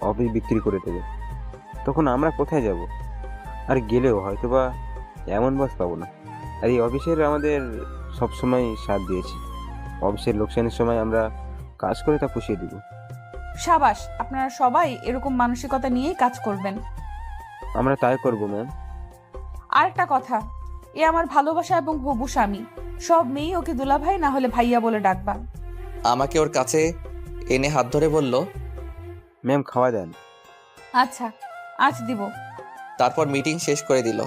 অফিস বিক্রি করে দেবে, তখন আমরা কোথায় যাব? আর গেলেও হয়তোবা এমন বস পাবো না। আর এই অফিসের আমাদের সবসময় সাথ দিয়েছি। অফিসের লোকসানের সময় আমরা কাজ করে তা পুষিয়ে দিব। সাবাস, আপনারা সবাই এরকম মানসিকতা নিয়েই কাজ করবেন। আমরা তাই করব ম্যাম। আরেকটা কথা, এ আমার ভালোবাসা এবং হবু স্বামী। সব মেয়ে ওকে দুলাভাই না হলে ভাইয়া বলে ডাকবা। আমাকে ওর কাছে এনে হাত ধরে বলল, ম্যাম খাওয়া দেন। আচ্ছা আজ দিব। তারপর মিটিং শেষ করে দিল।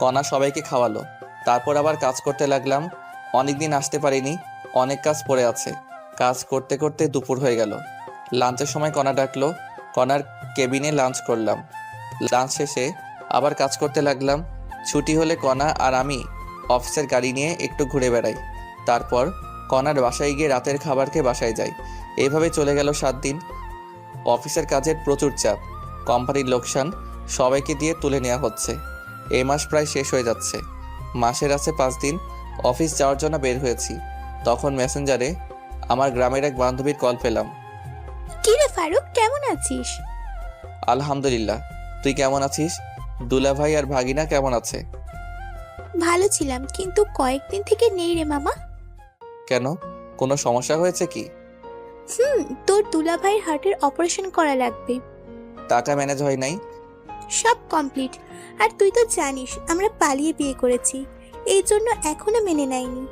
কণা সবাইকে খাওয়ালো। তারপর আবার কাজ করতে লাগলাম। অনেকদিন আসতে পারিনি, অনেক কাজ পড়ে আছে। কাজ করতে করতে দুপুর হয়ে গেল। লাঞ্চের সময় কণা ডাকলো। কণার কেবিনে লাঞ্চ করলাম। লাঞ্চ শেষে আবার কাজ করতে লাগলাম। ছুটি হলে কণা আর আমি অফিসের গাড়ি নিয়ে একটু ঘুরে বেড়াই। তারপর কণার বাসায় গিয়ে রাতের খাবার খেয়ে বাসায় যাই। এইভাবে চলে গেল 7 দিন। অফিসের কাজের প্রচুর চাপ, কোম্পানির লোকসান, সবাইকে দিয়ে তুলে নেওয়া হচ্ছে। এই মাস প্রায় শেষ হয়ে যাচ্ছে। মাসের আছে 5 দিন। অফিস যাওয়ার জন্য বের হয়েছি। তখন মেসেঞ্জারে আমার গ্রামের এক বান্ধবীর কল পেলাম। কি রে ফারুক, কেমন আছিস? আলহামদুলিল্লাহ, তুই কেমন আছিস? দুলা ভাই আর ভাগিনা কেমন আছে? ভালো ছিলাম, কিন্তু কয়েকদিন থেকে নেই রে মামা। কেন, কোনো সমস্যা হয়েছে কি? তোর দুলাভাইয়ের হার্টের অপারেশন করা লাগবে। টাকা ম্যানেজ হয় নাই? সব কমপ্লিট। আর তুই তো জানিস আমরা পালিয়ে বিয়ে করেছি, এই জন্য এখনো মেনে নেয়নি।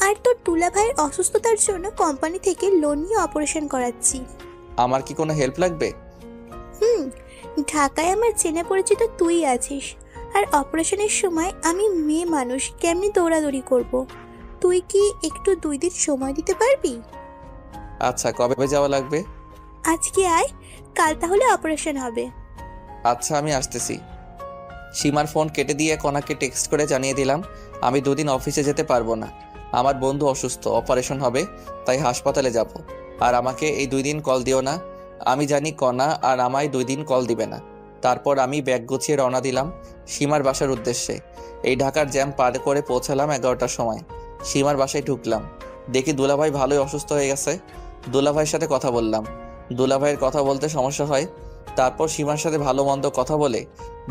আর তোর দুলাভাইয়ের অসুস্থতার জন্য কোম্পানি থেকে লোন নিয়ে অপারেশন করাচ্ছি। আমার কি কোনো হেল্প লাগবে? ঢাকায় আমার চেনা পরিচিত তুই আছিস, আর অপারেশনের সময় আমি মেয়ে মানুষ, কেমনি দৌড়াদৌড়ি করব। তুই কি একটু 2 দিন সময় দিতে পারবি? আচ্ছা, কবে যাওয়া লাগবে? আজকে আয়, কাল তাহলে অপারেশন হবে। আচ্ছা, আমি আসতেছি। সীমার ফোন কেটে দিয়ে কনাকে টেক্সট করে জানিয়ে দিলাম আমি 2 দিন অফিসে যেতে পারবো না। আমার বন্ধু অসুস্থ, অপারেশন হবে, তাই হাসপাতালে যাব। আর আমাকে এই 2 দিন কল দিও না। আমি জানি কনা আর আমায় 2 দিন কল দিবে না। তারপর আমি ব্যাগ গুছিয়ে রওনা দিলাম সীমার বাসার উদ্দেশ্যে। এই ঢাকার জ্যাম পার করে পৌঁছালাম 11টার সময়। সীমার বাসায় ঢুকলাম, দেখি দুলাভাই ভালোই অসুস্থ হয়ে গেছে। দুলাভাইয়ের সাথে কথা বললাম। দুলাভাইয়ের কথা বলতে সমস্যা হয়। তারপর সীমার সাথে ভালো মন্দ কথা বলে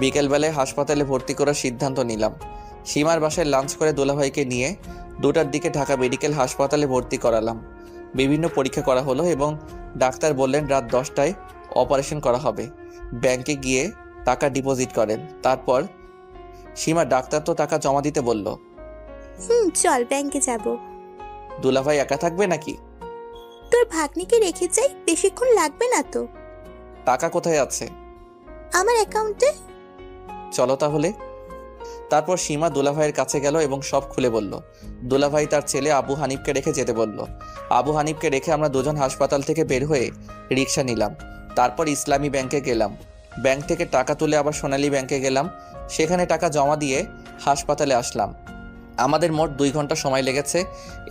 বিকেলবেলায় হাসপাতালে ভর্তি করার সিদ্ধান্ত নিলাম। সীমার বাসায় লাঞ্চ করে দুলাভাইকে নিয়ে 2টার দিকে ঢাকা মেডিকেল হাসপাতালে ভর্তি করালাম। বিভিন্ন পরীক্ষা করা হলো এবং ডাক্তার বললেন রাত 10টায় অপারেশন করা হবে। ব্যাংকে গিয়ে টাকা ডিপোজিট করেন। তারপর সীমা, ডাক্তার তো টাকা জমা দিতে বলল। চল ব্যাংকে যাব। দুলাভাই একা থাকবে নাকি? তোর ভাগ্নিকে রেখে যাই, বেশিক্ষণ লাগবে না তো। টাকা কোথায় আছে? আমার অ্যাকাউন্টে। চলো তাহলে। তারপর সীমা দুলাভাইয়ের কাছে গেল এবং সব খুলে বলল। দুলাভাই তার ছেলে আবু হানিফকে রেখে যেতে বলল। আবু হানিফকে রেখে আমরা 2 জন হাসপাতাল থেকে বের হয়ে রিক্সা নিলাম। তারপর ইসলামী ব্যাংকে গেলাম। ব্যাংক থেকে টাকা তুলে আবার সোনালী ব্যাংকে গেলাম, সেখানে টাকা জমা দিয়ে হাসপাতালে আসলাম। আমাদের মোট 2 ঘন্টা সময় লেগেছে।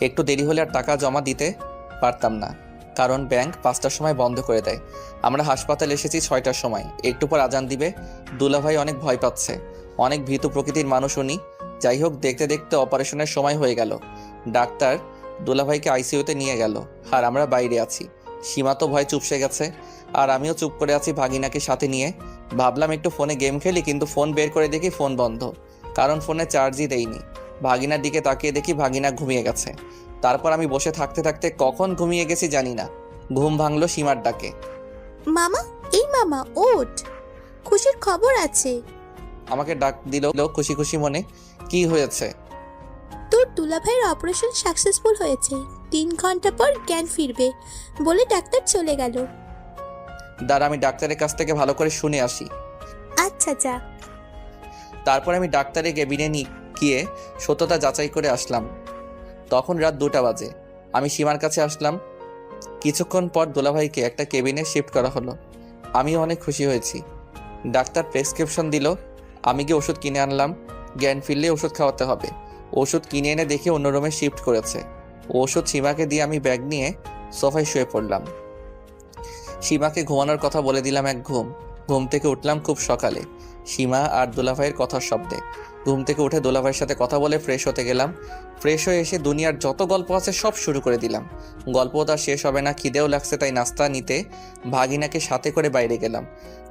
একটু দেরি হলে আর টাকা জমা দিতে পারতাম না, কারণ ব্যাংক 5টার সময় বন্ধ করে দেয়। আমরা হাসপাতালে এসেছি 6টার সময়। একটু পর আজান দিবে। দুলাভাই অনেক ভয় পাচ্ছে, অনেক ভীতু প্রকৃতির মানুষ উনি। যাই হোক, দেখতে দেখতে অপারেশনের সময় হয়ে গেল। ডাক্তার দুলাভাইকে আইসিইউতে নিয়ে গেল, আর আমরা বাইরে আছি। সীমা তো ভয় চুপসে গেছে, আর আমিও চুপ করে আছি ভাগিনাকে সাথে নিয়ে। ভাবলাম একটু ফোনে গেম খেলি, কিন্তু ফোন বের করে দেখি ফোন বন্ধ, কারণ ফোনে চার্জই দেইনি। ভাগিনার দিকে তাকিয়ে দেখি ভাগিনা ঘুমিয়ে গেছে। তারপর আমি বসে থাকতে থাকতে কখন ঘুমিয়ে গেছি জানি না। ঘুম ভাঙলো সীমার ডাকে। মামা, এই মামা ওঠ, খুশির খবর আছে। আমাকে ডাক দিল খুশি খুশি মনে। কি হয়েছে? তোর দুলাভাইয়ের অপারেশন সাকসেসফুল হয়েছে, 3 ঘন্টা পর জ্ঞান ফিরবে বলে ডাক্তার চলে গেল। দাঁড়া, আমি ডাক্তারের কাছ থেকে ভালো করে শুনে আসি। আচ্ছা যা। তারপর আমি ডাক্তারের কেবিনে গিয়ে সত্যতা যাচাই করে আসলাম। তখন রাত 2টা বাজে। আমি সীমার কাছে আসলাম। কিছুক্ষণ পর দুলাভাইকে একটা কেবিনে শিফট করা হলো। আমিও অনেক খুশি হয়েছি। ডাক্তার প্রেসক্রিপশন দিল, আমি গিয়ে ওষুধ কিনে আনলাম। জ্ঞান ফিরলে ওষুধ খাওয়াতে হবে। ওষুধ কিনে এনে দেখে অন্য রুমে শিফট করেছে। ওষুধ সীমাকে দিয়ে আমি ব্যাগ নিয়ে সোফায় শুয়ে পড়লাম। সীমাকে ঘুমানোর কথা বলে দিলাম এক ঘুম। ঘুম থেকে উঠলাম খুব সকালে, সীমা আর দুলাভাইয়ের কথার শব্দে। ঘুম থেকে উঠে দুলাভাইয়ের সাথে কথা বলে ফ্রেশ হতে গেলাম। ফ্রেশ হয়ে এসে দুনিয়ার যত গল্প আছে সব শুরু করে দিলাম। গল্প তার শেষ হবে না, খিদেও লাগছে, তাই নাস্তা নিতে ভাগিনাকে সাথে করে বাইরে গেলাম।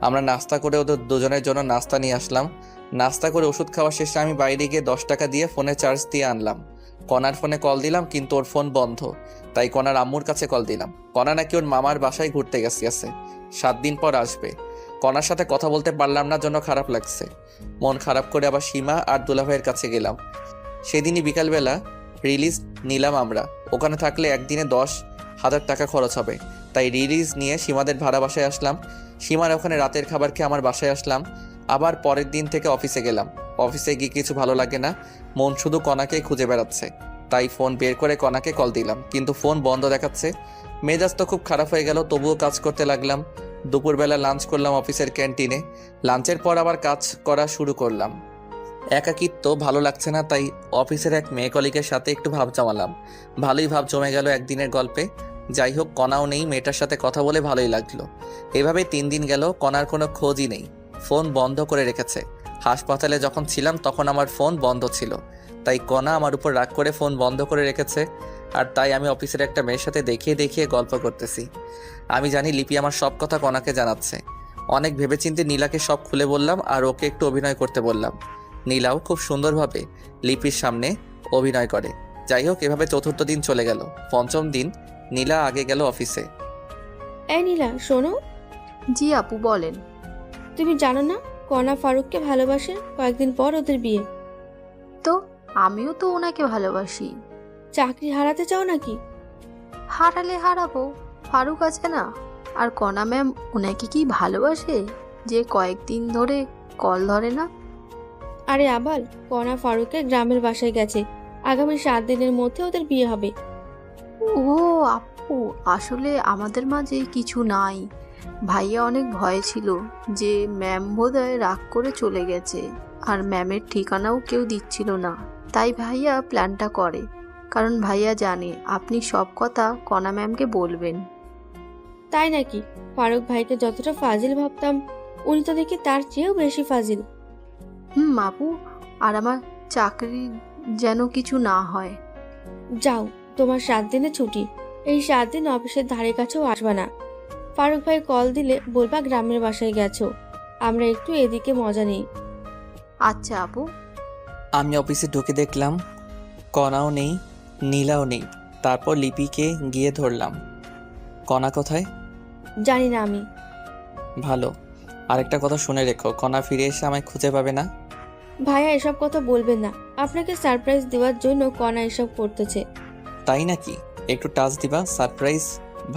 আমরা নাস্তা করে ওদের 2জনের জন্য নাস্তা নিয়ে আসলাম। নাস্তা করে ওষুধ খাওয়া শেষে আমি বাইরে গিয়ে 10 টাকা দিয়ে ফোনে চার্জ দিয়ে আনলাম। কনার ফোনে কল দিলাম, কিন্তু ওর ফোন বন্ধ, তাই কনার আম্মুর কাছে কল দিলাম। কনা নাকি ওর মামার বাসায় ঘুরতে গেছে, 7 দিন পর আসবে। কনার সাথে কথা বলতে পারলাম না জন্য খারাপ লাগছে। মন খারাপ করে আবার সীমা আর দুলাভাইয়ের কাছে গেলাম। সেদিনই বিকালবেলা রিলিজ নিলাম আমরা। ওখানে থাকলে একদিনে 10,000 টাকা খরচ হবে, তাই রিলিজ নিয়ে সীমাদের ভাড়া বাসায় আসলাম। সীমার ওখানে রাতের খাবার খেয়ে আমার বাসায় আসলাম। আবার পরের দিন থেকে অফিসে গেলাম। অফিসে গিয়ে কিছু ভালো লাগে না, মন শুধু কনাকেই খুঁজে বেড়াচ্ছে। তাই ফোন বের করে কনাকে কল দিলাম, কিন্তু ফোন বন্ধ দেখাচ্ছে। মেজাজ তো খুব খারাপ হয়ে গেল, তবুও কাজ করতে লাগলাম। দুপুরবেলা লাঞ্চ করলাম অফিসের ক্যান্টিনে। লাঞ্চের পর আবার কাজ করা শুরু করলাম। একাকিত্ব ভালো লাগছে না, তাই অফিসের এক মেয়ে কলিগের সাথে একটু ভাব জমালাম। ভালোই ভাব জমে গেল একদিনের গল্পে। যাই হোক, কনাও নেই, মেয়েটার সাথে কথা বলে ভালোই লাগলো। এভাবে 3 দিন গেল, কনার কোনো খোঁজই নেই। ফোন বন্ধ করে রেখেছে। হাসপাতালে যখন ছিলাম তখন আমার ফোন বন্ধ ছিল, তাই কনা আমার উপর রাগ করে ফোন বন্ধ করে রেখেছে। আর তাই আমি অফিসের একটা মেয়ের সাথে দেখিয়ে দেখিয়ে গল্প করতেছি। আমি জানি লিপি আমার সব কথা কনাকে জানাচ্ছে। অনেক ভেবেচিন্তে নীলাকে সব খুলে বললাম, আর ওকে একটু অভিনয় করতে বললাম। নীলাও খুব সুন্দরভাবে লিপির সামনে অভিনয় করে, যাই হোক, এভাবে চতুর্থ দিন চলে গেল। পঞ্চম দিন নীলা আগে গেল অফিসে। এই নীলা, শোনো। জি আপু বলেন। তুমি জানো না কণা ফারুককে ভালোবাসে? কয়েকদিন পর ওদের বিয়ে। তো আমিও তো ওনাকে ভালোবাসি। চাকরি হারাতে চাও নাকি? হারালে হারাবো, ফারুক আছে না। আর কণা ম্যাম ওনাকে কি ভালোবাসে যে কয়েকদিন ধরে কল ধরে না? আরে আবাল, কণা ফারুকের গ্রামের বাসায় গেছে। আগামী 7 দিনের মধ্যে ওদের বিয়ে হবে। ও আপু, আসলে আমাদের মাঝে কিছু নাই। ভাইয়া অনেক ভয়ে ছিল যে ম্যাম বোধহয় রাগ করে চলে গেছে, আর ম্যামের ঠিকানাও কেউ দিচ্ছিল না। তাই ভাইয়া প্ল্যানটা করে, কারণ ভাইয়া জানে আপনি সব কথা কণা ম্যামকে বলবেন। তাই নাকি? ফারুক ভাইকে যতটা ফাজিল ভাবতাম, উনি তো দেখি তার চেয়েও বেশি ফাজিল। আপু, আর আমার চাকরি যেন কিছু না হয়। যাও, তোমার 7 দিনের ছুটি। এই 7 দিন অফিসের ধারে কাছেও আসবা না। ফারুক ভাই কল দিলে বলবা গ্রামের বাসায় গেছো, আমরা একটু এদিকে মজা নেই। আচ্ছা আপু। আমি অফিসে ঢুকে দেখলাম কণাও নেই, নীলাও নেই। তারপর লিপিকে গিয়ে ধরলাম। কণা কোথায়? জানি না আমি। ভালো। আরেকটা কথা শুনে রেখো, কণা ফিরে এসে আমায় খুঁজে পাবে না। ভাইয়া এসব কথা বলবেন না। আপনাকে সারপ্রাইজ দেওয়ার জন্য কণা এসব করতেছে। তাই নাকি? একটু টাচ দিবা। সারপ্রাইজ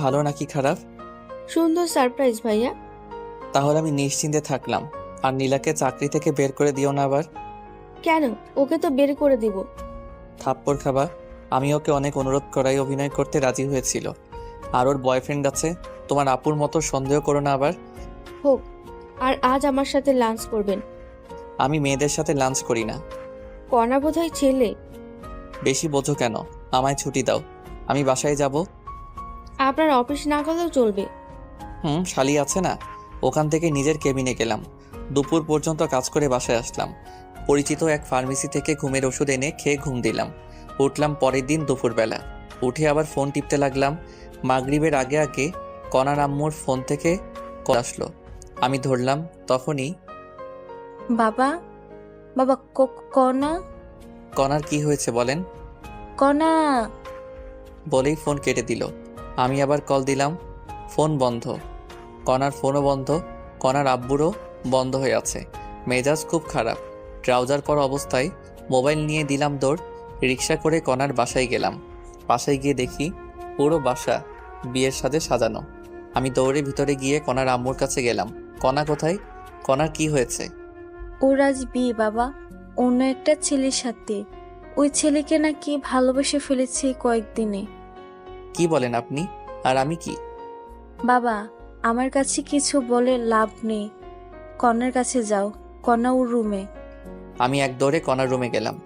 ভালো নাকি খারাপ? সুন্দর সারপ্রাইজ ভাইয়া। তাহলে আমি নিশ্চিন্তে থাকলাম। আর নীলাকে চাকরি থেকে বের করে দিও না আবার। কেন? ওকে তো বের করে দিব। থাপ্পড় খাবা। আমি ওকে অনেক অনুরোধ করাই অভিনয় করতে রাজি হয়েছিল। আর ওর বয়ফ্রেন্ড আছে। তোমার আপুর মতো সন্দেহ করো না আবার। হোক। আর আজ আমার সাথে লাঞ্চ করবেন। আমি মেয়েদের সাথে লাঞ্চ করি না। কণা বোধহয় ছেলে। বেশি বোঝো কেন? আমায় ছুটি দাও, আমি বাসায় যাব। আপনার অফিস না করলেও চলবে। শালি আছে না, ওখান থেকে নিজের কেবিনে গেলাম। দুপুর পর্যন্ত কাজ করে বাসায় আসলাম। পরিচিত এক ফার্মেসি থেকে ঘুমের ওষুধ এনে খেয়ে ঘুম দিলাম। উঠলাম পরের দিন দুপুরবেলা। উঠে আবার ফোন টিপতে লাগলাম। মাগরিবের আগে আগে কণার আম্মুর ফোন থেকে কল আসলো। আমি ধরলাম। তখনই বাবা, বাবা, কণা, কণার কি হয়েছে বলেন? কণা। বলেই ফোন কেটে দিল। আমি আবার কল দিলাম, ফোন বন্ধ। কণার ফোনও বন্ধ, কণার আব্বুরও বন্ধ হয়ে আছে। মেজাজ খুব খারাপ। ট্রাউজার পরা অবস্থায় মোবাইল নিয়ে দিলাম দৌড়। রিক্সা করে কণার বাসায় গেলাম। বাসায় গিয়ে দেখি পুরো বাসা বিয়ের সাজে সাজানো। আমি দৌড়ে ভিতরে গিয়ে কণার আম্মুর কাছে গেলাম। কণা কোথায়? কণার কি হয়েছে? ওর আজ বিয়ে বাবা, অন্য একটা ছেলের সাথে। ওই ছেলেকে নাকি ভালোবেসে ফেলেছে কয়েকদিনে। কি বলেন আপনি? আর আমি কি? বাবা, আমার কাছে কিছু বলে লাভ নেই। কণার কাছে যাও, কণা ওর রুমে। আমি এক দৌড়ে কণার রুমে গেলাম।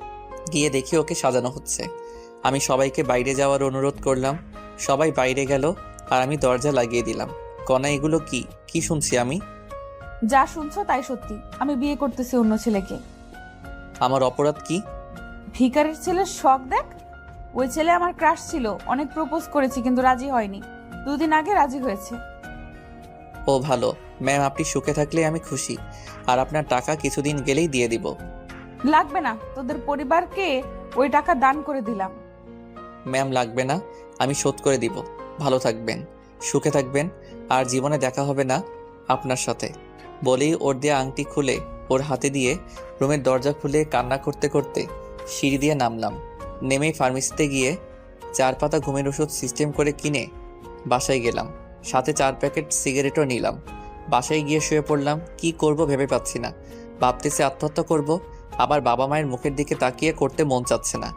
গিয়ে দেখি ওকে সাজানো হচ্ছে। আমি সবাইকে বাইরে যাওয়ার অনুরোধ করলাম। সবাই বাইরে গেল আর আমি দরজা লাগিয়ে দিলাম। কণা, এগুলো কি কি শুনছি আমি? যা শুনছো তাই সত্যি। আমি বিয়ে করতেছি অন্য ছেলেকে। আমার অপরাধ কি? ভিকারির ছেলের শখ দেখ। ওই ছেলে আমার ক্রাশ ছিল, অনেক প্রপোজ করেছি কিন্তু রাজি হয়নি। 2 দিন আগে রাজি হয়েছে। ও ভালো। ম্যাম, আপনি সুখে থাকলে আমি খুশি। আর আপনার টাকা কিছুদিন গেলেই দিয়ে দিব। লাগবে না, তোদের পরিবারকে ওই টাকা দান করে দিলাম। ম্যাম, লাগবে না, আমি শোধ করে দিব। ভালো থাকবেন, সুখে থাকবেন, আর জীবনে দেখা হবে না আপনার সাথে। বলেই ওর দিয়ে আংটি খুলে ওর হাতে দিয়ে রুমের দরজা খুলে কান্না করতে করতে সিঁড়ি দিয়ে নামলাম। নেমেই ফার্মেসিতে গিয়ে 4 পাতা ঘুমের ওষুধ সিস্টেম করে কিনে বাসায় গেলাম। সাথে 4 প্যাকেট সিগারেটও নিলাম। বাসায় গিয়ে শুয়ে পড়লাম। কি করব ভেবে পাচ্ছি না। ভাবতেছি আত্মহত্যা করব, আবার বাবা মায়ের মুখের দিকে তাকিয়ে করতে মন চাচ্ছে না।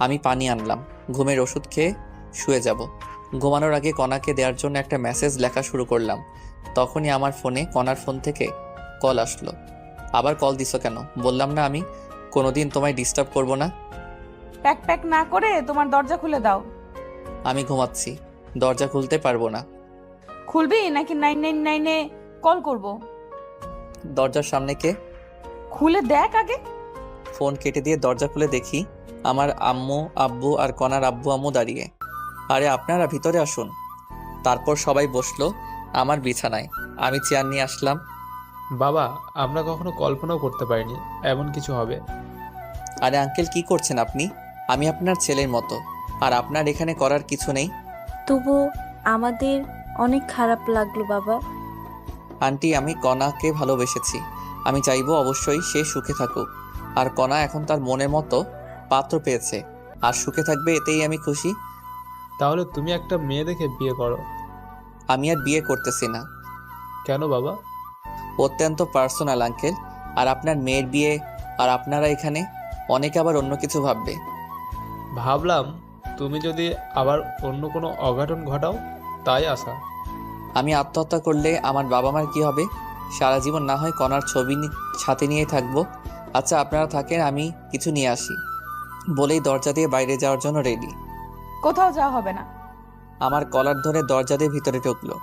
আমি পানি আনলাম, ঘুমের ওষুধ খেয়ে শুয়ে যাব। ঘুমানোর আগে কণাকে দেওয়ার জন্য একটা মেসেজ লেখা শুরু করলাম। তখনই আমার ফোনে কণার ফোন থেকে কল আসলো। আবার কল দিছো কেন? বললাম না আমি কোনোদিন তোমায় ডিস্টার্ব করব না। প্যাক প্যাক না করে তোমার দরজা খুলে দাও। আমি ঘুমাচ্ছি, দরজা খুলতে পারবো না। খুলবি নাকি 999-এ কল করব? দরজার সামনে কে? খুলে দেখ আগে। ফোন কেটে দিয়ে দরজা খুলে দেখি আমার আম্মু, আব্বু আর কণার আব্বু আম্মু দাঁড়িয়ে। আরে আপনারা ভিতরে আসুন। তারপর সবাই বসলো আমার বিছানায়। আমি চেয়ার নিয়ে আসলাম। বাবা, আমরা কখনো কল্পনাও করতে পারিনি এমন কিছু হবে। আরে আঙ্কেল, কি করছেন আপনি? আমি আপনার ছেলের মতো, আর আপনার এখানে করার কিছু নেই। তবু আমাদের অনেক খারাপ লাগলো বাবা। আন্টি, আমি কণাকে ভালোবেসেছি। আমি চাইবো অবশ্যই সে সুখে থাকুক। আর কণা এখন তার মনের মতো পাত্র পেয়েছে, আর সুখে থাকবে, এতেই আমি খুশি। তাহলে তুমি একটা মেয়ে দেখে বিয়ে করো। আমি আর বিয়ে করতেছি না। কেন বাবা? অত্যন্ত পার্সোনাল আঙ্কেল। আর আপনার মেয়ের বিয়ে, আর আপনারা এখানে, অনেকে আবার অন্য কিছু ভাববে। ভাবলাম তুমি যদি আবার অন্য কোনো অঘটন ঘটাও, তাই আসা। আমি আত্মহত্যা করলে আমার বাবা মার কি হবে? সারা জীবন না হয় কণার ছবি সাথে নিয়েই থাকবো। আচ্ছা, আপনারা থাকেন, আমি কিছু নিয়ে আসি। বলেই দরজা দিয়ে বাইরে যাওয়ার জন্য রেডি। কোথাও যাওয়া হবে না। আমার কলার ধরে দরজা দিয়ে ভিতরে ঢুকলো।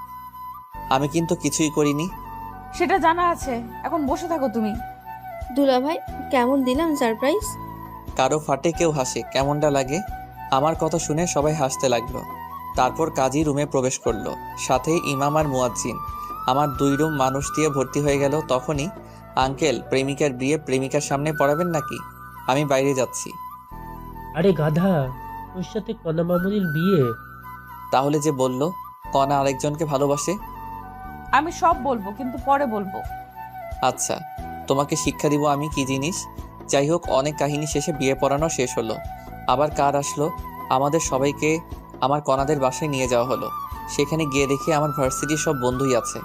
আমি কিন্তু কিছুই করিনি। সেটা জানা আছে, এখন বসে থাকো তুমি। দুলাভাই, কেমন দিলাম সারপ্রাইজ? কারো ফাটে কেউ হাসে, কেমনটা লাগে? আমার কথা শুনে সবাই হাসতে লাগলো। তারপর কাজী রুমে প্রবেশ করলো, সাথে ইমাম আর মুয়াজ্জিন। আমার 2 রুম মানুষ দিয়ে ভর্তি হয়ে গেল। তখনই, আঙ্কেল, প্রেমিকার বিয়ে প্রেমিকার সামনে পড়াবেন নাকি? আমি বাইরে যাচ্ছি। আরে গাধা, তোর সাথে কণা মামুনির বিয়ে? তাহলে যে বলল কণা আরেকজনকে ভালোবাসে? আমি সব বলবো, কিন্তু পরে বলবো। আচ্ছা, তোমাকে শিক্ষা দিব আমি কি জিনিস। যাই হোক, অনেক কাহিনী শেষে বিয়ে পড়ানো শেষ হলো। আবার কার আসলো? আমাদের সবাইকে আমার কণাদের বাসায় নিয়ে যাওয়া হলো। সেখানে গিয়ে দেখি আমার ভার্সিটির সব বন্ধুই আছে।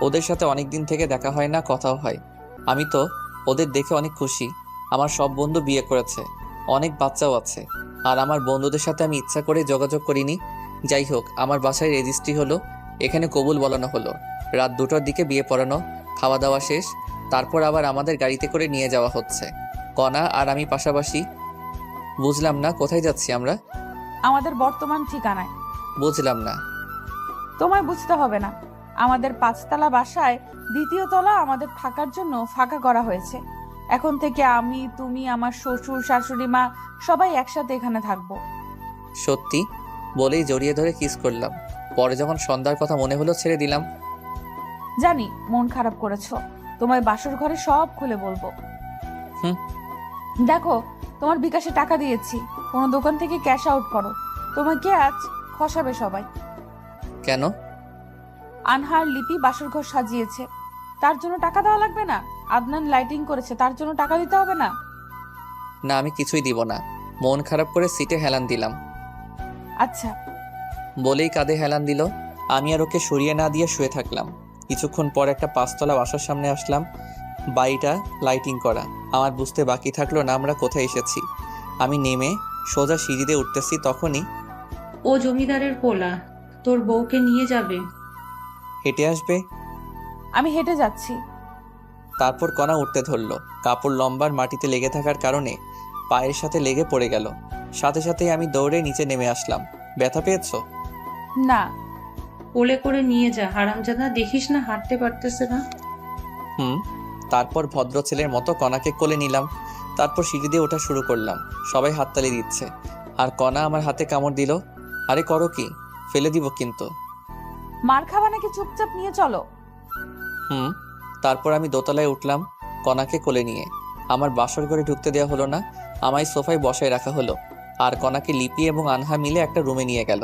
ওদের সাথে অনেক দিন থেকে দেখা হয় না, কথাও হয়। আমি তো ওদের দেখে অনেক খুশি। আমার সব বন্ধু বিয়ে করেছে, অনেক বাচ্চাও আছে। আর আমার বন্ধুদের সাথে আমি ইচ্ছা করে যোগাযোগ করিনি। যাই হোক, আমার বাসায় রেজিস্ট্রি হলো, এখানে কবুল বলানো হলো। রাত 2টার দিকে বিয়ে পড়ানো, খাওয়া দাওয়া শেষ। তারপর আবার আমাদের গাড়িতে করে নিয়ে যাওয়া হচ্ছে, কণা আর আমি পাশাপাশি। বুঝলাম না, কোথায় যাচ্ছি আমরা? আমাদের বর্তমান ঠিকানায়। বুঝলাম না। তোমায় বুঝতে হবে না। আমাদের 5তলা বাসায় 2য় তলা আমাদের থাকার জন্য ফাঁকা করা হয়েছে। এখন থেকে আমি, তুমি, আমার শ্বশুর, শাশুড়ি মা সবাই একসাথে এখানে থাকবো। সত্যি? বলেই জড়িয়ে ধরে কিস করলাম। পরে যখন সন্ধ্যার কথা মনে হলো, ছেড়ে দিলাম। জানি মন খারাপ করেছো, তোমায় বাসর ঘরে সব খুলে বলবো। হুম। দেখো, তোমার বিকাশে টাকা দিয়েছি, কোনো দোকান থেকে ক্যাশ আউট করো। তোমাকে আজ খসাবে সবাই। কেন? আনহার লিপি বাসর ঘর সাজিয়েছে, তার জন্য টাকা দেওয়া লাগবে না? আদনান লাইটিং করেছে, তার জন্য টাকা দিতে হবে না? না, আমি কিছুই দিব না। মন খারাপ করে সিটে হেলান দিলাম। আচ্ছা। বলেই কাঁধে হেলান দিল। আমি আর ওকে সরিয়ে না দিয়ে শুয়ে থাকলাম। কিছুক্ষণ পর একটা 5তলা বাসার সামনে আসলাম। বাড়িটা লাইটিং করা। আমার বুঝতে বাকি থাকলো না আমরা কোথায় এসেছি। আমি নেমে সোজা সিঁড়িতে উঠতেছি, তখনই ও জমিদারের পোলা, তোর বউকে নিয়ে যাবে। হেঁটে আসবে। আমি হেঁটে যাচ্ছি। তারপর কণা উঠতে ধরলো। কাপড় লম্বার মাটিতে লেগে থাকার কারণে পায়ের সাথে লেগে পড়ে গেল। সাথে সাথেই আমি দৌড়ে নিচে নেমে আসলাম। ব্যথা পেয়েছো? না। কোলে করে নিয়ে যা, হারামজাদা, দেখিস না হাঁটতে পারতেছে না। তারপর ভদ্র ছেলের মতো কণাকে কোলে নিলাম। তারপর সিঁড়ি দিয়ে ওঠা শুরু করলাম। সবাই হাততালি দিচ্ছে, আর কণা আমার হাতে কামড় দিল। আরে করো কি? ফেলে দিব কিন্তু। মার খাবা নাকি চুপচাপ নিয়ে চলো। তারপর আমি দোতলায় উঠলাম কণাকে কোলে নিয়ে। আমার বাসর ঘরে ঢুকতে দেওয়া হলো না, আমায় সোফায় বসায় রাখা হলো। আর কণাকে লিপি এবং আনহা মিলে একটা রুমে নিয়ে গেল।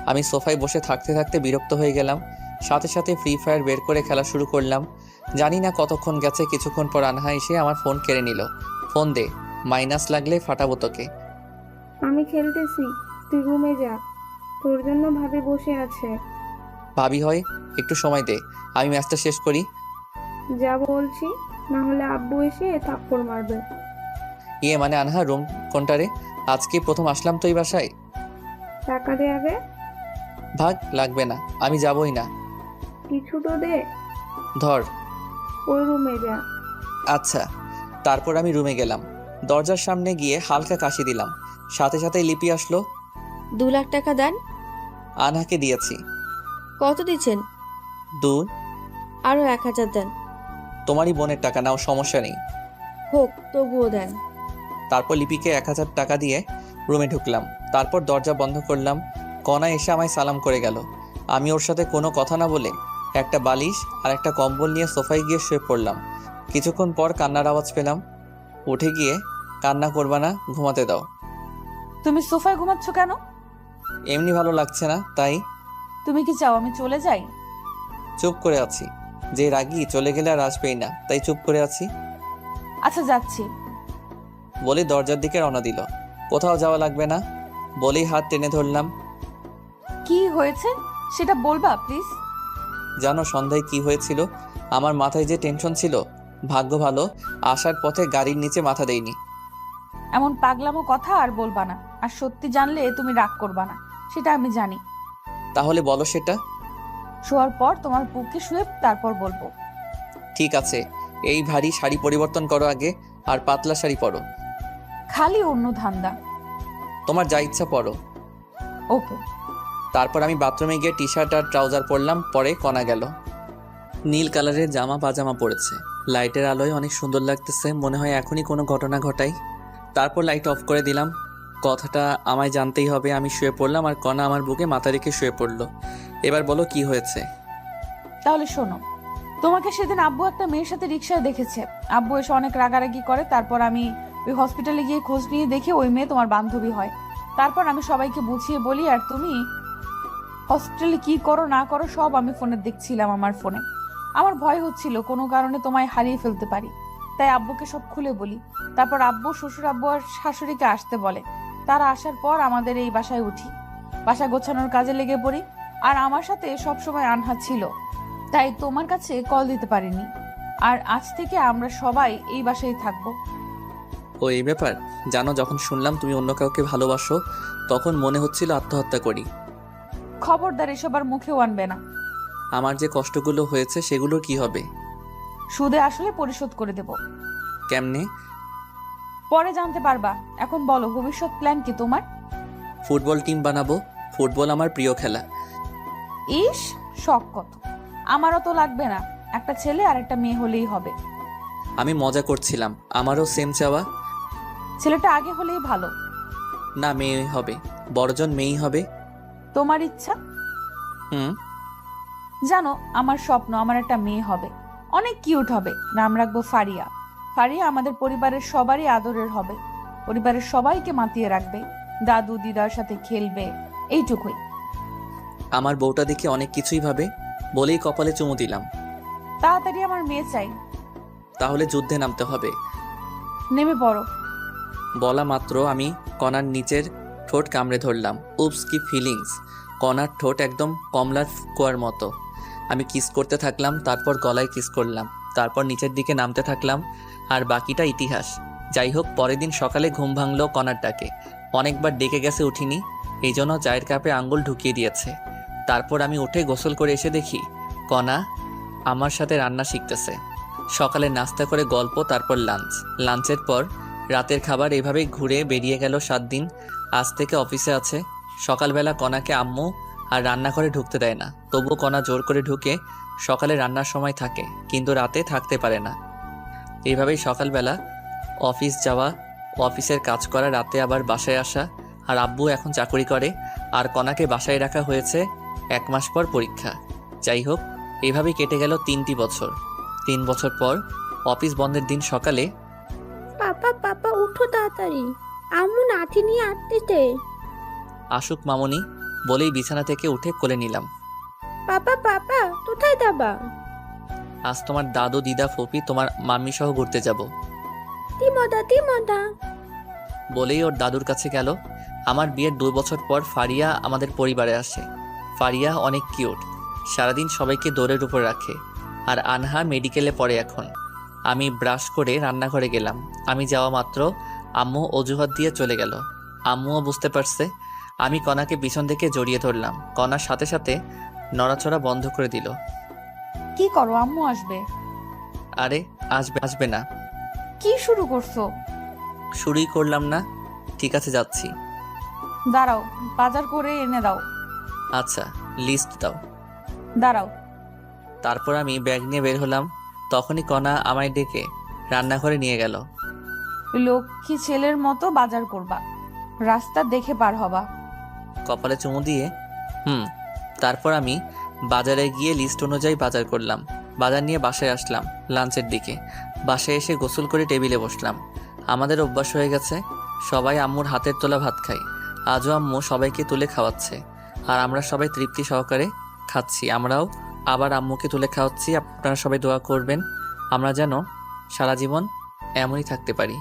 আমি সোফায় বসে থাকতে থাকতে বিরক্ত হয়ে গেলাম। সাথে সাথে ফ্রি ফায়ার বের করে খেলা শুরু করলাম। জানি না কতক্ষণ গেছে। কিছুক্ষণ পর আনহা এসে আমার ফোন কেড়ে নিল। ফোন দে, মাইনাস লাগলে ফাটাবো তোকে। আমি খেলতেছি, তুই রুমে যা, তোর জন্য ভাবি বসে আছে। ভাবি হয়? একটু সময় দে, আমি ম্যাচটা শেষ করি। যা বলছি, না হলে আব্বু এসে থাপ্পড় মারবে। মানে আনহা, রুম কোনটা রে? আজকে প্রথম আসলাম তো এই বাসায়। টাকা দে আগে। ভাগ, লাগবে না, আমি যাবই না। কিছু তো দে। ধর। ওই রুমে যা। আচ্ছা। তারপর আমি রুমে গেলাম। দরজার সামনে গিয়ে হালকা কাশি দিলাম। সাথে সাথে লিপি আসলো। 2 লাখ টাকা দেন। আনহাকে দিয়েছি। কত দিচ্ছেন? 2। আরো 1000 দেন। তোমারই বোনের টাকা, নাও, সমস্যা নেই। হোক, তবুও দেন। তারপর লিপিকে 1000 টাকা দিয়ে রুমে ঢুকলাম। তারপর দরজা বন্ধ করলাম। কণা এসে আমায় সালাম করে গেল। আমি ওর সাথে কোনো কথা না বলে একটা বালিশ আর একটা কম্বল নিয়ে সোফায় গিয়ে শুয়ে পড়লাম। কিছুক্ষণ পর কান্নার আওয়াজ পেলাম। উঠে গিয়ে, কান্না করবা না, ঘুমাতে দাও। তুমি সোফায় ঘুমাচ্ছ কেন? এমনি ভালো লাগছে না তাই। তুমি কি চাও আমি চলে যাই? চুপ করে আছি। যে রাগী চলে গেলে আর আসবেই না, তাই চুপ করে আছি। আচ্ছা যাচ্ছি। বলে দরজার দিকে রওনা দিল। কোথাও যাওয়া লাগবে না বলেই হাত টেনে ধরলাম। কি হয়েছে সেটা বলবা প্লিজ? জানো সন্ধ্যায় কি হয়েছিল? আমার মাথায় যে টেনশন ছিল, ভাগ্য ভালো আসার পথে গাড়ির নিচে মাথা দেইনি। এমন পাগলামো কথা আর বলবা না। আর সত্যি জানলে তুমি রাগ করবা না, সেটা আমি জানি। তাহলে বলো সেটা। শোয়ার পর তোমার বুকে শুয়ে তারপর বলবো। ঠিক আছে, এই ভারী শাড়ি পরিবর্তন করো আগে, আর পাতলা শাড়ি পরো। খালি অন্য ধান্দা। তোমার যা ইচ্ছা পরো। ওকে। তারপর আমি বাথরুমে গিয়ে টি শার্ট আর ট্রাউজার পরলাম। পরে কণা গেল। নীল কালারের জামা পাজামা পরেছে, লাইটের আলোয় অনেক সুন্দর লাগতেছে, মনে হয় এখনই কোনো ঘটনা ঘটাই। তারপর লাইট অফ করে দিলাম। কথাটা আমায় জানতেই হবে। আমি শুয়ে পড়লাম আর কণা আমার বুকে মাথা রেখে শুয়ে পড়লো। এবার বলো কি হয়েছে। তাহলে শোনো, তোমাকে সেদিন আব্বু একটা মেয়ের সাথে রিক্সায় দেখেছে। আব্বু এসে অনেক রাগারাগি করে। তারপর আমি ওই হসপিটালে গিয়ে খোঁজ নিয়ে দেখি ওই মেয়ে তোমার বান্ধবী হয়। তারপর আমি সবাইকে বুঝিয়ে বলি, আর তুমি হসপিটালে কি করো না করো সব আমি ফোনে দেখছিলাম। আমার ফোনে আমার ভয় হচ্ছিল কোনো কারণে তোমায় হারিয়ে ফেলতে পারি, তাই আব্বুকে সব খুলে বলি। তারপর আব্বু, শ্বশুর আব্বু আর শাশুড়িকে আসতে বলে। তারা আসার পর আমাদের এই বাসায় উঠি, বাসা গোছানোর কাজে লেগে পড়ি। আর আমার সাথে সব সময় আনহা ছিল, তাই তোমার কাছে কল দিতে পারিনি। আর আজ থেকে আমরা সবাই এই বাসায় থাকবো। ও এই ব্যাপার। জানো, যখন শুনলাম তুমি অন্য কাউকে ভালোবাসো, তখন মনে হচ্ছিল আত্মহত্যা করি। খবরদার এসব আর মুখেও আনবে না। আমার যে কষ্টগুলো হয়েছে সেগুলোর কি হবে? সুদে আসলে পরিশোধ করে দেব। কেমনে? পরে জানতে পারবা। এখন বলো, ভবিষ্যৎ প্ল্যান কি তোমার? ফুটবল টিম বানাবো। ফুটবল আমার প্রিয় খেলা। ইস, শখ কত! আমারও তো লাগবে না, একটা ছেলে আর একটা মেয়ে হলেই হবে। আমি মজা করছিলাম, আমারও সেম চাওয়া। ছেলেটা আগে হলেই ভালো। না, মেয়ে হবে, বড়জন মেয়েই হবে। তোমার ইচ্ছা? হুম। জানো, আমার স্বপ্ন আমার একটা মেয়ে হবে, অনেক কিউট হবে। নাম রাখবো ফারিয়া। ফারিয়া আমাদের পরিবারের সবারই আদরের হবে, পরিবারের সবাইকে মাতিয়ে রাখবে, দাদু দিদার সাথে খেলবে, এইটুকুই। আমার বউটা দেখে অনেক কিছুই ভাবে বলেই কপালে চুমু দিলাম। তাড়াতাড়ি আমার মেয়ে চাই। তাহলে যুদ্ধে নামতে হবে। নেমে পড়ো। বলা মাত্র আমি কণার নিচের ঠোঁট কামড়ে ধরলাম। উপস, কি ফিলিংস! কণার ঠোঁট একদম কমলার কুয়ার মতো। আমি কিস করতে থাকলাম, তারপর গলায় কিস করলাম, তারপর নিচের দিকে নামতে থাকলাম। আর বাকিটা ইতিহাস। যাই হোক, পরের দিন সকালে ঘুম ভাঙলো কণার ডাকে। অনেকবার ডেকে গেছে, উঠিনি, এই জন্য চায়ের কাপে আঙ্গুল ঢুকিয়ে দিয়েছে। তারপর আমি উঠে গোসল করে এসে দেখি কণা আমার সাথে রান্না শিখতেছে। সকালে নাস্তা করে গল্প, তারপর লাঞ্চ, লাঞ্চের পর রাতের খাবার। এভাবেই ঘুরে বেরিয়ে গেল 7 দিন। আজ থেকে অফিসে আছে। সকালবেলা কণাকে আম্মু আর রান্নাঘরে ঢুকতে দেয় না, তবুও কণা জোর করে ঢুকে সকালে রান্নার সময় থাকে, কিন্তু রাতে থাকতে পারে না। এইভাবেই সকালবেলা অফিস যাওয়া, অফিসের কাজ করা, রাতে আবার বাসায় আসা। আর আব্বু এখন চাকরি করে, আর কণাকে বাসায় রাখা হয়েছে 1 মাস পর পরীক্ষা। যাই হোক, এইভাবেই কেটে গেল 3টি বছর। 3 বছর পর অফিস বন্ধের দিন সকালে, পাপা পাপা উঠো তাড়াতাড়ি, আম্মু নাতি নিয়ে আসতেছে। আসুক মামনি বলেই বিছানা থেকে উঠে কোলে নিলাম। পাপা পাপা কোথায় যাবা? আজ তোমার দাদু দিদা ফুপি তোমার মাম্মি সহ ঘুরতে যাব তিমদা বলেই ওর দাদুর কাছে গেল। আমার বিয়ের 2 বছর পর ফারিয়া আমাদের পরিবারে আসে। ফারিয়া অনেক কিউট, সারাদিন সবাইকে দৌড়ের উপর রাখে। আর আনহা মেডিকেলে পড়ে এখন। আমি ব্রাশ করে রান্নাঘরে গেলাম। আমি যাওয়া মাত্র আম্মু অজুহাত দিয়ে চলে গেল। আম্মুও বুঝতে পারছে। আমি কণাকে পিছন থেকে জড়িয়ে ধরলাম। কণার সাথে সাথে নড়াচড়া বন্ধ করে দিল। কি করো? আম্মু আসবে। আরে আসবে না। কি শুরু করছো? শুরুই করলাম না। ঠিক আছে, যাচ্ছি। দাঁড়াও, বাজার করে এনে দাও। আচ্ছা, লিস্ট দাও। দাঁড়াও। তারপর আমি ব্যাগ নিয়ে বের হলাম। তখনই কণা আমায় ডেকে রান্নাঘরে নিয়ে গেল। লক্ষ্মী ছেলের মতো বাজার করবা, রাস্তা দেখে পার হবা। কপালে চুমু দিয়ে তারপর আমি বাজারে গিয়ে লিস্ট অনুযায়ী বাজার করলাম। বাজার নিয়ে বাসায় আসলাম। লাঞ্চের দিকে বাসায় এসে গোসল করে টেবিলে বসলাম। আমাদের অভ্যাস হয়ে গেছে সবাই আম্মুর হাতের তোলা ভাত খায়। আজও আম্মু সবাইকে তুলে খাওয়াচ্ছে, আর আমরা সবাই তৃপ্তি সহকারে খাচ্ছি। আমরাও আবার আম্মুকে তুলে খাওয়াচ্ছি। আপনারা সবাই দোয়া করবেন আমরা যেন সারা জীবন এমনই থাকতে পারি।